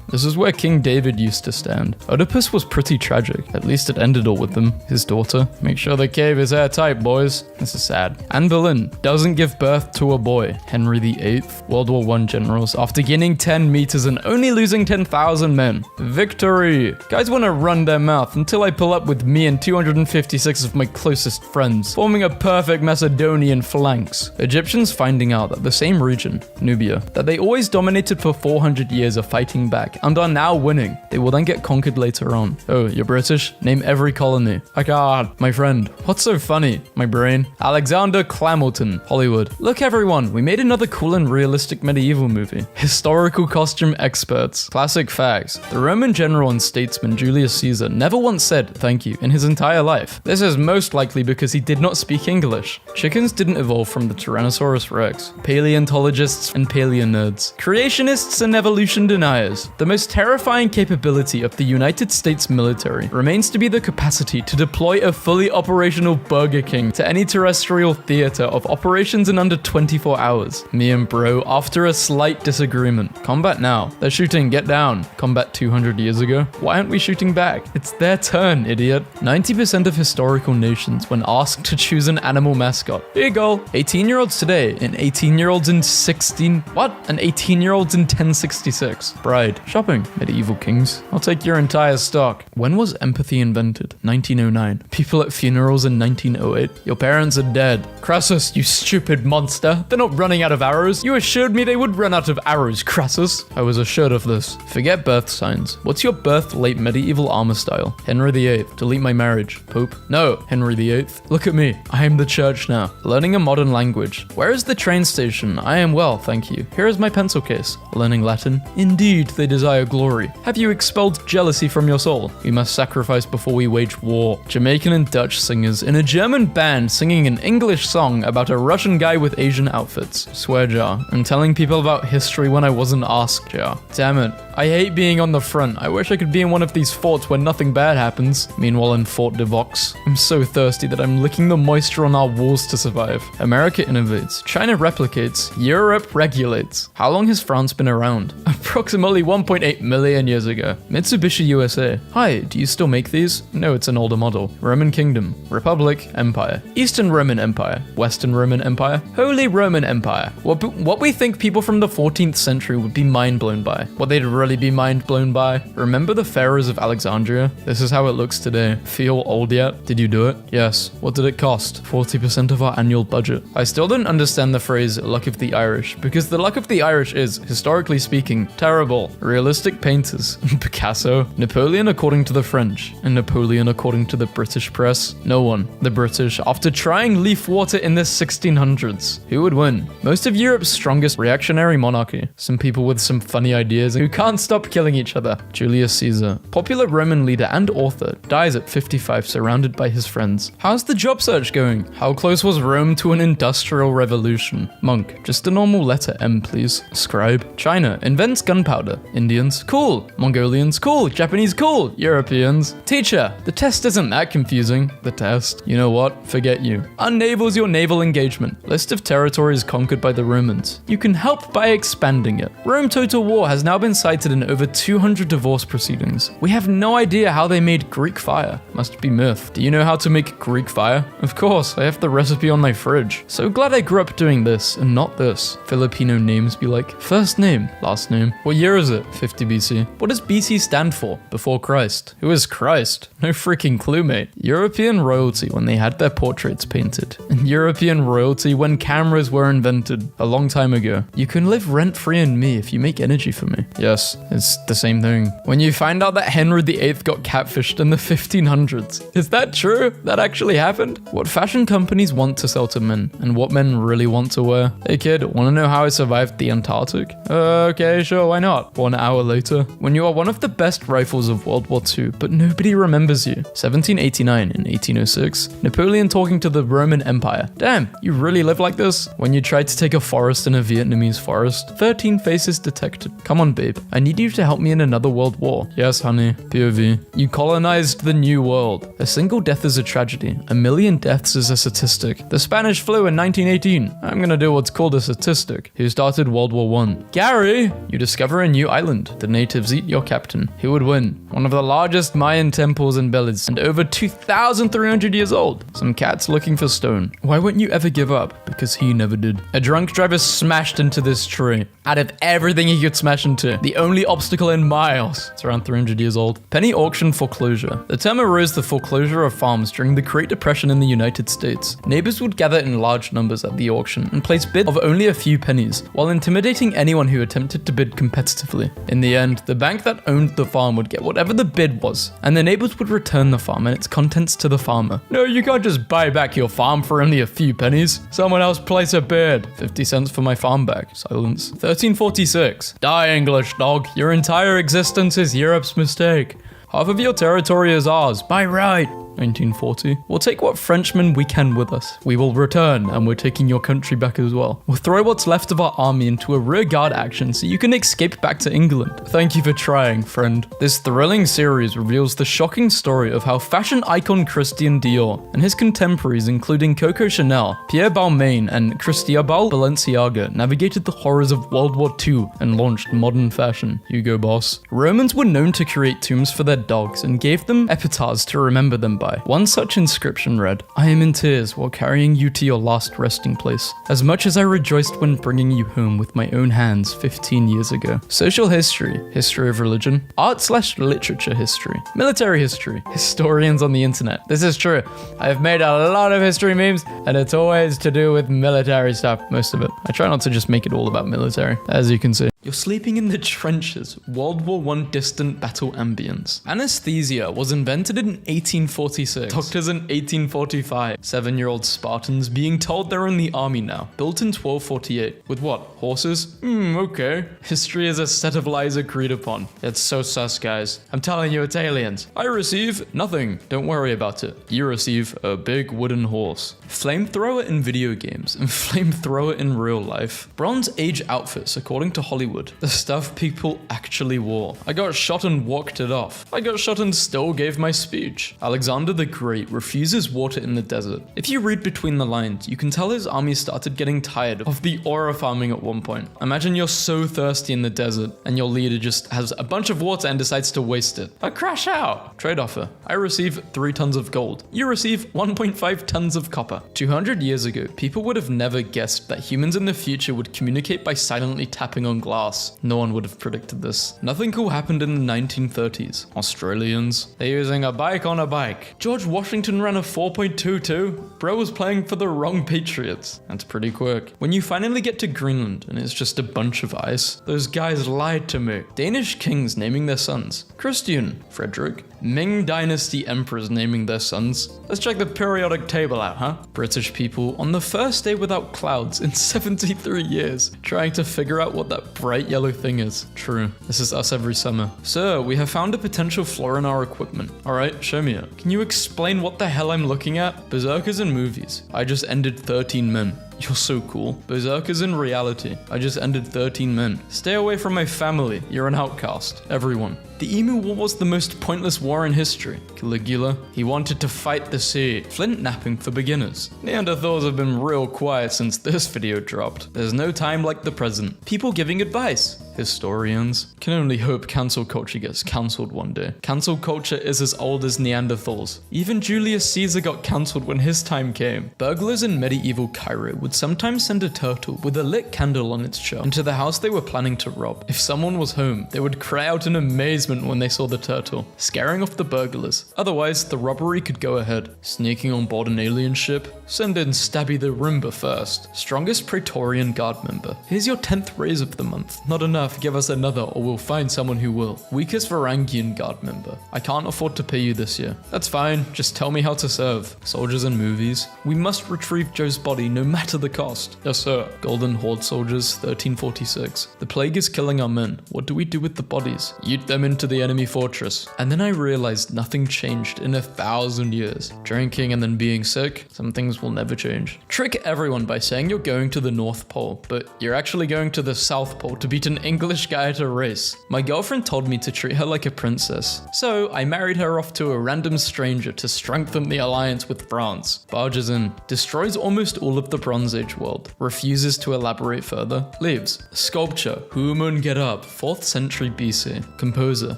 This is where King David used to stand. Oedipus was pretty tragic. At least it ended all with them. His daughter. Make sure the cave is airtight, boys. This is sad. Anne Boleyn doesn't give birth to a boy. Henry VIII. World War I generals. After gaining 10 meters and only losing 10,000 men. Victory. Guys want to run their mouth until I pull up with me and 256 of my closest friends, forming a perfect Macedonian phalanx. Egyptians finding out that the same region, Nubia, that they always dominated for 400 years are fighting back and are now winning. They will then get conquered later on. Oh, you're British? Name every colony. Oh god, my friend. What's so funny? My brain. Alexander Clamilton, Hollywood. Look everyone, we made another cool and realistic medieval movie. Historical costume experts. Classic facts. The Roman general and statesman Julius Caesar never once said thank you in his entire life. This is most likely because he did not speak English. Chickens didn't evolve from the Tyrannosaurus Rex. Paleontologists and paleo-nerds. Creationists and evolution deniers. The most terrifying capability of the United States military remains to be the capacity to deploy a fully operational Burger King to any terrestrial theater of operations in under 24 hours. Me and bro, after a slight disagreement. Combat now. They're shooting, get down. Combat 200 years ago. Why aren't we shooting back? It's their turn, idiot. 90% of historical nations, when asked to choose an animal mascot. Eagle. 18-year-olds today and 18-year-olds in 16... What? And 18-year-olds in 1066. Bride. Shopping. Medieval kings. I'll take your entire stock. When was empathy invented? 1909. People at funerals in 1908. Your parents are dead. Crassus, you stupid monster. They're not running out of arrows. You assured me they would run out of arrows, Crassus. I was assured of this. Forget birth signs. What's your birth late medieval armor style? Henry VIII. Delete my marriage. Pope? No. Henry VIII. Look at me. I am the church now. Learning a modern language. Where is the train station? I am well, thank you. Here is my pencil case. Learning Latin. Indeed, they desire glory. Have you expelled jealousy from your soul? We must sacrifice before we wage war. Jamaican and Dutch singers in a German band singing an English song about a Russian guy with Asian outfits. Swear jar. I'm telling people about history when I wasn't asked jar. Damn it. I hate being on the front. I wish I could be in one of these forts where nothing bad happens. Meanwhile in Fort de Vaux, I'm so thirsty that I'm licking the moisture on our walls to survive. America innovates. China replicates. Europe regulates. How long has France been around? Approximately 1.8 million years ago. Mitsubishi USA. Hi, do you still make these? No, it's an older model. Roman Kingdom. Republic. Empire. Eastern Roman Empire. Western Roman Empire. Holy Roman Empire. What we think people from the 14th century would be mind blown by. What they'd really be mind blown by. Remember the pharaohs of Alexandria? This is how it looks today. Feel old yet? Did you do it? Yes. What did it cost? 40% of our annual budget. I still don't understand the phrase luck of the Irish, because the luck of the Irish is, historically speaking, terrible. Realistic painters. Picasso. Napoleon according to the French. And Napoleon according to the British press. No one. The British, after trying leaf water in the 1600s. Who would win? Most of Europe's strongest reactionary monarchy. Some people with some funny ideas who can't stop killing each other. Julius Caesar. Popular Roman leader and author. Dies at 55 surrounded by his friends. How's the job search going? How close was Rome to an industrial revolution? Monk. Just a normal letter M, please. Scribe. China. Invents gunpowder. Indians. Cool. Mongolians. Cool. Japanese. Cool. Europeans. Teacher. The test isn't that confusing. The test. You know what? Forget you. Unnavels your naval engagement. List of territories conquered by the Romans. You can help by expanding it. Rome Total War has now been cited in over 200 divorce proceedings. We have no idea how they made Greek fire. Must be myth. Do you know how to make Greek fire? Of course, I have the recipe on my fridge. So glad I grew up doing this and not this. Filipino names be like, first name, last name. What year is it? 50 BC. What does BC stand for? Before Christ. Who is Christ? No freaking clue, mate. European royalty when they had their portraits painted. And European royalty when cameras were invented a long time ago. You can live rent-free in me if you make energy for me. Yes, it's the same thing. When you find out that Henry VIII got catfished in the 1500s. Is that true? That actually happened? What fashion companies want to sell to men and what men really want to wear. Hey kid, wanna know how I survived the Antarctic? Okay, sure, why not? 1 hour later. When you are one of the best rifles of World War II, but nobody remembers you. 1789 and 1806. Napoleon talking to the Roman Empire. Damn, you really live like this? When you tried to take a forest in a Vietnamese forest. 13 faces detected. Come on, babe. I need you to help me in another world war. Yes, honey. POV. You colonized the new world. A single death is a tragedy. A million deaths is a statistic. The Spanish flu in 1918. I'm gonna do what's called a statistic. Who started World War I? Gary! You discover a new island. The natives eat your captain. Who would win? One of the largest Mayan temples in Belize and over 2,300 years old. Some cats looking for stone. Why won't you ever give up? Because he never did. A drunk driver smashed into this tree. Out of everything he could smash into. The only obstacle in miles. It's around 300 years old. Penny auction foreclosure. The term arose the foreclosure of farms during the Great Depression in the United States. Neighbors would gather in large numbers at the auction and place bids of only a few pennies, while intimidating anyone who attempted to bid competitively. In the end, the bank that owned the farm would get whatever the bid was, and the neighbors would return the farm and its contents to the farmer. No, you can't just buy back your farm for only a few pennies. Someone else place a bid. 50 cents for my farm back. Silence. 1346. Die, English dog. Your entire existence is Europe's mistake. Half of your territory is ours, by right. 1940. We'll take what Frenchmen we can with us. We will return, and we're taking your country back as well. We'll throw what's left of our army into a rearguard action so you can escape back to England. Thank you for trying, friend. This thrilling series reveals the shocking story of how fashion icon Christian Dior and his contemporaries, including Coco Chanel, Pierre Balmain, and Cristobal Balenciaga, navigated the horrors of World War II and launched modern fashion. Hugo Boss. Romans were known to create tombs for their dogs and gave them epitaphs to remember them by. One such inscription read, "I am in tears while carrying you to your last resting place, as much as I rejoiced when bringing you home with my own hands 15 years ago." Social history, history of religion, art/literature history, military history, historians on the internet. This is true. I have made a lot of history memes, and it's always to do with military stuff, most of it. I try not to just make it all about military, as you can see. You're sleeping in the trenches. World War I distant battle ambience. Anesthesia was invented in 1846. Doctors in 1845. 7-year-old Spartans being told they're in the army now. Built in 1248. With what? Horses? Okay. History is a set of lies agreed upon. It's so sus, guys. I'm telling you, it's aliens. I receive nothing. Don't worry about it. You receive a big wooden horse. Flamethrower in video games and flamethrower in real life. Bronze Age outfits, according to Hollywood Hollywood. The stuff people actually wore. I got shot and walked it off. I got shot and still gave my speech. Alexander the Great refuses water in the desert. If you read between the lines, you can tell his army started getting tired of the aura farming at one point. Imagine you're so thirsty in the desert and your leader just has a bunch of water and decides to waste it. I crash out. Trade offer. I receive 3 tons of gold. You receive 1.5 tons of copper. 200 years ago, people would have never guessed that humans in the future would communicate by silently tapping on glass. No one would have predicted this. Nothing cool happened in the 1930s. Australians, they're using a bike on a bike. George Washington ran a 4.22. Bro was playing for the wrong Patriots. That's pretty quick. When you finally get to Greenland and it's just a bunch of ice, those guys lied to me. Danish kings naming their sons. Christian, Frederick. Ming Dynasty emperors naming their sons. Let's check the periodic table out, huh? British people on the first day without clouds in 73 years, trying to figure out what that bright yellow thing is. True, this is us every summer. Sir, we have found a potential flaw in our equipment. Alright, show me it. Can you explain what the hell I'm looking at? Berserkers in movies. I just ended 13 men. You're so cool. Berserkers in reality. I just ended 13 men. Stay away from my family. You're an outcast. Everyone. The Emu War was the most pointless war in history. Caligula, he wanted to fight the sea. Flint napping for beginners. Neanderthals have been real quiet since this video dropped. There's no time like the present. People giving advice. Historians. Can only hope cancel culture gets cancelled one day. Cancel culture is as old as Neanderthals. Even Julius Caesar got cancelled when his time came. Burglars in medieval Cairo would sometimes send a turtle with a lit candle on its shell into the house they were planning to rob. If someone was home, they would cry out in amazement when they saw the turtle, scaring off the burglars. Otherwise, the robbery could go ahead. Sneaking on board an alien ship? Send in Stabby the Roomba first. Strongest Praetorian Guard member. Here's your 10th raise of the month. Not enough, give us another or we'll find someone who will. Weakest Varangian Guard member. I can't afford to pay you this year. That's fine, just tell me how to serve. Soldiers in movies. We must retrieve Joe's body no matter the cost. Yes sir. Golden Horde soldiers, 1346. The plague is killing our men. What do we do with the bodies? Yeet them into the enemy fortress. And then I realized nothing changed in 1,000 years. Drinking and then being sick, some things will never change. Trick everyone by saying you're going to the North Pole, but you're actually going to the South Pole to beat an English guy at a race. My girlfriend told me to treat her like a princess, so I married her off to a random stranger to strengthen the alliance with France. Barges in, destroys almost all of the Bronze Age world, refuses to elaborate further, leaves. Sculpture, Human Get Up, 4th century BC. Composer,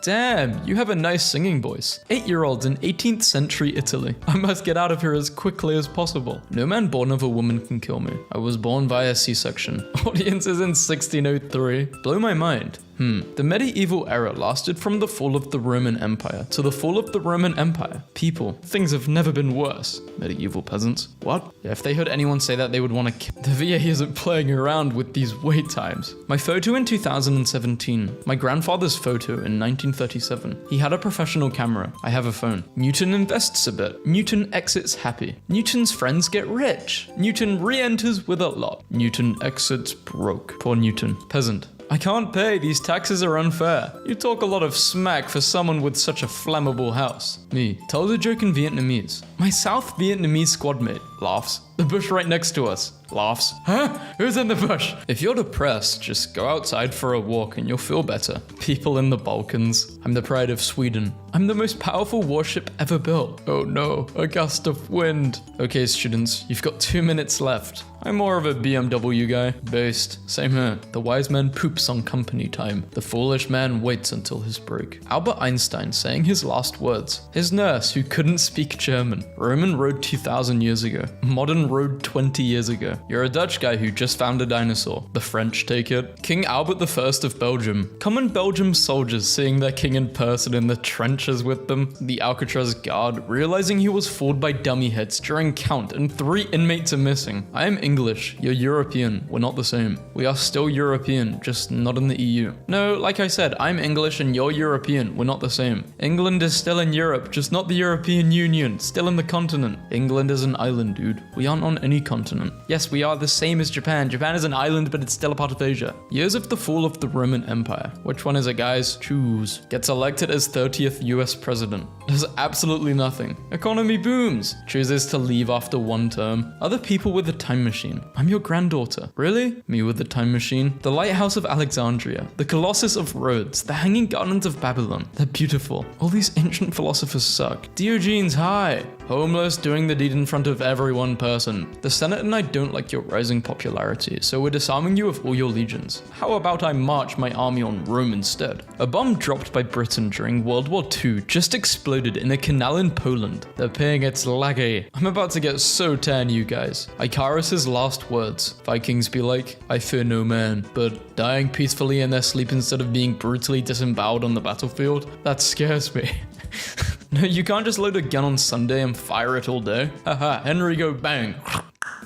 damn, you have a nice singing voice. 8-year-olds in 18th century Italy. I must get out of here as quickly as possible. No man born of a woman can kill me. I was born via C-section. Audiences in 1603. Blow my mind. The medieval era lasted from the fall of the Roman Empire to the fall of the Roman Empire. People, things have never been worse. Medieval peasants. What? Yeah, if they heard anyone say that, they would want to kill. The VA isn't playing around with these wait times. My photo in 2017. My grandfather's photo in 1937. He had a professional camera. I have a phone. Newton invests a bit. Newton exits happy. Newton's friends get rich. Newton re-enters with a lot. Newton exits broke. Poor Newton. Peasant. I can't pay, these taxes are unfair. You talk a lot of smack for someone with such a flammable house. Me, tell the joke in Vietnamese. My South Vietnamese squad mate laughs. The bush right next to us laughs. Huh? Who's in the bush? If you're depressed, just go outside for a walk and you'll feel better. People in the Balkans. I'm the pride of Sweden. I'm the most powerful warship ever built. Oh no, a gust of wind. Okay, students, you've got 2 minutes left. I'm more of a BMW guy. Based. Same here. The wise man poops on company time. The foolish man waits until his break. Albert Einstein saying his last words. His nurse who couldn't speak German. Roman road 2,000 years ago. Modern road 20 years ago. You're a Dutch guy who just found a dinosaur. The French take it. King Albert I of Belgium. Common Belgium soldiers seeing their king in person in the trenches with them. The Alcatraz guard realizing he was fooled by dummy heads during count and 3 inmates are missing. I am English, you're European, we're not the same. We are still European, just not in the EU. No, like I said, I'm English and you're European, we're not the same. England is still in Europe, just not the European Union, still in the continent. England is an island, dude. We aren't on any continent. Yes, we are the same as Japan. Japan is an island, but it's still a part of Asia. Years of the fall of the Roman Empire. Which one is it, guys? Choose. Gets elected as 30th US president. Does absolutely nothing. Economy booms. Chooses to leave after 1 term. Other people with a time machine machine. I'm your granddaughter. Really? Me with the time machine? The lighthouse of Alexandria, the Colossus of Rhodes, the hanging gardens of Babylon. They're beautiful. All these ancient philosophers suck. Diogenes, hi. Homeless, doing the deed in front of every one person. The Senate and I don't like your rising popularity, so we're disarming you of all your legions. How about I march my army on Rome instead? A bomb dropped by Britain during World War II just exploded in a canal in Poland. They're paying its laggy. I'm about to get so tan, you guys. Icarus's last words. Vikings be like, I fear no man, but dying peacefully in their sleep instead of being brutally disemboweled on the battlefield? That scares me. No, you can't just load a gun on Sunday and fire it all day. Haha, Henry go bang.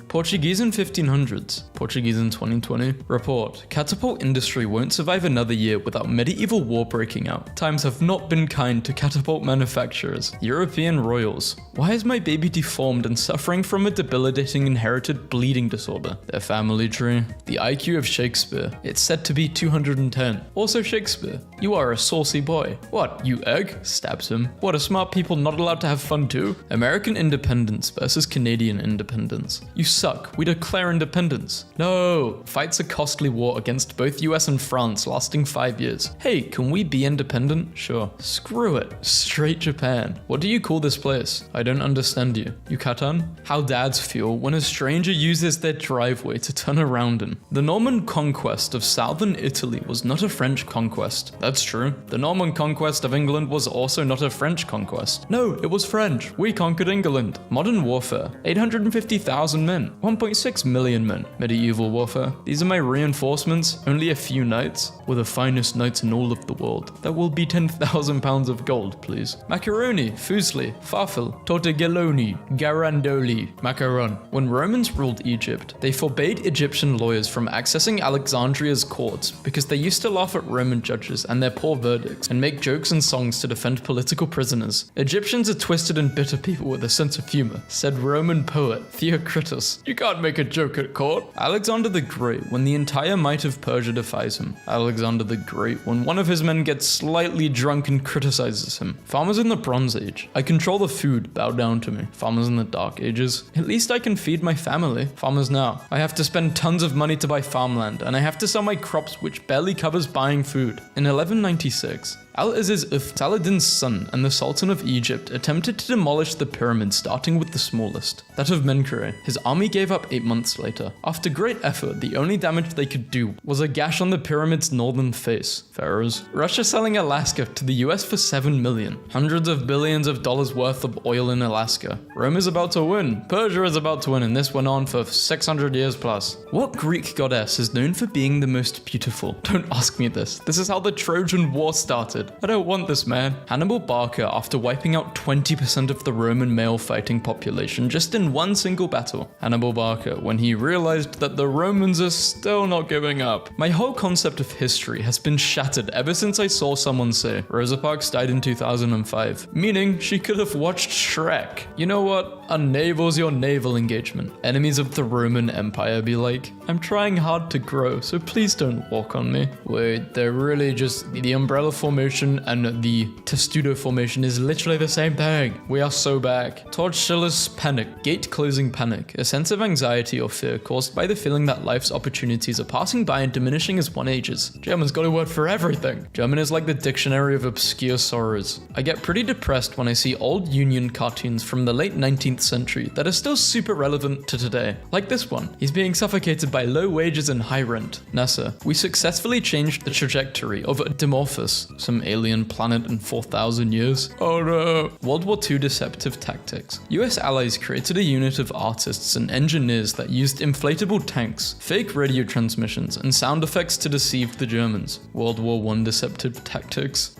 Portuguese in 1500s, Portuguese in 2020. Report, catapult industry won't survive another year without medieval war breaking out. Times have not been kind to catapult manufacturers. European royals. Why is my baby deformed and suffering from a debilitating inherited bleeding disorder? Their family tree. The IQ of Shakespeare. It's said to be 210. Also Shakespeare, you are a saucy boy. What, you egg? Stabs him. What, are smart people not allowed to have fun too? American independence versus Canadian independence. You suck. We declare independence. No. Fights a costly war against both US and France lasting 5 years. Hey, can we be independent? Sure. Screw it. Straight Japan. What do you call this place? I don't understand you. Yucatan? How dads feel when a stranger uses their driveway to turn around in. The Norman conquest of southern Italy was not a French conquest. That's true. The Norman conquest of England was also not a French conquest. No, it was French. We conquered England. Modern warfare. 850,000 men. 1.6 million men. Medieval warfare. These are my reinforcements. Only a few knights. We're the finest knights in all of the world. That will be 10,000 pounds of gold, please. Macaroni, fusli, farfel, tortiglioni, garandoli, macaron. When Romans ruled Egypt, they forbade Egyptian lawyers from accessing Alexandria's courts because they used to laugh at Roman judges and their poor verdicts and make jokes and songs to defend political prisoners. Egyptians are twisted and bitter people with a sense of humor, said Roman poet Theocritus. You can't make a joke at court. Alexander the Great, when the entire might of Persia defies him. Alexander the Great, when one of his men gets slightly drunk and criticizes him. Farmers in the Bronze Age. I control the food, bow down to me. Farmers in the Dark Ages. At least I can feed my family. Farmers now. I have to spend tons of money to buy farmland, and I have to sell my crops which barely covers buying food. In 1196, Al-Aziz Ith, Saladin's son and the Sultan of Egypt, attempted to demolish the pyramids starting with the smallest, that of Menkaure. His army gave up 8 months later. After great effort, the only damage they could do was a gash on the pyramid's northern face. Pharaohs. Russia selling Alaska to the US for $7 million. Hundreds of billions of dollars worth of oil in Alaska. Rome is about to win. Persia is about to win, and this went on for 600 years plus. What Greek goddess is known for being the most beautiful? Don't ask me this. This is how the Trojan War started. I don't want this, man. Hannibal Barca, after wiping out 20% of the Roman male fighting population just in one single battle. Hannibal Barca, when he realized that the Romans are still not giving up. My whole concept of history has been shattered ever since I saw someone say Rosa Parks died in 2005, meaning she could have watched Shrek. You know what? Unnavel's your naval engagement. Enemies of the Roman Empire be like, I'm trying hard to grow, so please don't walk on me. Wait, they're really just the umbrella formation and the testudo formation is literally the same thing. We are so back. Tortuous panic, gate closing panic, a sense of anxiety or fear caused by the feeling that life's opportunities are passing by and diminishing as one ages. German's got a word for everything. German is like the dictionary of obscure sorrows. I get pretty depressed when I see old Union cartoons from the late 19th century that are still super relevant to today. Like this one. He's being suffocated by low wages and high rent. NASA. We successfully changed the trajectory of Dimorphos, some alien planet in 4,000 years. Oh no. World War II deceptive tactics. US allies created a unit of artists and engineers that used inflatable tanks, fake radio transmissions, and sound effects to deceive the Germans. World War I deceptive tactics.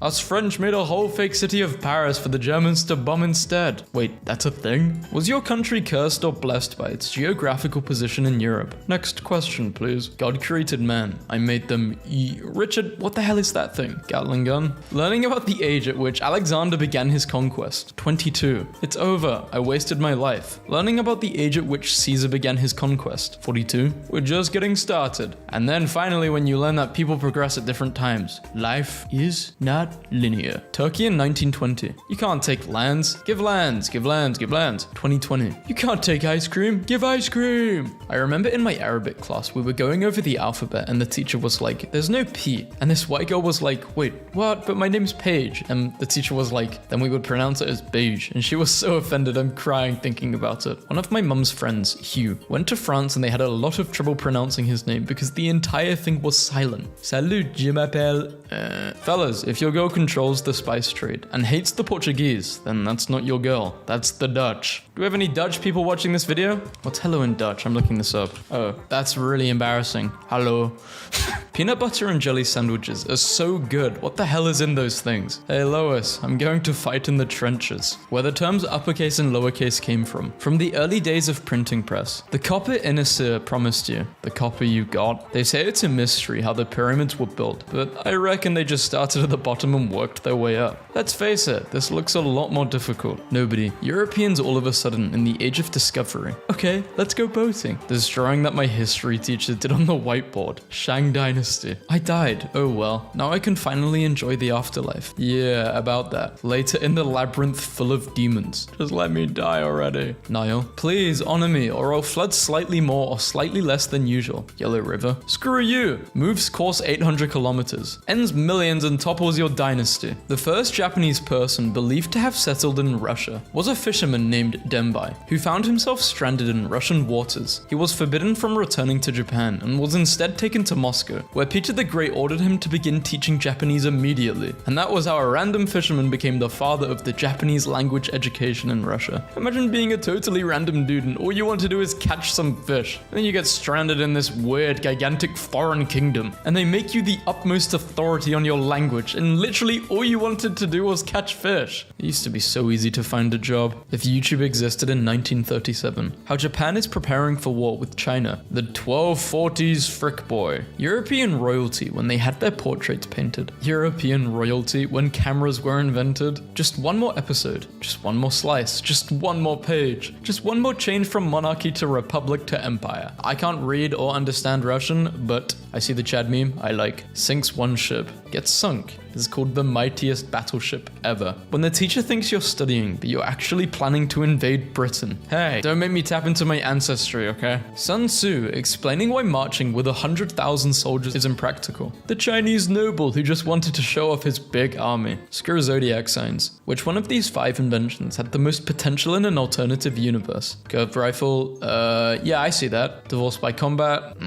Us French made a whole fake city of Paris for the Germans to bomb instead. Wait, that's a thing? Was your country cursed or blessed by its geographical position in Europe? Next question, please. God created man. I made them Richard, what the hell is that thing? Gatling gun? Learning about the age at which Alexander began his conquest. 22. It's over. I wasted my life. Learning about the age at which Caesar began his conquest. 42. We're just getting started. And then finally when you learn that people progress at different times. Life is not linear. Turkey in 1920. You can't take lands. Give lands. give lands. 2020. You can't take ice cream, give ice cream. I remember in my Arabic class, we were going over the alphabet and the teacher was like, there's no P. And this white girl was like, wait, what? But my name's Paige. And the teacher was like, then we would pronounce it as beige. And she was so offended, I'm crying thinking about it. One of my mum's friends, Hugh, went to France and they had a lot of trouble pronouncing his name because the entire thing was silent. Salut, je m'appelle. Fellas, if your girl controls the spice trade and hates the Portuguese, then that's not your girl. That's the Dutch. Do we have any Dutch people watching this video? What's hello in Dutch? I'm looking this up. Oh, that's really embarrassing. Hello. Peanut butter and jelly sandwiches are so good. What the hell is in those things? Hey Lois, I'm going to fight in the trenches. Where the terms uppercase and lowercase came from. From the early days of printing press. The copper Innisir promised you. The copper you got. They say it's a mystery how the pyramids were built, but I reckon they just started at the bottom and worked their way up. Let's face it, this looks a lot more difficult. Nobody. Europeans all of a sudden in the age of discovery. Okay, let's go boating. This drawing that my history teacher did on the whiteboard. Shang Dynasty. I died. Oh well. Now I can finally enjoy the afterlife. Yeah, about that. Later in the labyrinth full of demons. Just let me die already. Nile. Please honor me or I'll flood slightly more or slightly less than usual. Yellow River. Screw you. Moves course 800 kilometers. Ends millions and topples your dynasty. The first Japanese person believed to have settled in Russia was a fisherman named Dembai, who found himself stranded in Russian waters. He was forbidden from returning to Japan and was instead taken to Moscow, where Peter the Great ordered him to begin teaching Japanese immediately. And that was how a random fisherman became the father of the Japanese language education in Russia. Imagine being a totally random dude and all you want to do is catch some fish. And then you get stranded in this weird, gigantic foreign kingdom, and they make you the utmost authority on your language, and literally all you wanted to do was catch fish. It used to be so easy to find a job. If YouTube existed in 1937, how Japan is preparing for war with China, the 1240s frick boy. European royalty when they had their portraits painted. European royalty when cameras were invented. Just one more episode, just one more slice, just one more page, just one more change from monarchy to republic to empire. I can't read or understand Russian, but I see the Chad meme I like. Sinks one ship, gets sunk. Is called the mightiest battleship ever. When the teacher thinks you're studying, but you're actually planning to invade Britain. Hey, don't make me tap into my ancestry, okay? Sun Tzu explaining why marching with 100,000 soldiers is impractical. The Chinese noble who just wanted to show off his big army. Screw zodiac signs. Which one of these 5 inventions had the most potential in an alternative universe? Curved rifle, yeah, I see that. Divorced by combat,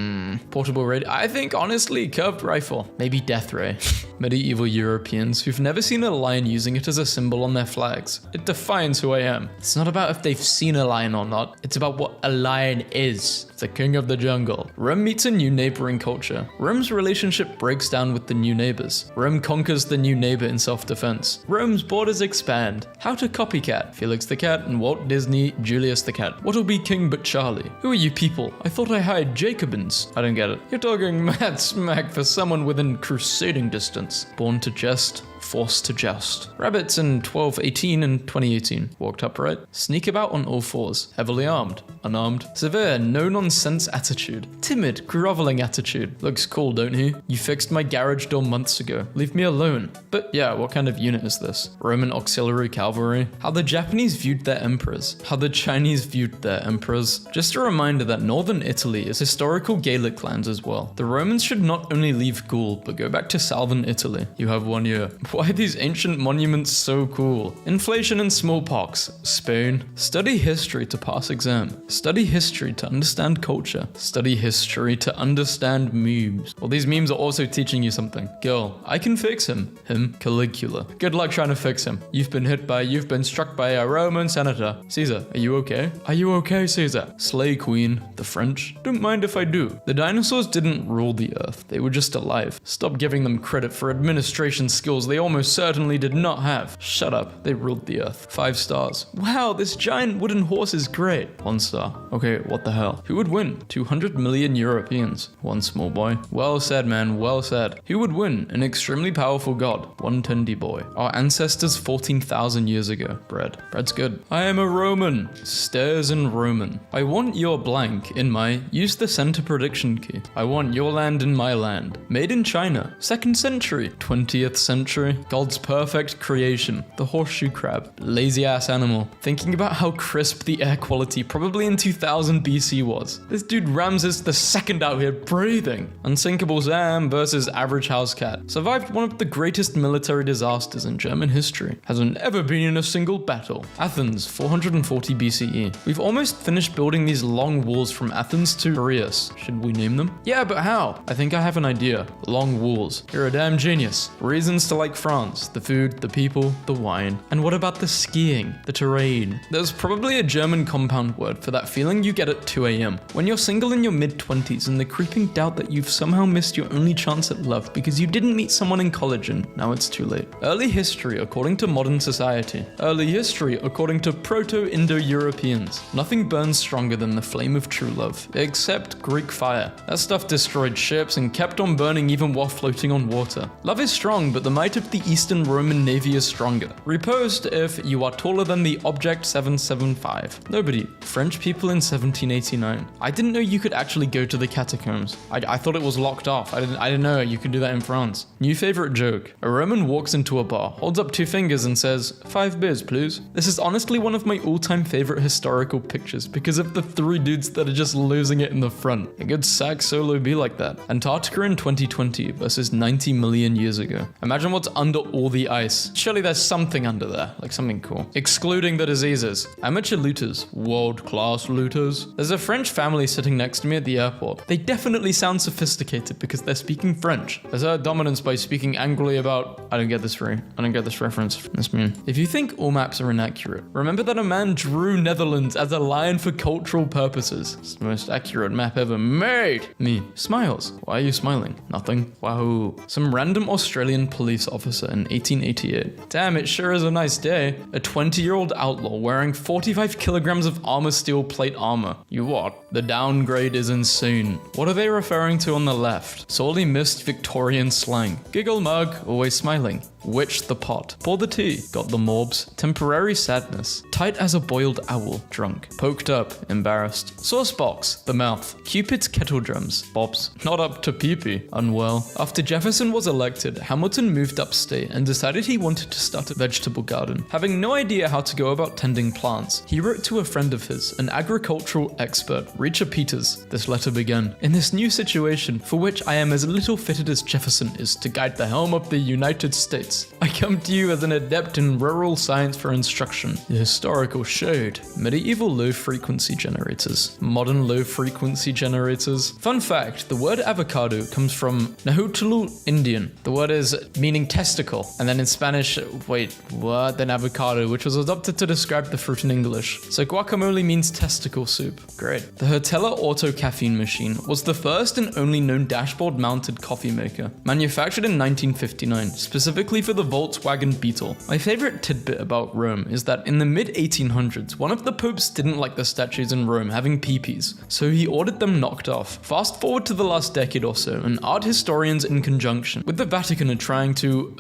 portable radio. I think honestly, curved rifle. Maybe death ray. Medieval Europeans who've never seen a lion using it as a symbol on their flags. It defines who I am. It's not about if they've seen a lion or not, it's about what a lion is. It's the king of the jungle. Rome meets a new neighboring culture. Rome's relationship breaks down with the new neighbors. Rome conquers the new neighbor in self-defense. Rome's borders expand. How to copycat Felix the Cat and Walt Disney, Julius the Cat. What'll be king but Charlie? Who are you people? I thought I hired Jacobins. I don't get it. You're talking mad smack for someone within crusading distance. Born to jest, forced to joust. Rabbits in 1218 and 2018. Walked upright. Sneak about on all fours. Heavily armed. Unarmed. Severe, no-nonsense attitude. Timid, groveling attitude. Looks cool, don't he? You fixed my garage door months ago. Leave me alone. But yeah, what kind of unit is this? Roman auxiliary cavalry? How the Japanese viewed their emperors. How the Chinese viewed their emperors. Just a reminder that northern Italy is historical Gaelic lands as well. The Romans should not only leave Gaul, but go back to southern Italy. You have 1 year. Why are these ancient monuments so cool? Inflation and smallpox. Spain. Study history to pass exam. Study history to understand culture. Study history to understand memes. Well, these memes are also teaching you something. Girl, I can fix him. Him, Caligula. Good luck trying to fix him. You've been struck by a Roman senator. Caesar, are you okay? Are you okay, Caesar? Slay queen. The French? Don't mind if I do. The dinosaurs didn't rule the earth. They were just alive. Stop giving them credit for administration skills they almost certainly did not have. Shut up. They ruled the earth. 5 stars. Wow, this giant wooden horse is great. 1 star. Okay, what the hell? Who would win? 200 million Europeans. 1 small boy. Well said, man. Well said. Who would win? An extremely powerful god. 1 tendy boy. Our ancestors 14,000 years ago. Bread. Bread's good. I am a Roman. Stairs in Roman. I want your blank in my... Use the center prediction key. I want your land in my land. Made in China. 2nd century. 20th century. God's perfect creation, the horseshoe crab, lazy ass animal. Thinking about how crisp the air quality probably in 2000 BC was. This dude Ramses II out here breathing. Unsinkable Sam versus average house cat. Survived one of the greatest military disasters in German history. Hasn't ever been in a single battle. Athens, 440 BCE. We've almost finished building these long walls from Athens to Piraeus. Should we name them? Yeah, but how? I think I have an idea. Long walls. You're a damn genius. Reasons to like France. The food, the people, the wine. And what about the skiing? The terrain? There's probably a German compound word for that feeling you get at 2 a.m. when you're single in your mid-20s and the creeping doubt that you've somehow missed your only chance at love because you didn't meet someone in college and now it's too late. Early history according to modern society. Early history according to Proto-Indo-Europeans. Nothing burns stronger than the flame of true love, except Greek fire. That stuff destroyed ships and kept on burning even while floating on water. Love is strong, but the might of the Eastern Roman Navy is stronger. Reposed if you are taller than the object 775. Nobody. French people in 1789. I didn't know you could actually go to the catacombs. I thought it was locked off. I didn't know you could do that in France. New favorite joke. A Roman walks into a bar, holds up 2 fingers and says, 5 beers please. This is honestly one of my all-time favorite historical pictures because of the 3 dudes that are just losing it in the front. A good sax solo be like that. Antarctica in 2020 versus 90 million years ago. Imagine what's under all the ice. Surely there's something under there, like something cool. Excluding the diseases. Amateur looters. World-class looters. There's a French family sitting next to me at the airport. They definitely sound sophisticated because they're speaking French. Assert dominance by speaking angrily about... I don't get this reference. That's mean. If you think all maps are inaccurate, remember that a man drew Netherlands as a lion for cultural purposes. It's the most accurate map ever made. Me. Smiles. Why are you smiling? Nothing. Wow. Some random Australian police officer in 1888. Damn, it sure is a nice day. A 20-year-old outlaw wearing 45 kilograms of armor steel plate armor. You what? The downgrade is insane. What are they referring to on the left? Sorely missed Victorian slang. Giggle mug, always smiling. Witch the pot. Pour the tea. Got the morbs. Temporary sadness. Tight as a boiled owl. Drunk. Poked up. Embarrassed. Sauce box. The mouth. Cupid's kettle drums. Bobs. Not up to pee-pee. Unwell. After Jefferson was elected, Hamilton moved upstate and decided he wanted to start a vegetable garden. Having no idea how to go about tending plants, he wrote to a friend of his, an agricultural expert, Richard Peters. This letter began, "In this new situation, for which I am as little fitted as Jefferson is to guide the helm of the United States, I come to you as an adept in rural science for instruction. The historical shade. Medieval low-frequency generators. Modern low-frequency generators. Fun fact, the word avocado comes from Nahuatl Indian. The word is meaning testicle, and then in Spanish, then avocado, which was adopted to describe the fruit in English. So guacamole means testicle soup. Great. The Hertella Auto Caffeine Machine was the first and only known dashboard-mounted coffee maker. Manufactured in 1959, specifically for the Volkswagen Beetle. My favorite tidbit about Rome is that in the mid-1800s, one of the popes didn't like the statues in Rome having peepees, so he ordered them knocked off. Fast forward to the last decade or so, and art historians in conjunction with the Vatican are trying to,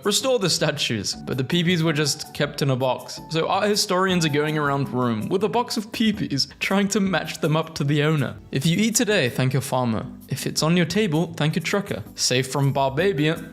restore the statues, but the peepees were just kept in a box. So art historians are going around Rome with a box of peepees, trying to match them up to the owner. If you eat today, thank your farmer. If it's on your table, thank a trucker. Safe from Barbabian.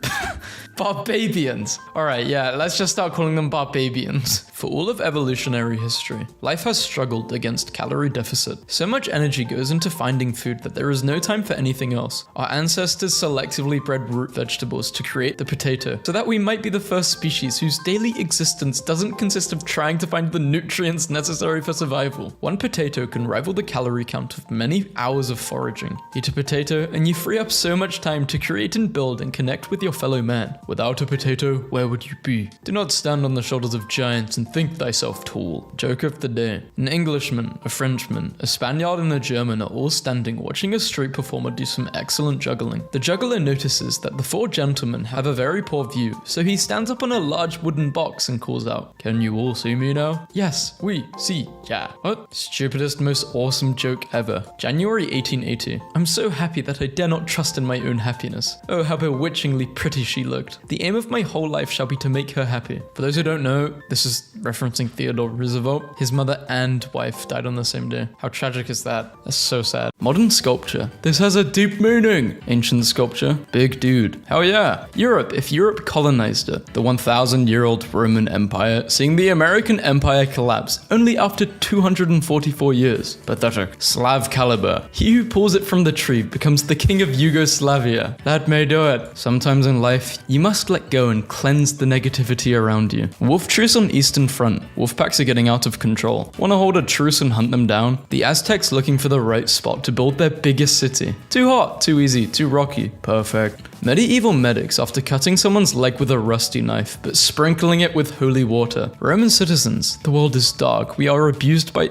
Barbabians. Alright, yeah, let's just start calling them Barbabians. For all of evolutionary history, life has struggled against calorie deficit. So much energy goes into finding food that there is no time for anything else. Our ancestors selectively bred root vegetables to create the potato, so that we might be the first species whose daily existence doesn't consist of trying to find the nutrients necessary for survival. One potato can rival the calorie count of many hours of foraging. Eat a potato, and you free up so much time to create and build and connect with your fellow man. Without a potato, where would you be? Do not stand on the shoulders of giants and think thyself tall. Joke of the day. An Englishman, a Frenchman, a Spaniard and a German are all standing watching a street performer do some excellent juggling. The juggler notices that the 4 gentlemen have a very poor view, so he stands up on a large wooden box and calls out, "Can you all see me now?" "Yes, oui, si, yeah." What? Stupidest, most awesome joke ever. January 1880. I'm so happy that I dare not trust in my own happiness. Oh, how bewitchingly pretty she looked. The aim of my whole life shall be to make her happy. For those who don't know, this is referencing Theodore Roosevelt. His mother and wife died on the same day. How tragic is that? That's so sad. Modern sculpture. This has a deep meaning. Ancient sculpture. Big dude. Hell yeah. Europe. If Europe colonized it, the 1,000-year-old Roman Empire, seeing the American Empire collapse only after 244 years. Pathetic. Slav caliber. He who pulls it from the tree becomes the king of Yugoslavia. That may do it. Sometimes in life, you must let go and cleanse the negativity around you. Wolf truce on Eastern Front. Wolf packs are getting out of control. Want to hold a truce and hunt them down? The Aztecs looking for the right spot to build their biggest city. Too hot, too easy, too rocky. Perfect. Medieval medics after cutting someone's leg with a rusty knife, but sprinkling it with holy water. Roman citizens, the world is dark. We are abused by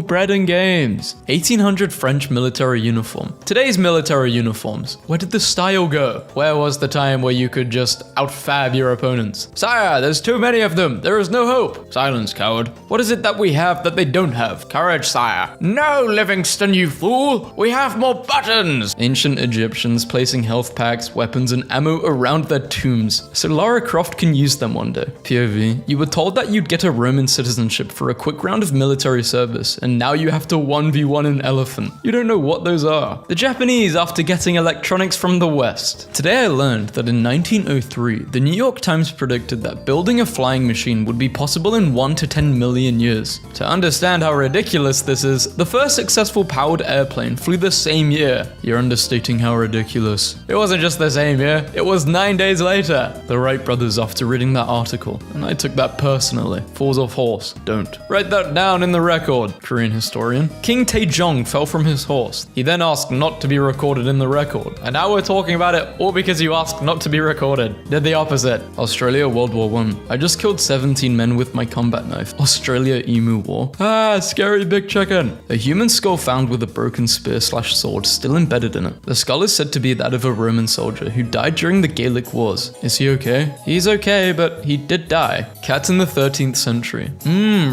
bread and games. 1800 French military uniform. Today's military uniforms. Where did the style go? Where was the time where you could just outfab your opponents? Sire, there's too many of them. There is no hope. Silence, coward. What is it that we have that they don't have? Courage, sire. No, Livingston, you fool. We have more buttons. Ancient Egyptians placing health packs, weapons and ammo around their tombs, so Lara Croft can use them one day. POV, you were told that you'd get a Roman citizenship for a quick round of military service, and now you have to 1v1 an elephant. You don't know what those are. The Japanese after getting electronics from the West. Today I learned that in 1903, the New York Times predicted that building a flying machine would be possible in 1 to 10 million years. To understand how ridiculous this is, the first successful powered airplane flew the same year. You're understating how ridiculous. It wasn't just the same year, it was 9 days later. The Wright brothers after reading that article, and I took that personally. Falls off horse, don't. Write that down in the record, Korean historian. King Taejong fell from his horse. He then asked not to be recorded in the record. And now we're talking about it all because you asked not to be recorded. Did the opposite. Australia, World War I. I just killed 17 men with my combat knife. Australia, Emu War. Scary big chicken. A human skull found with a broken spear/sword still embedded in it. The skull is said to be that of a Roman soldier who died during the Gaelic Wars. Is he okay? He's okay, but he did die. Cats in the 13th century.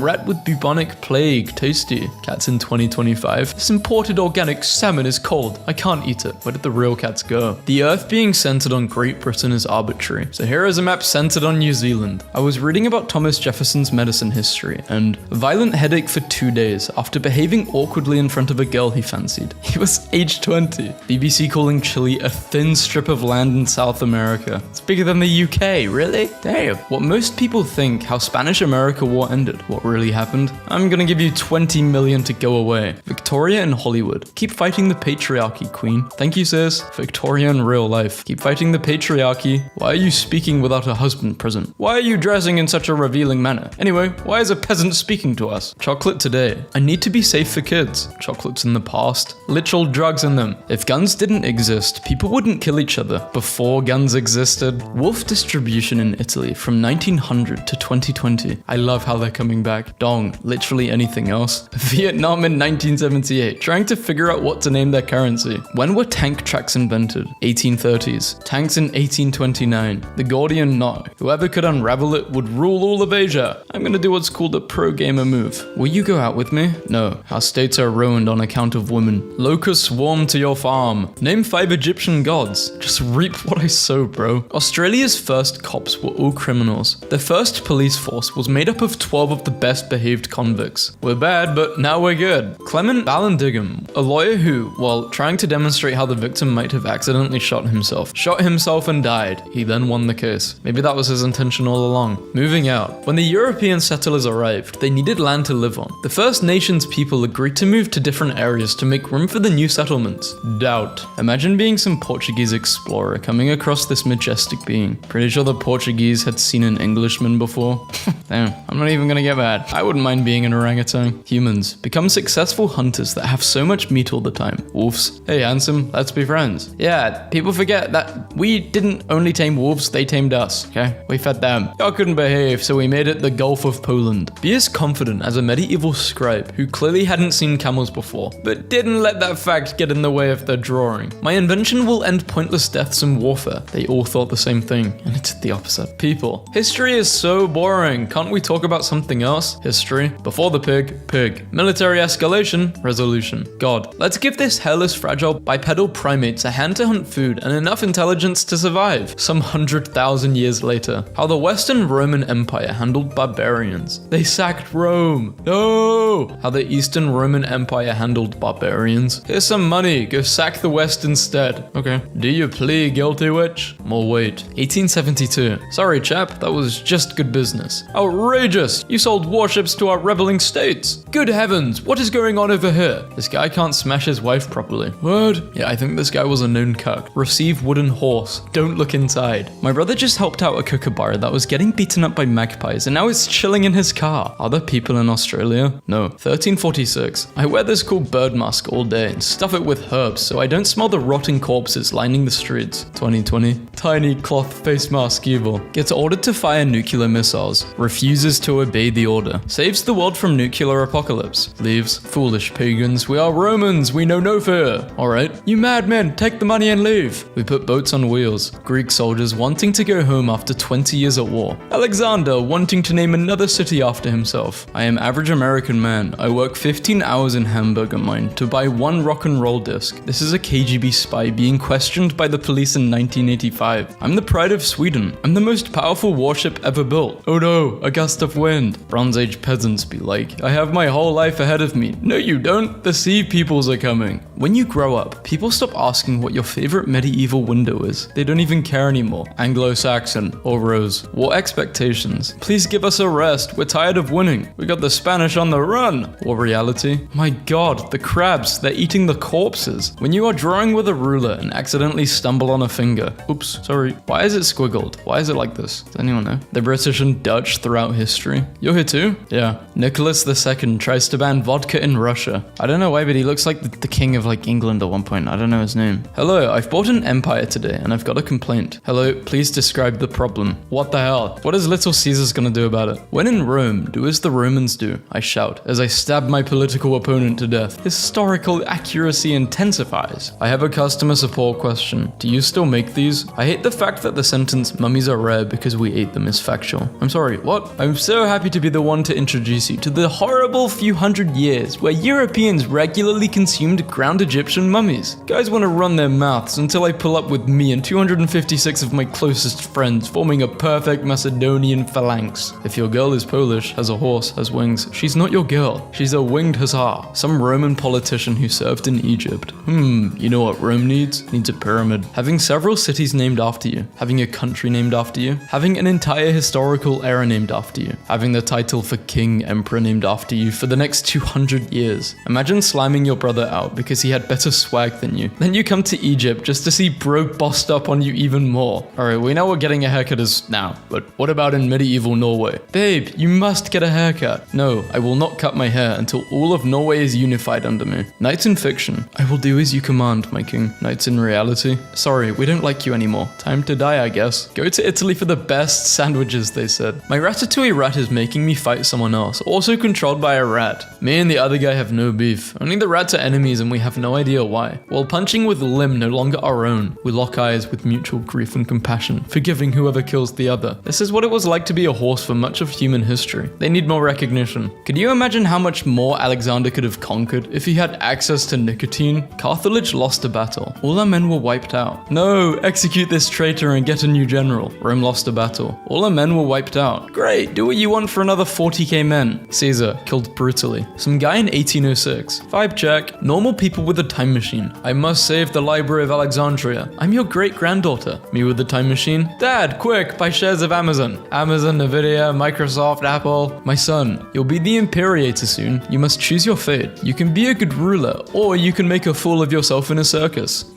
Rat with bubonic plague. Tasty. Cats in 2025. This imported organic salmon is cold. I can't eat it. Where did the real cats go? The Earth being centered on Great Britain is arbitrary. So here is a map centered on New Zealand. I was reading about Thomas Jefferson's medicine history and violent headache for 2 days after behaving awkwardly in front of a girl he fancied. He was age 20. BBC calling Chile a thin strip of land in South America. It's bigger than the UK, really? Damn. What most people think how Spanish-America War ended, what really happened? I'm gonna give you 20 million to go away. Victoria in Hollywood. Keep fighting the patriarchy, queen. Thank you, sis. Victoria in real life. Keep fighting the patriarchy. Why are you speaking without a husband present? Why are you dressing in such a revealing manner? Anyway, why is a peasant speaking to us? Chocolate today. I need to be safe for kids. Chocolates in the past. Literal drugs in them. If guns didn't exist, people wouldn't kill each other. Before guns existed. Wolf distribution in Italy from 1900 to 2020. I love how they're coming back. Dong. Literally anything else. Vietnam in 1978. Trying to figure out what to name their currency. When were tank tracks invented? 1830s. Tanks in 1829. The Gordian knot. Whoever could unravel it would rule all of Asia. I'm gonna do what's called a pro-gamer move. Will you go out with me? No. Our states are ruined on account of women. Locusts swarm to your farm. Name 5 Egyptian gods. Just reap what I sow, bro. Australia's first cops were all criminals. Their first police force was made up of 12 of the best behaved convicts. We're bad, but now we're good. Clement Vallandigham, a lawyer who, while trying to demonstrate how the victim might have accidentally shot himself and died. He then won the case. Maybe that was his intention all along. Moving out. When the European settlers arrived, they needed land to live on. The First Nations people agreed to move to different areas to make room for the new settlements. Doubt. Imagine being some Portuguese explorer coming across this majestic being. Pretty sure the Portuguese had seen an Englishman before. Damn, I'm not even gonna get mad. I wouldn't mind being an orangutan. Humans. Become successful hunters that have so much meat all the time. Wolves. Hey, handsome, let's be friends. Yeah, people forget that we didn't only tame wolves, they tamed us, okay? We fed them. Y'all couldn't behave, so we made it the Gulf of Poland. Be as confident as a medieval scribe who clearly hadn't seen camels before, but didn't let that fact get in the way of their drawing. My invention will end pointless deaths and warfare. They all thought the same thing, and it did the opposite. People. History is so boring. can't we talk about something else? History. Before the pig, pig. Military escalation, resolution. God. Let's give this hairless, fragile, bipedal primates a hand to hunt food and enough intelligence to survive. Some 100,000 years later. How the Western Roman Empire handled barbarians. They sacked Rome. No! How the Eastern Roman Empire handled barbarians. Here's some money. Go sack the West instead. Okay. Do you plead guilty, witch? More weight. 1872. Sorry, chap. That was just good business. Outrageous! You sold warships to our rebelling states. Good heavens, what is going on over here? This guy can't smash his wife properly. What? Yeah, I think this guy was a known cuck. Receive wooden horse. Don't look inside. My brother just helped out a kookaburra that was getting beaten up by magpies and now it's chilling in his car. Are there people in Australia? No. 1346. I wear this cool bird mask all day and stuff it with herbs so I don't smell the rotting corpses lining the streets. 2020. Tiny cloth face mask evil. Gets ordered to fire nuclear missiles. Refuses to obey the order. Saves the world from nuclear apocalypse. Leaves. Foolish pagans. We are Romans. We know no fear. Alright. You madmen, take the money and leave. We put boats on wheels. Greek soldiers wanting to go home after 20 years at war. Alexander wanting to name another city after himself. I am average American man. I work 15 hours in Hamburger mine to buy one rock and roll disc. This is a KGB spy being questioned by the police in 1985. I'm the pride of Sweden. I'm the most powerful warship ever built. Oh no, a gust of wind. Bronze Age peasants be like, I have my whole life ahead of me. No you don't. The sea peoples are coming. When you grow up, people stop asking what your favorite medieval window is. They don't even care anymore. Anglo-Saxon or Rose. What expectations? Please give us a rest. We're tired of winning. We got the Spanish on the run. Or reality? My god, the crabs, they're eating the corpses. When you are drawing with a ruler and accidentally stumble on a finger. Oops, sorry. Why is it squiggled? Why is it like this? Does anyone know? The British and Dutch throughout history. You're here too? Yeah. Nicholas II tries to ban vodka in Russia. I don't know why, but he looks like the king of like England at one point. I don't know his name. Hello, I've bought an empire today and I've got a complaint. Hello, please describe the problem. What the hell? What is Little Caesar's gonna do about it? When in Rome, do as the Romans do, I shout as I stab my political opponent to death. Historical accuracy intensifies. I have a customer support question. Do you still make these? I hate the fact that the sentence mummies are rare because we ate them is factual. I'm sorry, what? I'm so happy to be the one to introduce you to the horrible few hundred years where Europeans regularly consumed ground Egyptian mummies. Guys want to run their mouths until I pull up with me and 256 of my closest friends forming a perfect Macedonian phalanx. If your girl is Polish, has a horse, has wings, she's not your girl. She's a winged hussar. Some Roman politician who served in Egypt. You know what Rome needs? Needs a pyramid. Having several cities named after you. Having a country named after you. Having an entire historical era named after you. Having the title for king, emperor named after you for the next 200 years. Imagine slamming your brother out because he had better swag than you. Then you come to Egypt just to see bro bossed up on you even more. Alright, we know what getting a haircut is now, but what about in medieval Norway? Babe, you must get a haircut. No, I will not cut my hair until all of Norway is unified under me. Knights in fiction. I will do as you command, my king. Knights in reality. Sorry, we don't like you anymore. Time to die, I guess. Go to Italy for the best sandwiches, they said. My ratatouille rat is making me fight someone else, also controlled by a rat. Me and the other guy have no beef. Only the rats are enemies and we have no idea why. While punching with a limb no longer our own, we lock eyes with mutual grief and compassion, forgiving whoever kills the other. This is what it was like to be a horse for much of human history. They need more recognition. Could you imagine how much more Alexander could have conquered if he had access to nicotine? Carthage lost a battle. All our men were wiped out. No, execute this traitor and get a new general. Rome lost a battle. All our men were wiped out. Great, do what you want for another 40k men. Caesar, killed brutally. Some guy in 1806. Vibe check. Normal people with a time machine. I must save the Library of Alexandria. I'm your great-granddaughter. Me with the time machine. Dad, quick, buy shares of Amazon. Amazon, Nvidia, Microsoft, Apple. My son, you'll be the Imperator soon. You must choose your fate. You can be a good ruler, or you can make a fool of yourself in a circus.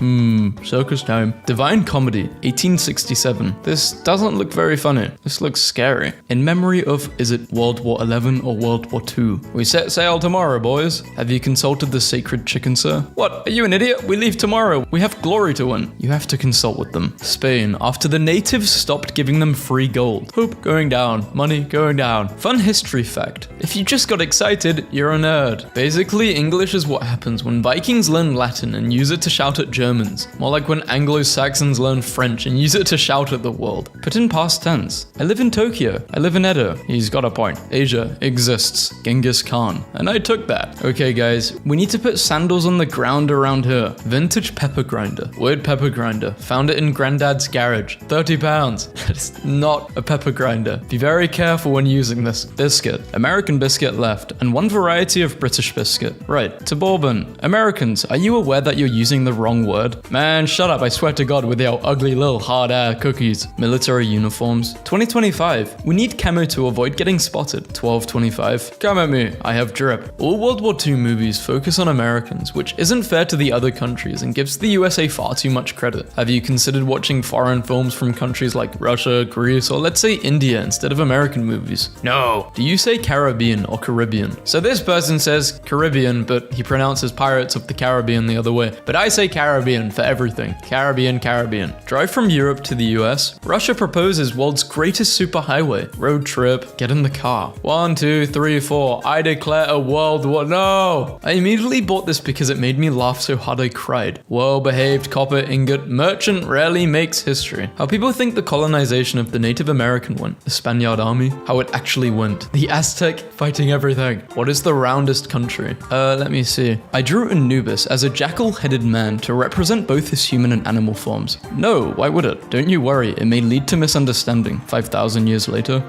Circus time. Divine Comedy, 1867. This doesn't look very funny. This looks scary. In memory of, is it World War XI or World War II? We set sail tomorrow, boys. Have you consulted the sacred chicken, sir? sir. What? Are you an idiot? We leave tomorrow. We have glory to win. You have to consult with them. Spain, after the natives stopped giving them free gold. Hope going down. Money going down. Fun history fact. If you just got excited, you're a nerd. Basically, English is what happens when Vikings learn Latin and use it to shout at Germans. More like when Anglo-Saxons learn French and use it to shout at the world. But in past tense. I live in Tokyo. I live in Edo. He's got a point. Asia exists. Genghis Khan. And I took that. Okay guys, we need to put sandals on the ground around here. Vintage pepper grinder. Weird pepper grinder. Found it in Granddad's garage. £30. It's not a pepper grinder. Be very careful when using this. Biscuit. American biscuit left. And one variety of British biscuit. Right. To Bourbon. Americans, are you aware that you're using the wrong word? Man, shut up. I swear to God with your ugly little hard air cookies. Military uniforms. 2025. We need camo to avoid getting spotted. 1225. Come at me. I have drip. All World War II movies focus on Americans, which isn't fair to the other countries and gives the USA far too much credit. Have you considered watching foreign films from countries like Russia, Greece, or let's say India instead of American movies? No. Do you say Caribbean or Caribbean? So this person says Caribbean, but he pronounces Pirates of the Caribbean the other way. But I say Caribbean for everything. Caribbean, Caribbean. Drive from Europe to the US. Russia proposes world's greatest superhighway. Road trip. Get in the car. 1, 2, 3, 4. I declare a world war. No! I immediately bought this because it made me laugh so hard I cried. Well-behaved copper ingot merchant rarely makes history. How people think the colonization of the Native American went. The Spaniard army. How it actually went. The Aztec fighting everything. What is the roundest country? Let me see. I drew Anubis as a jackal-headed man to represent both his human and animal forms. No, why would it? Don't you worry, it may lead to misunderstanding. 5,000 years later.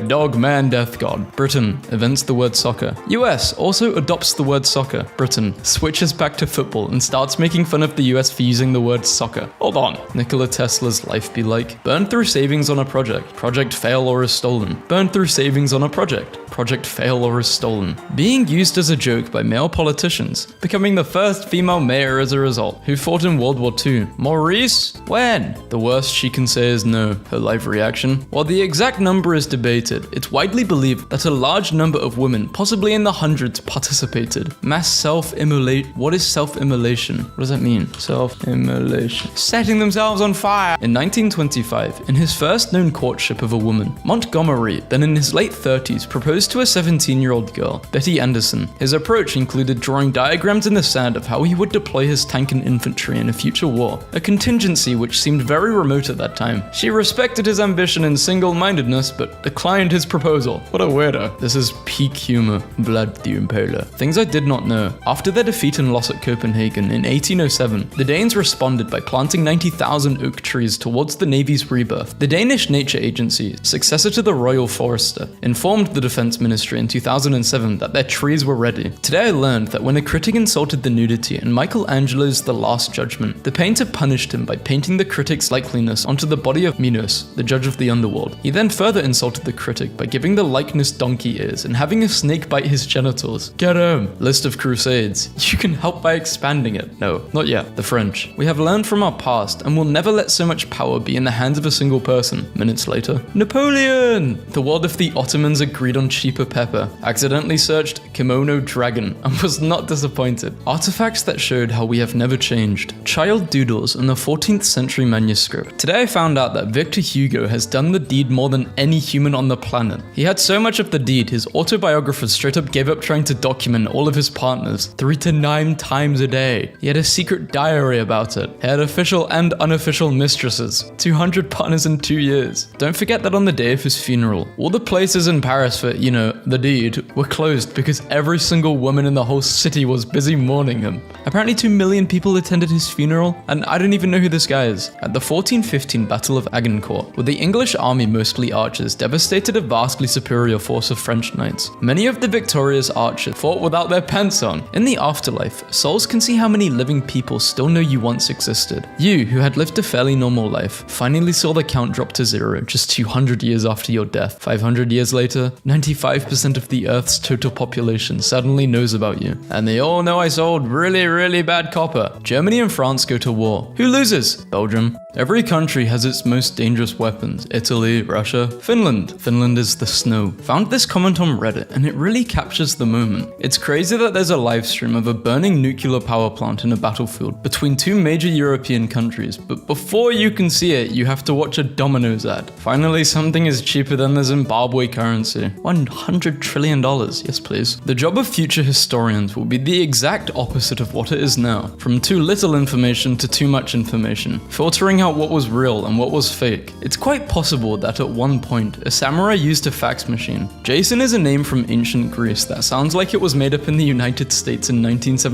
Dog, man, death god. Britain invents the word soccer. US also adopts the word soccer. Britain switches back to football and starts making fun of the US for using the word soccer. Hold on. Nikola Tesla's life be like? Burned through savings on a project. Project fail or is stolen. Burned through savings on a project. Project fail or is stolen. Being used as a joke by male politicians. Becoming the first female mayor as a result. Who fought in World War II? Maurice? When? The worst she can say is no. Her live reaction? While the exact number is debated, it's widely believed that a large number of women, possibly in the hundreds, participated. Mass self-immolate. What is self-immolation? What does that mean? Self-immolation. Setting themselves on fire. In 1925, in his first known courtship of a woman, Montgomery, then in his late 30s, proposed to a 17-year-old girl, Betty Anderson. His approach included drawing diagrams in the sand of how he would deploy his tank and infantry in a future war, a contingency which seemed very remote at that time. She respected his ambition and single-mindedness, but declined his proposal. What a weirdo. This is peak humor. Vlad the Impaler. Things I did not know. After their defeat and loss at Copenhagen in 1807, the Danes responded by planting 90,000 oak trees towards the Navy's rebirth. The Danish Nature Agency, successor to the Royal Forester, informed the Defense Ministry in 2007 that their trees were ready. Today I learned that when a critic insulted the nudity in Michelangelo's The Last Judgment, the painter punished him by painting the critic's likeness onto the body of Minos, the judge of the underworld. He then further insulted the critic by giving the likeness donkey ears and having a snake bite his genitals. Get him! List of crusades. You can help by expanding it. No, not yet. The French. We have learned from our past and will never let so much power be in the hands of a single person. Minutes later. Napoleon! The world of the Ottomans agreed on cheaper pepper, accidentally searched kimono dragon, and was not disappointed. Artifacts that showed how we have never changed. Child doodles in the 14th century manuscript. Today I found out that Victor Hugo has done the deed more than any human on the planet. He had so much of the deed, his autobiographers straight up gave up trying to document all of his partners 3 to 9 times a day. He had a secret diary about it. He had official and unofficial mistresses. 200 partners in 2 years. Don't forget that on the day of his funeral, all the places in Paris for, the deed, were closed because every single woman in the whole city was busy mourning him. Apparently 2 million people attended his funeral, and I don't even know who this guy is. At the 1415 Battle of Agincourt, where the English army, mostly archers, devastated a vastly superior force of French knights. Many of the victorious archers fought without their pants on. In the afterlife, souls can see how many living people still know you once existed. You, who had lived a fairly normal life, finally saw the count drop to 0 just 200 years after your death. 500 years later, 95% of the Earth's total population suddenly knows about you. And they all know I sold really bad copper. Germany and France go to war. Who loses? Belgium. Every country has its most dangerous weapons. Italy, Russia, Finland. Finland is the snow. Found this comment on Reddit and it really captures the moment. It's crazy that there's a live stream of a burning burning nuclear power plant in a battlefield between two major European countries, but before you can see it, you have to watch a Domino's ad. Finally, something is cheaper than the Zimbabwe currency. $100 trillion, yes please. The job of future historians will be the exact opposite of what it is now. From too little information to too much information, filtering out what was real and what was fake. It's quite possible that at one point, a samurai used a fax machine. Jason is a name from ancient Greece that sounds like it was made up in the United States in 1979.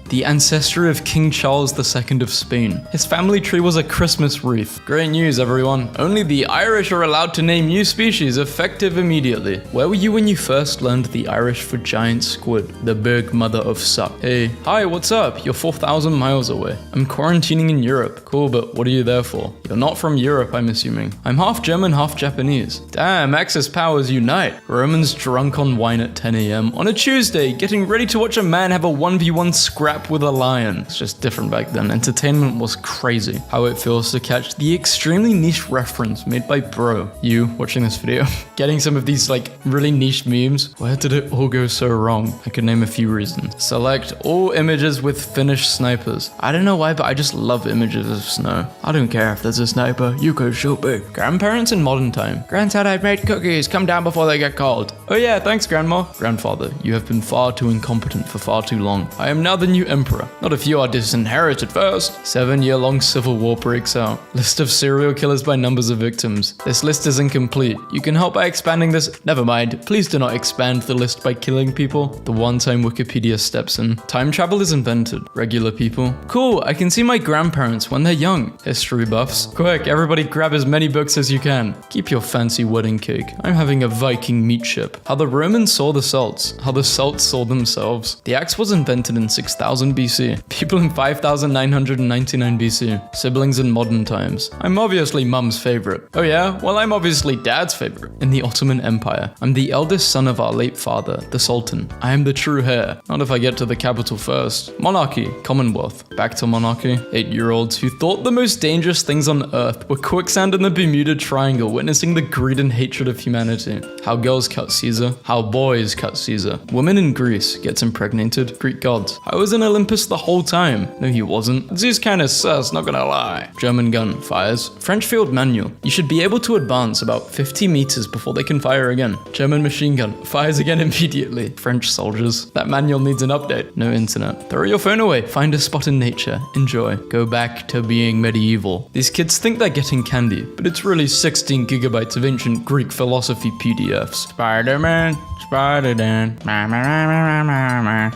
The ancestry of King Charles II of Spain. His family tree was a Christmas wreath. Great news, everyone. Only the Irish are allowed to name new species effective immediately. Where were you when you first learned the Irish for giant squid? The big mother of suck. Hey, hi, what's up? You're 4,000 miles away. I'm quarantining in Europe. Cool, but what are you there for? You're not from Europe, I'm assuming. I'm half German, half Japanese. Damn, Axis powers unite. Romans drunk on wine at 10 a.m. on a Tuesday, getting ready to watch a man have a 1v1 scrap with a lion. It's just different back then. Entertainment was crazy. How it feels to catch the extremely niche reference made by bro. You watching this video, getting some of these like really niche memes. Where did it all go so wrong? I could name a few reasons. Select all images with Finnish snipers. I don't know why, but I just love images of snow. I don't care if there's a sniper, you can shoot me. Grandparents in modern time. Granddad, I've made cookies, come down before they get cold. Oh yeah, thanks grandma. Grandfather, you have been far too incompetent for far too long. I am now the new emperor. Not if you are disinherited first. 7-year-long civil war breaks out. List of serial killers by numbers of victims. This list is incomplete. You can help by expanding this. Never mind, please do not expand the list by killing people. The one time Wikipedia steps in. Time travel is invented. Regular people. Cool, I can see my grandparents when they're young. History buffs. Quick, everybody grab as many books as you can. Keep your fancy wedding cake. I'm having a Viking meat ship. How the Romans saw the Celts. How the Celts saw themselves. The axe was invented in 6000 BC. People in 5999 BC. Siblings in modern times. I'm obviously mum's favorite. Oh yeah? Well, I'm obviously dad's favorite. In the Ottoman Empire, I'm the eldest son of our late father, the Sultan. I am the true heir. Not if I get to the capital first. Monarchy. Commonwealth. Back to monarchy. 8-year-olds who thought the most dangerous things on earth were quicksand in the Bermuda Triangle, witnessing the greed and hatred of humanity. How girls cut Caesar. How boys cut Caesar. Woman in Greece gets impregnated. Greek gods. I was in Olympus the whole time. No, he wasn't. Zeus kinda sus, not gonna lie. German gun fires. French field manual. You should be able to advance about 50 meters before they can fire again. German machine gun fires again immediately. French soldiers. That manual needs an update. No internet. Throw your phone away. Find a spot in nature. Enjoy. Go back to being medieval. These kids think they're getting candy, but it's really 16 gigabytes of ancient Greek philosophy PDFs. Spider-Man. Spider-Man.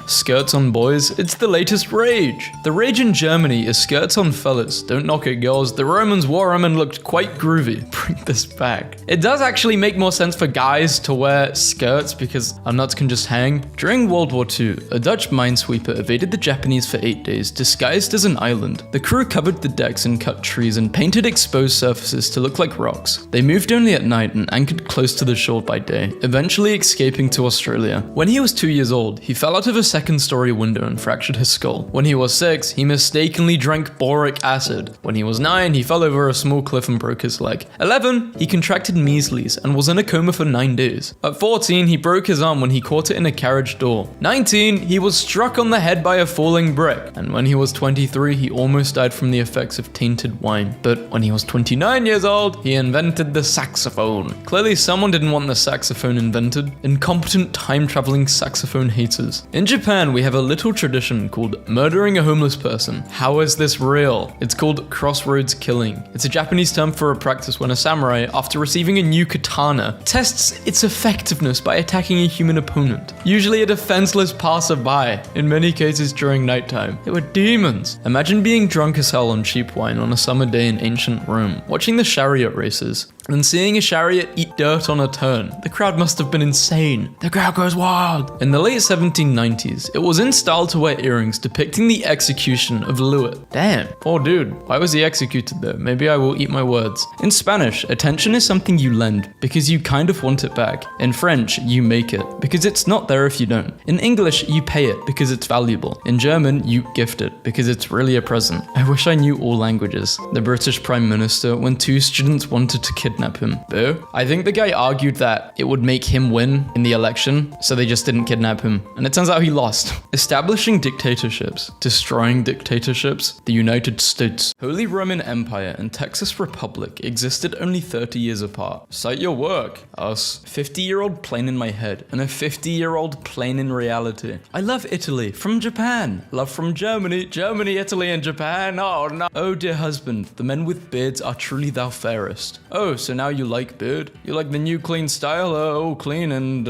Skirts on boys, it's the latest rage. The rage in Germany is skirts on fellas. Don't knock it, girls. The Romans wore them and looked quite groovy. Bring this back. It does actually make more sense for guys to wear skirts because our nuts can just hang. During World War II, a Dutch minesweeper evaded the Japanese for 8 days, disguised as an island. The crew covered the decks and cut trees and painted exposed surfaces to look like rocks. They moved only at night and anchored close to the shore by day, eventually escaping to Australia. When he was 2 years old, he fell out of a second-story window and fractured his skull. When he was 6, he mistakenly drank boric acid. When he was 9, he fell over a small cliff and broke his leg. 11, he contracted measles and was in a coma for 9 days. At 14, he broke his arm when he caught it in a carriage door. 19, he was struck on the head by a falling brick. And when he was 23, he almost died from the effects of tainted wine. But when he was 29 years old, he invented the saxophone. Clearly, someone didn't want the saxophone invented. Incompetent time-traveling saxophone haters. In Japan, we have a little tradition called murdering a homeless person. How is this real? It's called crossroads killing. It's a Japanese term for a practice when a samurai, after receiving a new katana, tests its effectiveness by attacking a human opponent. Usually a defenseless passerby, in many cases during nighttime. They were demons. Imagine being drunk as hell on cheap wine on a summer day in ancient Rome, watching the chariot races, and seeing a chariot eat dirt on a turn. The crowd must have been insane. The crowd goes wild. In the late 1790s, it was in style to wear earrings depicting the execution of Louis. Damn. Poor dude. Why was he executed though? Maybe I will eat my words. In Spanish, attention is something you lend because you kind of want it back. In French, you make it because it's not there if you don't. In English, you pay it because it's valuable. In German, you gift it because it's really a present. I wish I knew all languages. The British Prime Minister, when 2 students wanted to kidnap kidnap him. Boo. I think the guy argued that it would make him win in the election, so they just didn't kidnap him. And it turns out he lost. Establishing dictatorships, destroying dictatorships, the United States. Holy Roman Empire and Texas Republic existed only 30 years apart. Cite your work. Us. 50-year-old plane in my head and a 50-year-old plane in reality. I love Italy. From Japan. Love from Germany. Germany, Italy, and Japan. Oh no. Oh dear husband, the men with beards are truly thou fairest. Oh, so now you like beard? You like the new clean style? Oh, clean and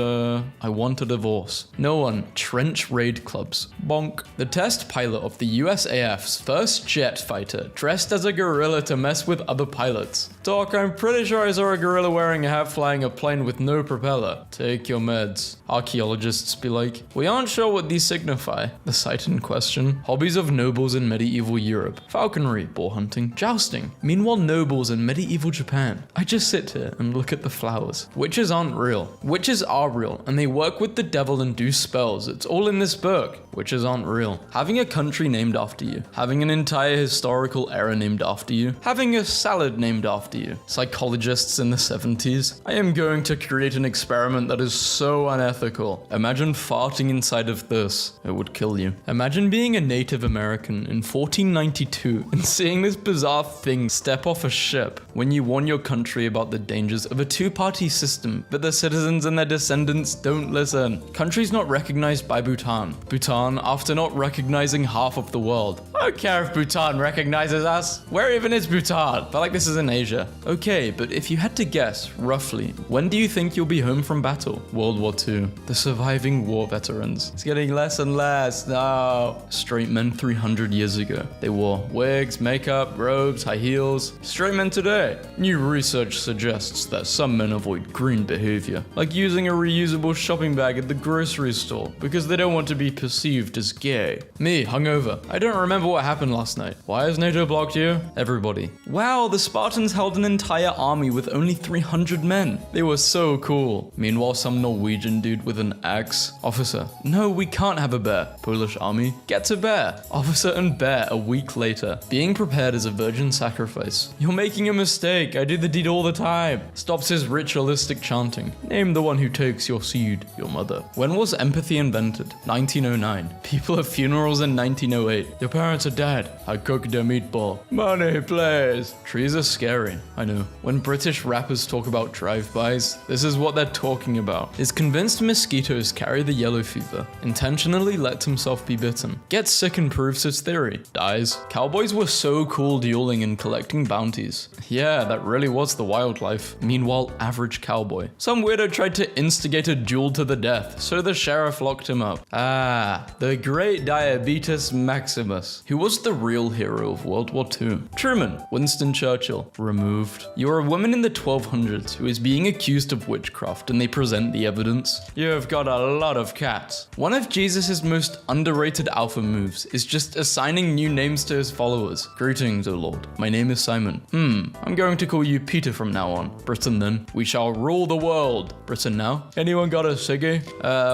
I want a divorce. No one. Trench raid clubs. Bonk. The test pilot of the USAF's first jet fighter dressed as a gorilla to mess with other pilots. Doc, I'm pretty sure I saw a gorilla wearing a hat flying a plane with no propeller. Take your meds. Archaeologists be like, we aren't sure what these signify. The site in question. Hobbies of nobles in medieval Europe. Falconry, boar hunting, jousting. Meanwhile, nobles in medieval Japan. I just sit here and look at the flowers. Witches aren't real. Witches are real, and they work with the devil and do spells. It's all in this book. Witches aren't real. Having a country named after you. Having an entire historical era named after you. Having a salad named after you. Psychologists in the 70s. I am going to create an experiment that is so unethical. Imagine farting inside of this. It would kill you. Imagine being a Native American in 1492 and seeing this bizarre thing step off a ship when you warn your country about the dangers of a two-party system, but the citizens and their descendants don't listen. Countries not recognized by Bhutan. Bhutan, after not recognizing half of the world. I don't care if Bhutan recognizes us. Where even is Bhutan? But like this is in Asia. Okay, but if you had to guess, roughly, when do you think you'll be home from battle? World War II. The surviving war veterans. It's getting less and less. No. Straight men 300 years ago. They wore wigs, makeup, robes, high heels. Straight men today. New research suggests that some men avoid green behavior, like using a reusable shopping bag at the grocery store because they don't want to be perceived as gay. Me, hungover. I don't remember what happened last night. Why has NATO blocked you? Everybody. Wow, the Spartans held an entire army with only 300 men. They were so cool. Meanwhile, some Norwegian dude with an axe. Officer, no, we can't have a bear. Polish army, gets a bear. Officer and bear a week later. Being prepared as a virgin sacrifice. You're making a mistake. I do the deed all the time. Stops his ritualistic chanting. Name the one who takes your seed, your mother. When was empathy invented? 1909. People have funerals in 1908. Your parents are dead. I cooked a meatball. Money, please. Trees are scary. I know. When British rappers talk about drive-bys, this is what they're talking about. Is convinced mosquitoes carry the yellow fever. Intentionally lets himself be bitten. Gets sick and proves his theory. Dies. Cowboys were so cool dueling and collecting bounties. Yeah, that really was the wildlife. Meanwhile, average cowboy. Some weirdo tried to instigate a duel to the death, so the sheriff locked him up. Ah, the great Diabetes Maximus, who was the real hero of World War II. Truman, Winston Churchill, removed. You're a woman in the 1200s who is being accused of witchcraft and they present the evidence. You've got a lot of cats. One of Jesus' most underrated alpha moves is just assigning new names to his followers. Greetings, O Lord. My name is Simon. I'm going to call you Peter from now on. Britain then. We shall rule the world. Britain now. Anyone got a Siggy?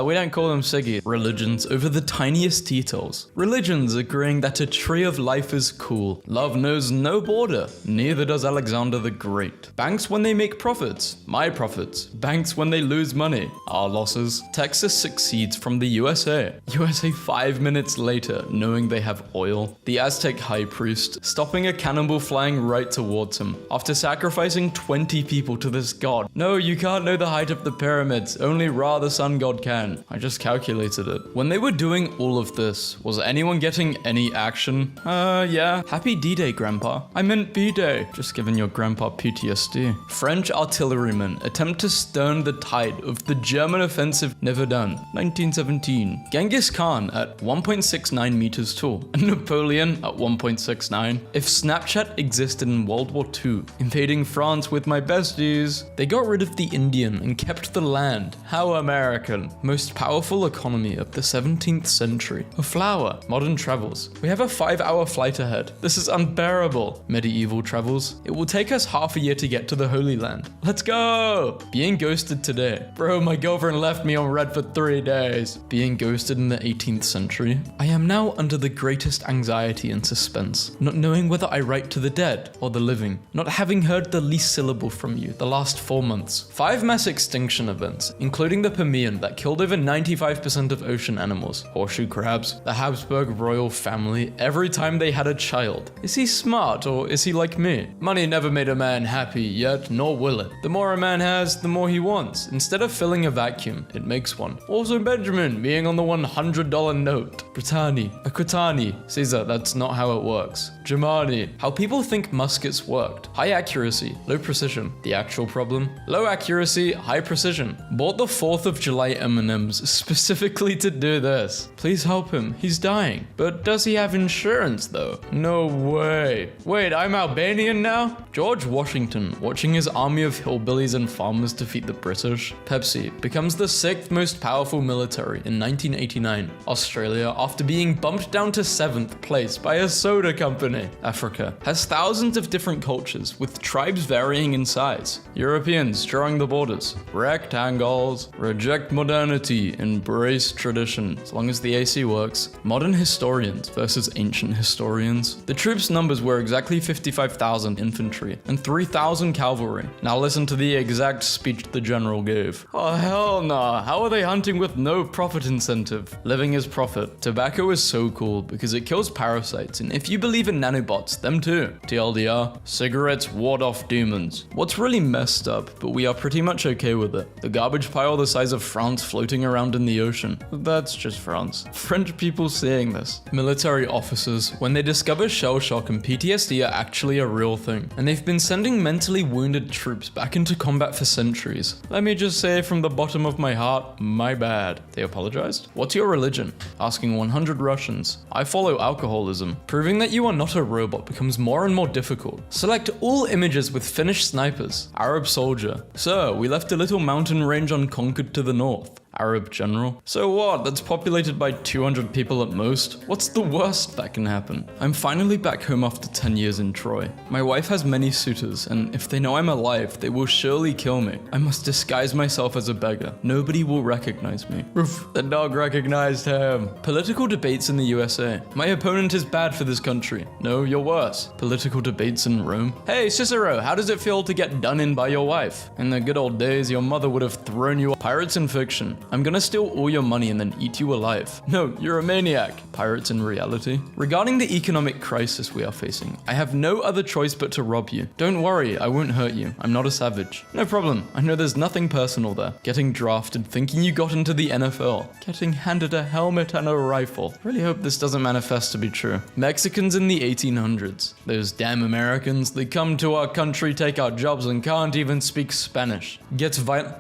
We don't call them Siggy. Religions over the tiniest details. Religions agreeing that a tree of life is cool. Love knows no border. Neither does Alexander the Great. Banks when they make profits. My profits. Banks when they lose money. Our losses. Texas succeeds from the USA. USA 5 minutes later, knowing they have oil. The Aztec high priest stopping a cannonball flying right towards him after sacrificing 20 people to this god. No, you can't know the height of the pyramids. Only Ra, the sun god, can. I just calculated it. When they were doing all of this, was anyone getting any action? Yeah. Happy D-Day, Grandpa. I meant B-Day. Just giving your grandpa PTSD. French artillerymen attempt to stem the tide of the German offensive never done. 1917. Genghis Khan at 1.69 meters tall. And Napoleon at 1.69. If Snapchat existed in World War II, invading France with my besties, they got rid of the Indian and kept the land. How American. Most powerful economy of the 17th century. A flower. Modern travels. We have a 5-hour flight ahead. This is unbearable. Medieval travels. It will take us half a year to get to the Holy Land. Let's go! Being ghosted today. Bro, my girlfriend left me on red for 3 days. Being ghosted in the 18th century. I am now under the greatest anxiety and suspense. Not knowing whether I write to the dead or the living. Not having heard the least syllable from you the last 4 months. 5 mass extinction events, including the Permian that killed over 95% of ocean animals, horseshoe crabs, the Habsburg royal family, every time they had a child. Is he smart or is he like me? Money never made a man happy yet, nor will it. The more a man has, the more he wants. Instead of filling a vacuum, it makes one. Also Benjamin being on the $100 note. Britanni, Aquitani. Caesar, that's not how it works. Germani, how people think muskets worked. High accuracy, low precision. The actual problem? Low accuracy, high precision. Bought the 4th of July M&Ms specifically to do this. Please help him, he's dying. But does he have insurance though? No way. Wait, I'm Albanian now? George Washington, watching his army of hillbillies and farmers defeat the British. Pepsi becomes the 6th most powerful military in 1989. Australia, after being bumped down to 7th place by a soda company. Africa has thousands of different cultures with tribes varying in size. Europeans drawing the borders. Rectangles. Reject modernity, embrace tradition. As long as the AC works. Modern historians versus ancient historians. The troops' numbers were exactly 55,000 infantry and 3,000 cavalry. Now listen to the exact speech the general gave. Oh hell nah, how are they hunting with no profit incentive? Living is profit. Tobacco is so cool because it kills parasites, and if you believe in nanobots, them too. TLDR, cigarettes ward off demons. What's really messed up, but we are pretty much okay with it. The garbage pile the size of France floating around in the ocean. That's just France. French people seeing this. Military officers, when they discover shell shock and PTSD are actually a real thing, and they've been sending mentally wounded troops back into combat for centuries. Let me just say from the bottom of my heart, my bad. They apologized? What's your religion? Asking 100 Russians. I follow alcoholism. Proving that you are not a robot becomes more and more difficult. Select all images with Finnish snipers. Arab soldier. Sir, we left a little mountain range unconquered to the north. Arab general. So what? That's populated by 200 people at most? What's the worst that can happen? I'm finally back home after 10 years in Troy. My wife has many suitors, and if they know I'm alive, they will surely kill me. I must disguise myself as a beggar. Nobody will recognize me. Oof, the dog recognized him. Political debates in the USA. My opponent is bad for this country. No, you're worse. Political debates in Rome. Hey, Cicero, how does it feel to get done in by your wife? In the good old days, your mother would have thrown you pirates in fiction. I'm gonna steal all your money and then eat you alive. No, you're a maniac. Pirates in reality. Regarding the economic crisis we are facing, I have no other choice but to rob you. Don't worry, I won't hurt you. I'm not a savage. No problem. I know there's nothing personal there. Getting drafted, thinking you got into the NFL. Getting handed a helmet and a rifle. Really hope this doesn't manifest to be true. Mexicans in the 1800s. Those damn Americans, they come to our country, take our jobs and can't even speak Spanish. Gets violent.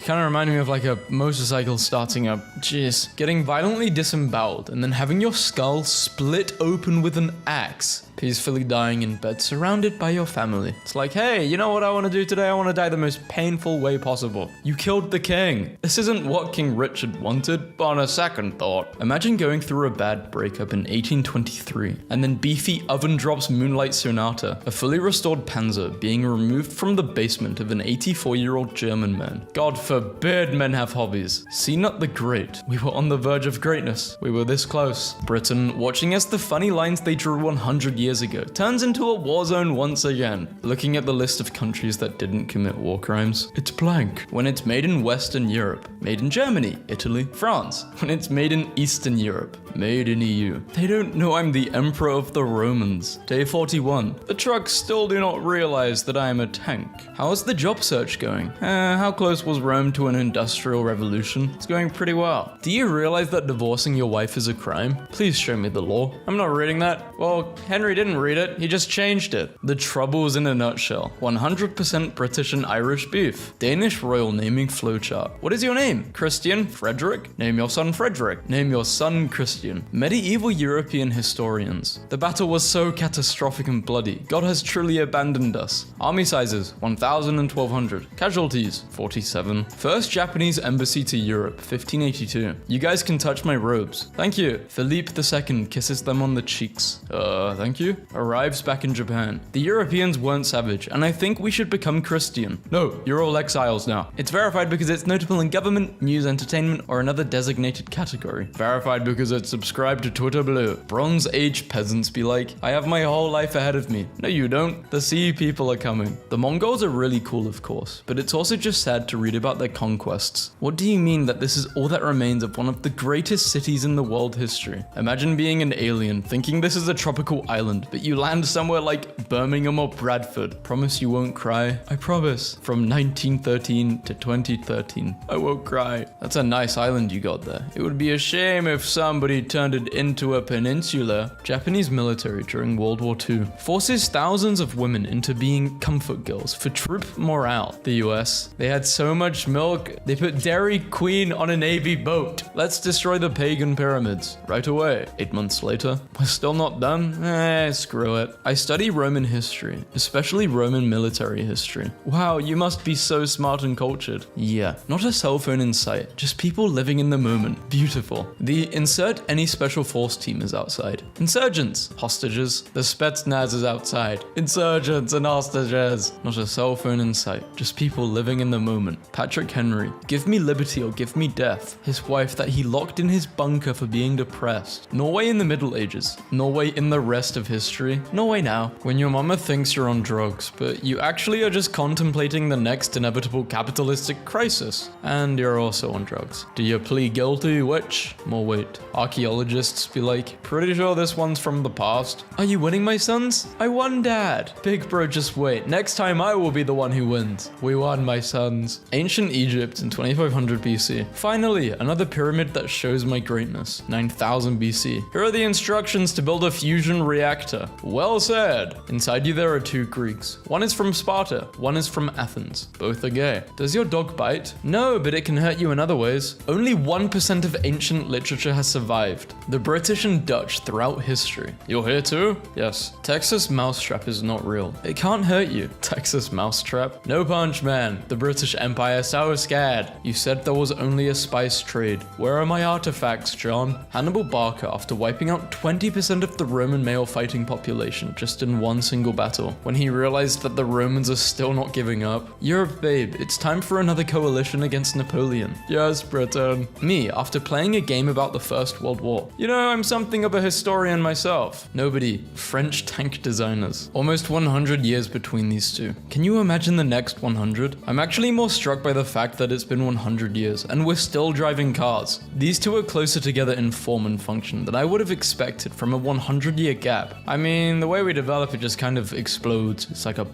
Kind of reminded me of like a motorcycle starting up. Jeez. Getting violently disemboweled and then having your skull split open with an axe. Peacefully dying in bed surrounded by your family. It's like, hey, you know what I want to do today? I want to die the most painful way possible. You killed the king. This isn't what King Richard wanted, but on a second thought. Imagine going through a bad breakup in 1823 and then beefy Oven Drop's Moonlight Sonata, a fully restored Panzer being removed from the basement of an 84-year-old German man. God forbid men have hobbies. Cnut the Great. We were on the verge of greatness. We were this close. Britain, watching as the funny lines they drew 100 years ago turns into a war zone once again. Looking at the list of countries that didn't commit war crimes, it's blank. When it's made in Western Europe, made in Germany, Italy, France. When it's made in Eastern Europe, made in EU. They don't know I'm the Emperor of the Romans. Day 41. The trucks still do not realize that I am a tank. How is the job search going? How close was Rome to an industrial revolution? It's going pretty well. Do you realize that divorcing your wife is a crime? Please show me the law. I'm not reading that. Well, Henry didn't read it, he just changed it. The Troubles in a nutshell. 100% British and Irish beef. Danish royal naming flowchart. What is your name? Christian? Frederick? Name your son Frederick. Name your son Christian. Medieval European historians. The battle was so catastrophic and bloody. God has truly abandoned us. Army sizes, 1,000 and 1,200. Casualties, 47. First Japanese embassy to Europe, 1582. You guys can touch my robes. Thank you. Philippe II kisses them on the cheeks. Thank you. Arrives back in Japan. The Europeans weren't savage, and I think we should become Christian. No, you're all exiles now. It's verified because it's notable in government, news, entertainment, or another designated category. Verified because it's subscribed to Twitter Blue. Bronze Age peasants be like, I have my whole life ahead of me. No, you don't. The sea people are coming. The Mongols are really cool, of course, but it's also just sad to read about their conquests. What do you mean that this is all that remains of one of the greatest cities in the world history? Imagine being an alien, thinking this is a tropical island, but you land somewhere like Birmingham or Bradford. Promise you won't cry? I promise. From 1913 to 2013. I won't cry. That's a nice island you got there. It would be a shame if somebody turned it into a peninsula. Japanese military during World War II forces thousands of women into being comfort girls for troop morale. The US, they had so much milk, they put Dairy Queen on a Navy boat. Let's destroy the pagan pyramids. Right away. 8 months later, we're still not done? Screw it. I study Roman history, especially Roman military history. Wow, you must be so smart and cultured. Yeah, not a cell phone in sight, just people living in the moment. Beautiful. The insert any special force team is outside. Insurgents, hostages. The Spetsnaz is outside. Insurgents and hostages. Not a cell phone in sight, just people living in the moment. Patrick Henry, give me liberty or give me death. His wife that he locked in his bunker for being depressed. Norway in the Middle Ages. Norway in the rest of history. Norway now. When your mama thinks you're on drugs, but you actually are just contemplating the next inevitable capitalistic crisis. And you're also on drugs. Do you plead guilty, witch? More weight. Archaeologists be like, pretty sure this one's from the past. Are you winning, my sons? I won, Dad. Big bro, just wait. Next time I will be the one who wins. We won, my sons. Ancient Egypt in 2500 BC. Finally, another pyramid that shows my greatness. 9000 BC. Here are the instructions to build a fusion reactor. Well said. Inside you there are 2 Greeks. One is from Sparta, one is from Athens. Both are gay. Does your dog bite? No, but it can hurt you in other ways. Only 1% of ancient literature has survived. The British and Dutch throughout history. You're here too? Yes. Texas Mousetrap is not real. It can't hurt you. Texas Mousetrap? No punch, man. The British Empire so scared. You said there was only a spice trade. Where are my artifacts, John? Hannibal Barca, after wiping out 20% of the Roman male fighting population just in one single battle, when he realized that the Romans are still not giving up. Europe, babe, it's time for another coalition against Napoleon. Yes, Britain. Me, after playing a game about the First World War. You know, I'm something of a historian myself. Nobody. French tank designers. Almost 100 years between these two. Can you imagine the next 100? I'm actually more struck by the fact that it's been 100 years and we're still driving cars. These two are closer together in form and function than I would have expected from a 100-year gap. I mean, the way we develop it just kind of explodes. It's like a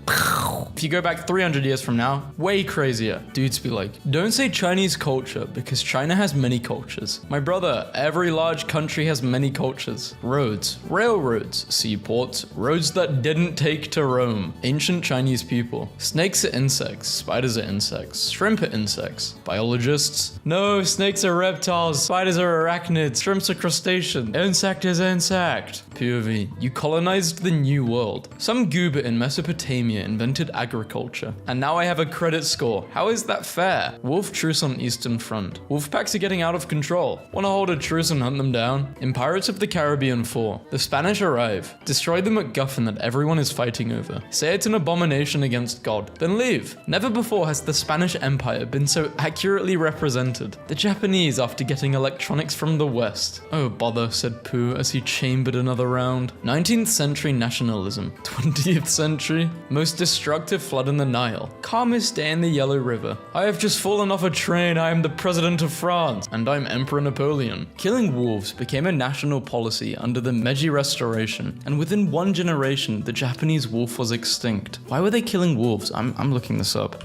if you go back 300 years from now, way crazier. Dudes be like, don't say Chinese culture because China has many cultures. My brother, every large country has many cultures. Roads, railroads, seaports, roads that didn't take to Rome. Ancient Chinese people. Snakes are insects, spiders are insects, shrimp are insects. Biologists, no, snakes are reptiles, spiders are arachnids, shrimps are crustaceans. Insect is insect. POV, you colonized the new world. Some goober in Mesopotamia invented agriculture, and now I have a credit score. How is that fair? Wolf truce on Eastern Front. Wolf packs are getting out of control. Wanna hold a truce and hunt them down? In Pirates of the Caribbean 4, the Spanish arrive, destroy the MacGuffin that everyone is fighting over, say it's an abomination against God, then leave. Never before has the Spanish Empire been so accurately represented. The Japanese after getting electronics from the West. Oh bother, said Pooh as he chambered another round. 19th century nationalism. 20th century? Most destructive flood in the Nile. Calmest day in the Yellow River. I have just fallen off a train, I am the President of France. And I'm Emperor Napoleon. Killing wolves became a national policy under the Meiji Restoration, and within one generation, the Japanese wolf was extinct. Why were they killing wolves? I'm looking this up.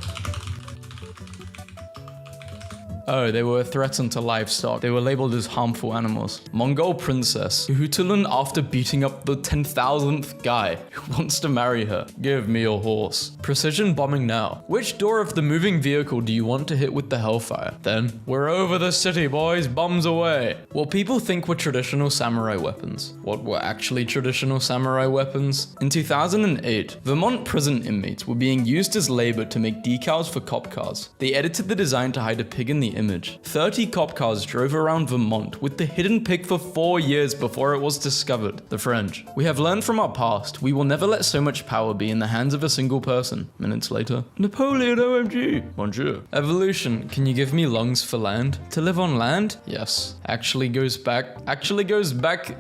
Oh, they were threatened to livestock. They were labeled as harmful animals. Mongol princess, Hutulan after beating up the 10,000th guy who wants to marry her. Give me a horse. Precision bombing now. Which door of the moving vehicle do you want to hit with the Hellfire? Then, we're over the city, boys, bombs away. Well, people think we're traditional samurai weapons. What were actually traditional samurai weapons? In 2008, Vermont prison inmates were being used as labor to make decals for cop cars. They edited the design to hide a pig in the image. 30 cop cars drove around Vermont with the hidden pig for 4 years before it was discovered. The French. We have learned from our past, we will never let so much power be in the hands of a single person. Minutes later, Napoleon OMG. Bonjour. Evolution. Can you give me lungs for land? To live on land? Yes. Actually goes back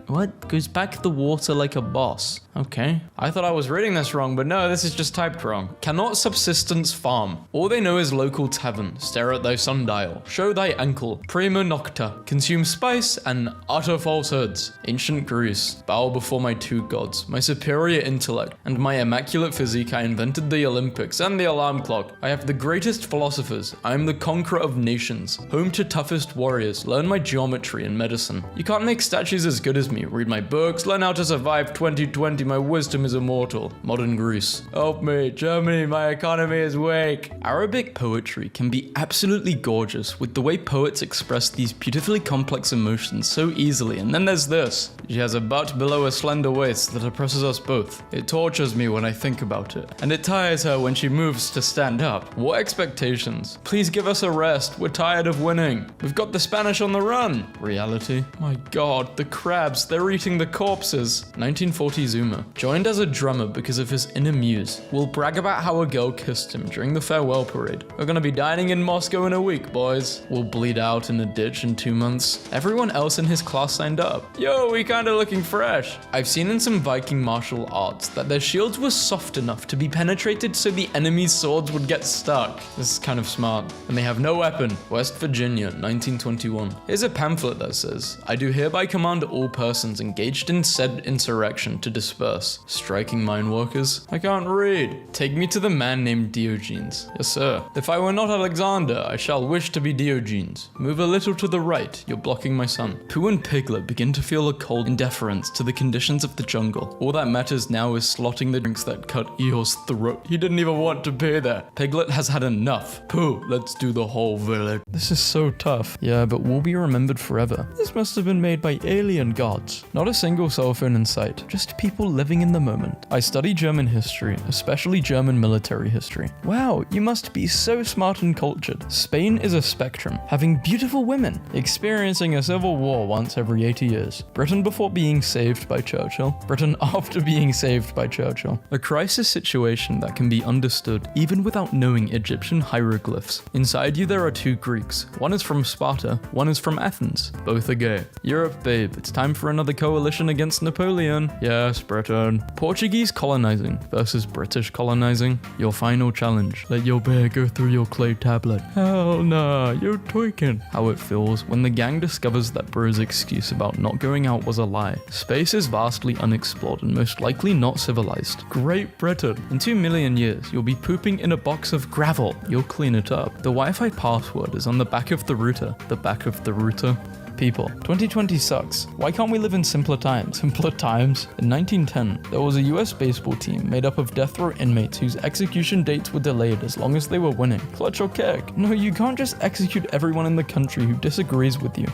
what? Goes back the water like a boss. Okay. I thought I was reading this wrong, but no, this is just typed wrong. Cannot subsistence farm. All they know is local tavern. Stare at thy sundial. Show thy ankle. Prima nocta. Consume spice and utter falsehoods. Ancient Greece. Bow before my two gods, my superior intellect, and my immaculate physique. I invented the Olympics and the alarm clock. I have the greatest philosophers. I am the conqueror of nations. Home to toughest warriors. Learn my geometry and medicine. You can't make statues as good as me. Read my books. Learn how to survive 2020. My wisdom is immortal. Modern Greece. Help me. Germany, my economy is weak. Arabic poetry can be absolutely gorgeous with the way poets express these beautifully complex emotions so easily. And then there's this. She has a butt below a slender waist that oppresses us both. It tortures me when I think about it. And it tires her when she moves to stand up. What expectations? Please give us a rest. We're tired of winning. We've got the Spanish on the run. Reality. My god, the crabs, they're eating the corpses. 1940 Zoomer. Joined as a drummer because of his inner muse. Will brag about how a girl kissed him during the farewell parade. We're gonna be dining in Moscow in a week, boys. We'll bleed out in a ditch in 2 months. Everyone else in his class signed up. Yo, we kinda looking fresh. I've seen in some Viking martial arts that their shields were soft enough to be penetrated so the enemy's swords would get stuck. This is kind of smart. And they have no weapon. West Virginia, 1921. Here's a pamphlet that says, I do hereby command all persons engaged in said insurrection to disperse. Striking mine workers. I can't read. Take me to the man named Diogenes. Yes, sir. If I were not Alexander, I shall wish to be Diogenes. Move a little to the right. You're blocking my sun. Pooh and Piglet begin to feel a cold indifference to the conditions of the jungle. All that matters now is slotting the drinks that cut Eeyore's throat. He didn't even want to be there. Piglet has had enough. Pooh, let's do the whole village. This is so tough. Yeah, but we'll be remembered forever. This must have been made by alien gods. Not a single cell phone in sight. Just people living in the moment. I study German history, especially German military history. Wow, you must be so smart and cultured. Spain is a spectrum, having beautiful women, experiencing a civil war once every 80 years. Britain before being saved by Churchill. Britain after being saved by Churchill. A crisis situation that can be understood even without knowing Egyptian hieroglyphs. Inside you there are two Greeks. One is from Sparta, one is from Athens. Both are gay. Europe, babe, it's time for another coalition against Napoleon. Yes, Britain. Portuguese colonizing versus British colonizing. Your final challenge. Let your bear go through your clay tablet. Hell nah, you're tweaking. How it feels when the gang discovers that bro's excuse about not going out was a lie. Space is vastly unexplored and most likely not civilized. Great Britain. In 2 million years, you'll be pooping in a box of gravel. You'll clean it up. The Wi-Fi password is on the back of the router. The back of the router. People. 2020 sucks. Why can't we live in simpler times? Simpler times? In 1910, there was a US baseball team made up of death row inmates whose execution dates were delayed as long as they were winning. Clutch or kick? No, you can't just execute everyone in the country who disagrees with you.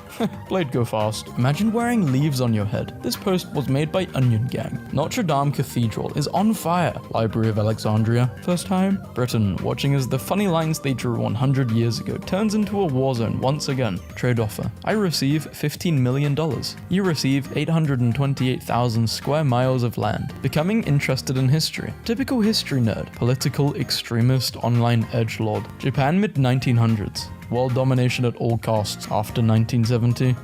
Blade go fast. Imagine wearing leaves on your head. This post was made by Onion Gang. Notre Dame Cathedral is on fire. Library of Alexandria. First time? Britain, watching as the funny lines they drew 100 years ago turns into a war zone once again. Trade offer. I receive $15 million. You receive 828,000 square miles of land. Becoming interested in history. Typical history nerd. Political extremist online edgelord. Japan mid-1900s. World domination at all costs after 1970.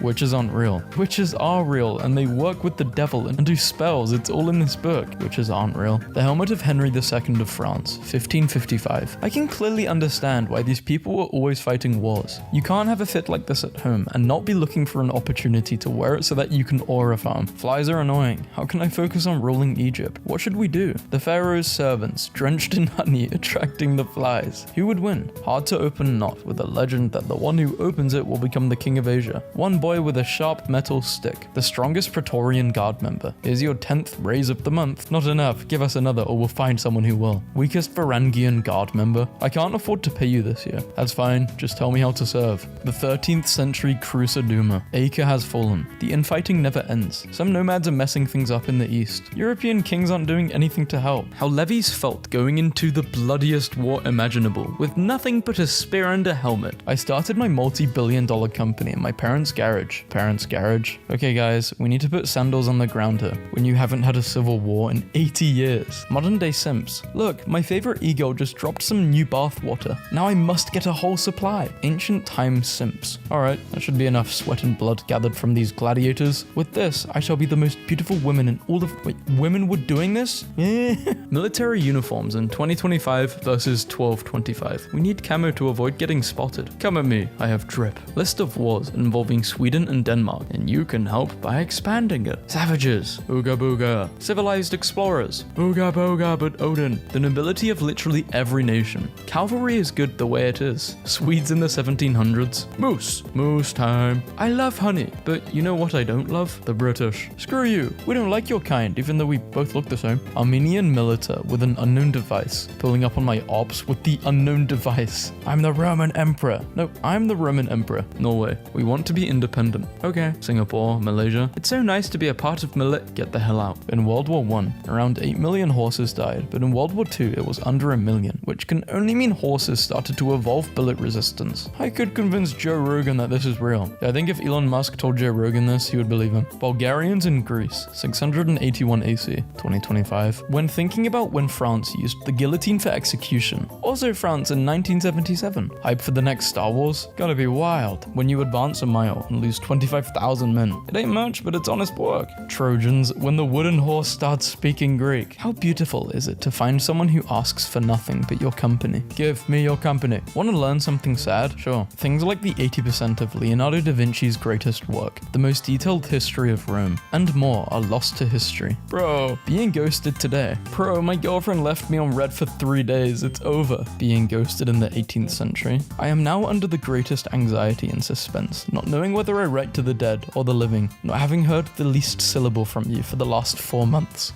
Witches aren't real. Witches are real, and they work with the devil and do spells. It's all in this book. Witches aren't real. The helmet of Henry II of France, 1555. I can clearly understand why these people were always fighting wars. You can't have a fit like this at home and not be looking for an opportunity to wear it so that you can aura farm. Flies are annoying. How can I focus on ruling Egypt? What should we do? The pharaoh's servants, drenched in honey, attracting the flies. Who would win? Hard to open knot with a legend that the one who opens it will become the king of Asia. One cowboy with a sharp metal stick. The strongest Praetorian Guard member. Here's your 10th raise of the month. Not enough, give us another or we'll find someone who will. Weakest Varangian Guard member. I can't afford to pay you this year. That's fine, just tell me how to serve. The 13th century Crusa Duma. Acre has fallen. The infighting never ends. Some nomads are messing things up in the east. European kings aren't doing anything to help. How levies felt going into the bloodiest war imaginable, with nothing but a spear and a helmet. I started my multi-billion-dollar company in my parents' garage. Parents' garage? Okay guys, we need to put sandals on the ground here, when you haven't had a civil war in 80 years. Modern day simps. Look, my favorite e-girl just dropped some new bath water. Now I must get a whole supply. Ancient time simps. Alright, that should be enough sweat and blood gathered from these gladiators. With this, I shall be the most beautiful women in all of— Wait, women were doing this? Military uniforms in 2025 versus 1225. We need camo to avoid getting spotted. Come at me, I have drip. List of wars involving Sweden and Denmark, and you can help by expanding it. Savages. Ooga booga. Civilized explorers. Ooga booga but Odin. The nobility of literally every nation. Cavalry is good the way it is. Swedes in the 1700s. Moose. Moose time. I love honey, but you know what I don't love? The British. Screw you. We don't like your kind, even though we both look the same. Armenian militer with an unknown device. Pulling up on my ops with the unknown device. I'm the Roman Emperor. No, I'm the Roman Emperor. Norway. We want to be independent. Okay. Singapore, Malaysia. It's so nice to be a part of Get the hell out. In World War I, around 8 million horses died, but in World War II it was under 1 million, which can only mean horses started to evolve bullet resistance. I could convince Joe Rogan that this is real. I think if Elon Musk told Joe Rogan this, he would believe him. Bulgarians in Greece, 681 AC, 2025. When thinking about when France used the guillotine for execution, also France in 1977. Hype for the next Star Wars? Gotta be wild. When you advance a mile and lose 25,000 men. It ain't much, but it's honest work. Trojans, when the wooden horse starts speaking Greek. How beautiful is it to find someone who asks for nothing but your company? Give me your company. Want to learn something sad? Sure. Things like the 80% of Leonardo da Vinci's greatest work, the most detailed history of Rome, and more are lost to history. Bro, being ghosted today. Bro, my girlfriend left me on red for 3 days. It's over. Being ghosted in the 18th century. I am now under the greatest anxiety and suspense, not knowing whether I write to the dead or the living, not having heard the least syllable from you for the last 4 months.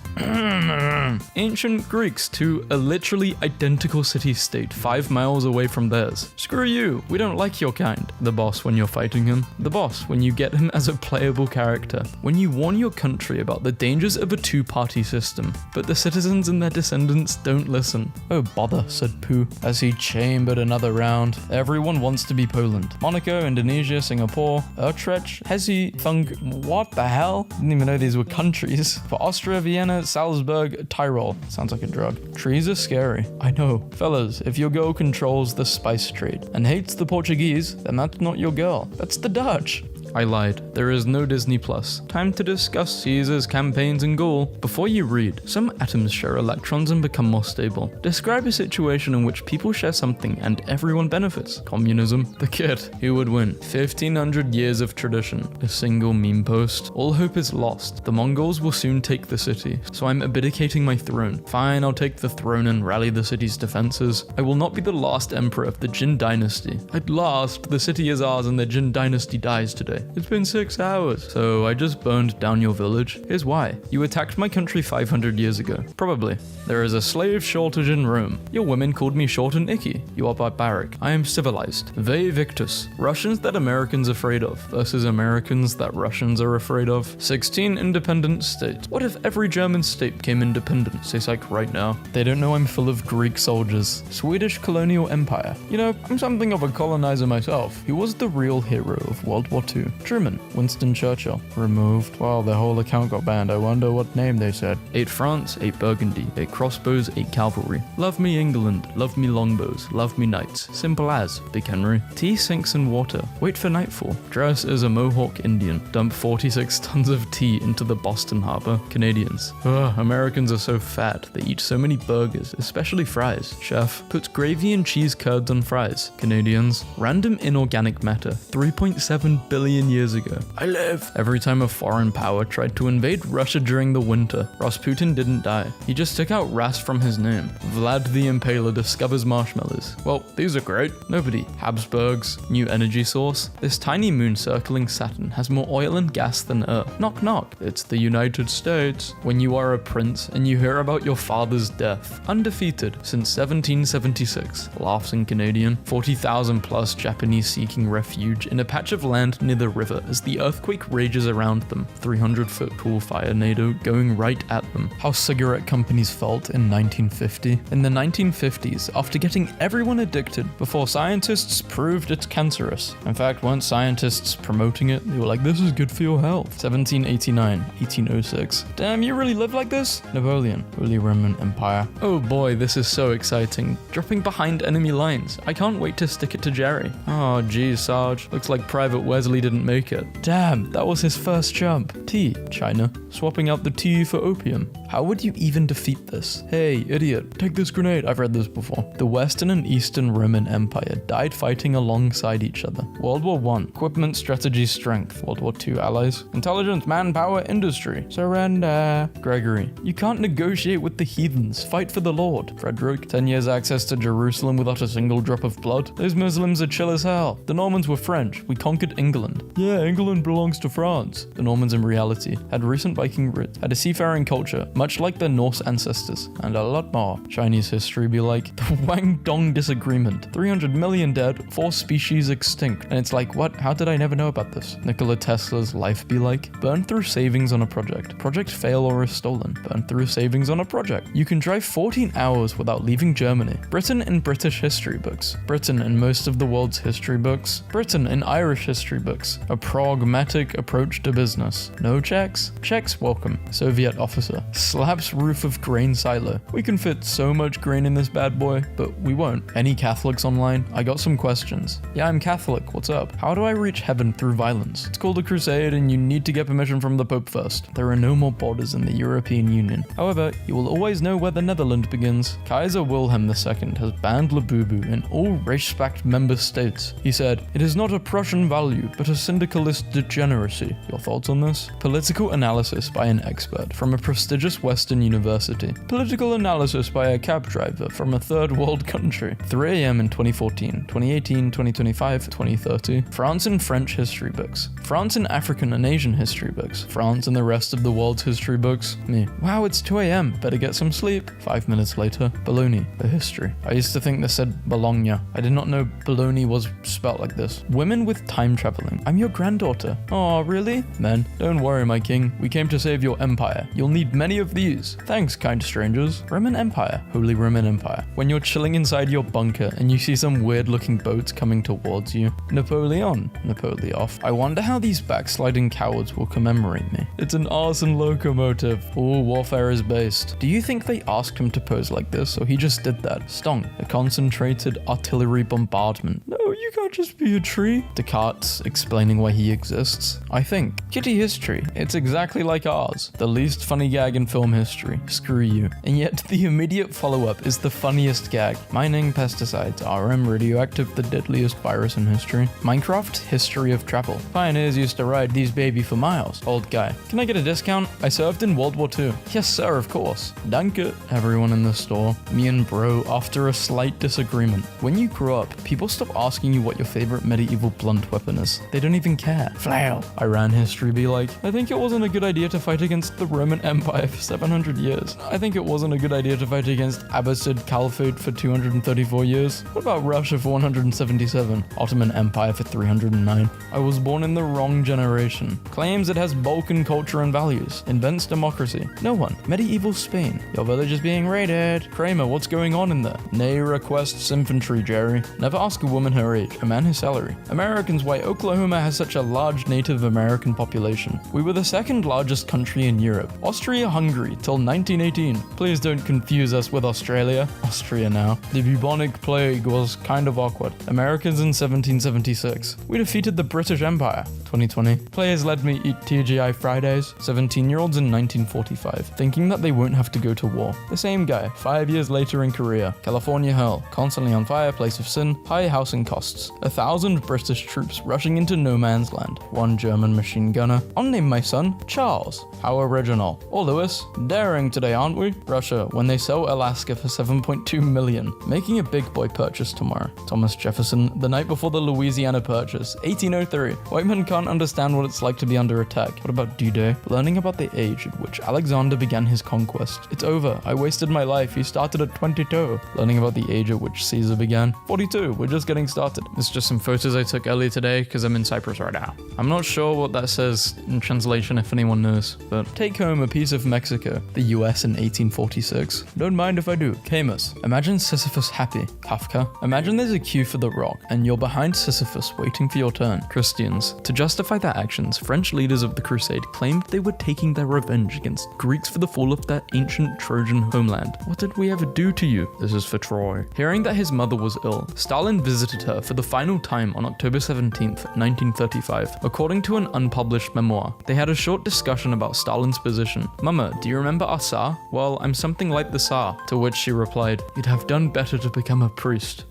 Ancient Greeks to a literally identical city-state 5 miles away from theirs. Screw you, we don't like your kind. The boss when you're fighting him. The boss when you get him as a playable character. When you warn your country about the dangers of a two-party system, but the citizens and their descendants don't listen. Oh bother, said Pooh, as he chambered another round. Everyone wants to be Poland. Monaco, Indonesia, Singapore, Utrecht, Hesse, what the hell? Didn't even know these were countries. For Austria, Vienna, Salzburg, Tyrol. Sounds like a drug. Trees are scary. I know. Fellas, if your girl controls the spice trade and hates the Portuguese, then that's not your girl. That's the Dutch. I lied. There is no Disney Plus. Time to discuss Caesar's campaigns in Gaul. Before you read, some atoms share electrons and become more stable. Describe a situation in which people share something and everyone benefits. Communism. The kid. Who would win? 1500 years of tradition. A single meme post. All hope is lost. The Mongols will soon take the city, so I'm abdicating my throne. Fine, I'll take the throne and rally the city's defenses. I will not be the last emperor of the Jin dynasty. At last, the city is ours and the Jin dynasty dies today. It's been 6 hours. So I just burned down your village. Here's why. You attacked my country 500 years ago. Probably. There is a slave shortage in Rome. Your women called me short and icky. You are barbaric. I am civilized. Vae victus. Russians that Americans are afraid of versus Americans that Russians are afraid of. 16 independent states. What if every German state became independent? Say like right now. They don't know I'm full of Greek soldiers. Swedish colonial empire. You know, I'm something of a colonizer myself. He was the real hero of World War II. Truman, Winston Churchill, removed. Well, their whole account got banned. I wonder what name they said. 8 France, 8 Burgundy, 8 crossbows, 8 cavalry. Love me England, love me longbows, love me knights. Simple as, Big Henry. Tea sinks in water. Wait for nightfall. Dress as a Mohawk Indian. Dump 46 tons of tea into the Boston Harbor. Canadians. Ugh, Americans are so fat. They eat so many burgers, especially fries. Chef, puts gravy and cheese curds on fries. Canadians. Random inorganic matter. 3.7 billion million years ago. I live. Every time a foreign power tried to invade Russia during the winter, Rasputin didn't die. He just took out Ras from his name. Vlad the Impaler discovers marshmallows. Well, these are great. Nobody. Habsburgs, new energy source. This tiny moon circling Saturn has more oil and gas than Earth. Knock knock. It's the United States. When you are a prince and you hear about your father's death. Undefeated since 1776. Laughs in Canadian. 40,000 plus Japanese seeking refuge in a patch of land near the river as the earthquake rages around them. 300-foot tall fire NATO going right at them. How cigarette companies felt in 1950. In the 1950s, after getting everyone addicted before scientists proved it's cancerous. In fact, weren't scientists promoting it? They were like, this is good for your health. 1789, 1806. Damn, you really live like this? Napoleon, Holy Roman Empire. Oh boy, this is so exciting. Dropping behind enemy lines. I can't wait to stick it to Jerry. Oh geez, Sarge. Looks like Private Wesley didn't make it. Damn, that was his first jump. Tea, China. Swapping out the tea for opium. How would you even defeat this? Hey, idiot, take this grenade. I've read this before. The Western and Eastern Roman Empire died fighting alongside each other. World War I. Equipment, strategy, strength. World War II allies. Intelligence, manpower, industry. Surrender. Gregory. You can't negotiate with the heathens. Fight for the Lord. Frederick. 10 years access to Jerusalem without a single drop of blood. Those Muslims are chill as hell. The Normans were French. We conquered England. Yeah, England belongs to France. The Normans in reality had recent Viking roots, had a seafaring culture, much like their Norse ancestors, and a lot more. Chinese history be like, the Wang Dong disagreement. 300 million dead, 4 species extinct. And it's like, what? How did I never know about this? Nikola Tesla's life be like, burn through savings on a project. Project fail or is stolen. Burn through savings on a project. You can drive 14 hours without leaving Germany. Britain in British history books. Britain in most of the world's history books. Britain in Irish history books. A pragmatic approach to business. No checks? Checks welcome. Soviet officer. Slaps roof of grain silo. We can fit so much grain in this bad boy, but we won't. Any Catholics online? I got some questions. Yeah, I'm Catholic. What's up? How do I reach heaven through violence? It's called a crusade and you need to get permission from the Pope first. There are no more borders in the European Union. However, you will always know where the Netherlands begins. Kaiser Wilhelm II has banned Labubu in all Reichspakt member states. He said, it is not a Prussian value, but a syndicalist degeneracy. Your thoughts on this? Political analysis by an expert from a prestigious Western university. Political analysis by a cab driver from a third world country. 3 a.m. in 2014, 2018, 2025, 2030. France and French history books. France and African and Asian history books. France and the rest of the world's history books. Me. Wow, it's 2 a.m. Better get some sleep. 5 minutes later. Bologna. A history. I used to think this said Bologna. I did not know Bologna was spelt like this. Women with time traveling. I'm your granddaughter. Oh, really? Men, don't worry, my king. We came to save your empire. You'll need many of these. Thanks, kind strangers. Roman Empire. Holy Roman Empire. When you're chilling inside your bunker and you see some weird looking boats coming towards you. Napoleon. Napoleoff. I wonder how these backsliding cowards will commemorate me. It's an arson locomotive. All warfare is based. Do you think they asked him to pose like this or he just did that? Stonk. A concentrated artillery bombardment. No, you can't just be a tree. Descartes explaining why he exists. I think. Kitty history. It's exactly like ours. The least funny gag in film history. Screw you. And yet the immediate follow-up is the funniest gag. Mining, pesticides, RM, radioactive, the deadliest virus in history. Minecraft, history of travel. Pioneers used to ride these baby for miles. Old guy. Can I get a discount? I served in World War II. Yes sir, of course. Danke. Everyone in the store. Me and bro after a slight disagreement. When you grow up, people stop asking you what your favorite medieval blunt weapon is. They don't even care. Flail. Iran history be like, I think it wasn't a good idea to fight against the Roman Empire for 700 years. I think it wasn't a good idea to fight against Abbasid Caliphate for 234 years. What about Russia for 177? Ottoman Empire for 309. I was born in the wrong generation. Claims it has Balkan culture and values. Invents democracy. No one. Medieval Spain. Your village is being raided. Kramer, what's going on in there? Nay requests infantry, Jerry. Never ask a woman her age, a man his salary. Americans, why Oklahoma has such a large Native American population. We were the second largest country in Europe. Austria-Hungary till 1918. Please don't confuse us with Australia. Austria now. The bubonic plague was kind of awkward. Americans in 1776. We defeated the British Empire. 2020. Players let me eat TGI Fridays. 17-year-olds in 1945, thinking that they won't have to go to war. The same guy, 5 years later in Korea. California hell, constantly on fire, place of sin, high housing costs. 1,000 British troops rushing into no man's land. One German machine gunner. I'll name my son Charles. How original. Or Lewis. Daring today, aren't we? Russia, when they sell Alaska for 7.2 million. Making a big boy purchase tomorrow. Thomas Jefferson, the night before the Louisiana Purchase, 1803. White men can't understand what it's like to be under attack. What about D-Day? Learning about the age at which Alexander began his conquest. It's over. I wasted my life. He started at 22. Learning about the age at which Caesar began. 42. We're just getting started. It's just some photos I took earlier today because I'm in Cyprus right now. I'm not sure what that says in translation if anyone knows, but take home a piece of Mexico, the US in 1846. Don't mind if I do. Camus. Imagine Sisyphus happy. Kafka. Imagine there's a queue for the rock and you're behind Sisyphus waiting for your turn. Christians. To justify their actions, French leaders of the Crusade claimed they were taking their revenge against Greeks for the fall of their ancient Trojan homeland. What did we ever do to you? This is for Troy. Hearing that his mother was ill, Stalin visited her for the final time on October 17th, 1935. According to an unpublished memoir, they had a short discussion about Stalin's position. Mama, do you remember our Tsar? Well, I'm something like the Tsar. To which she replied, you'd have done better to become a priest.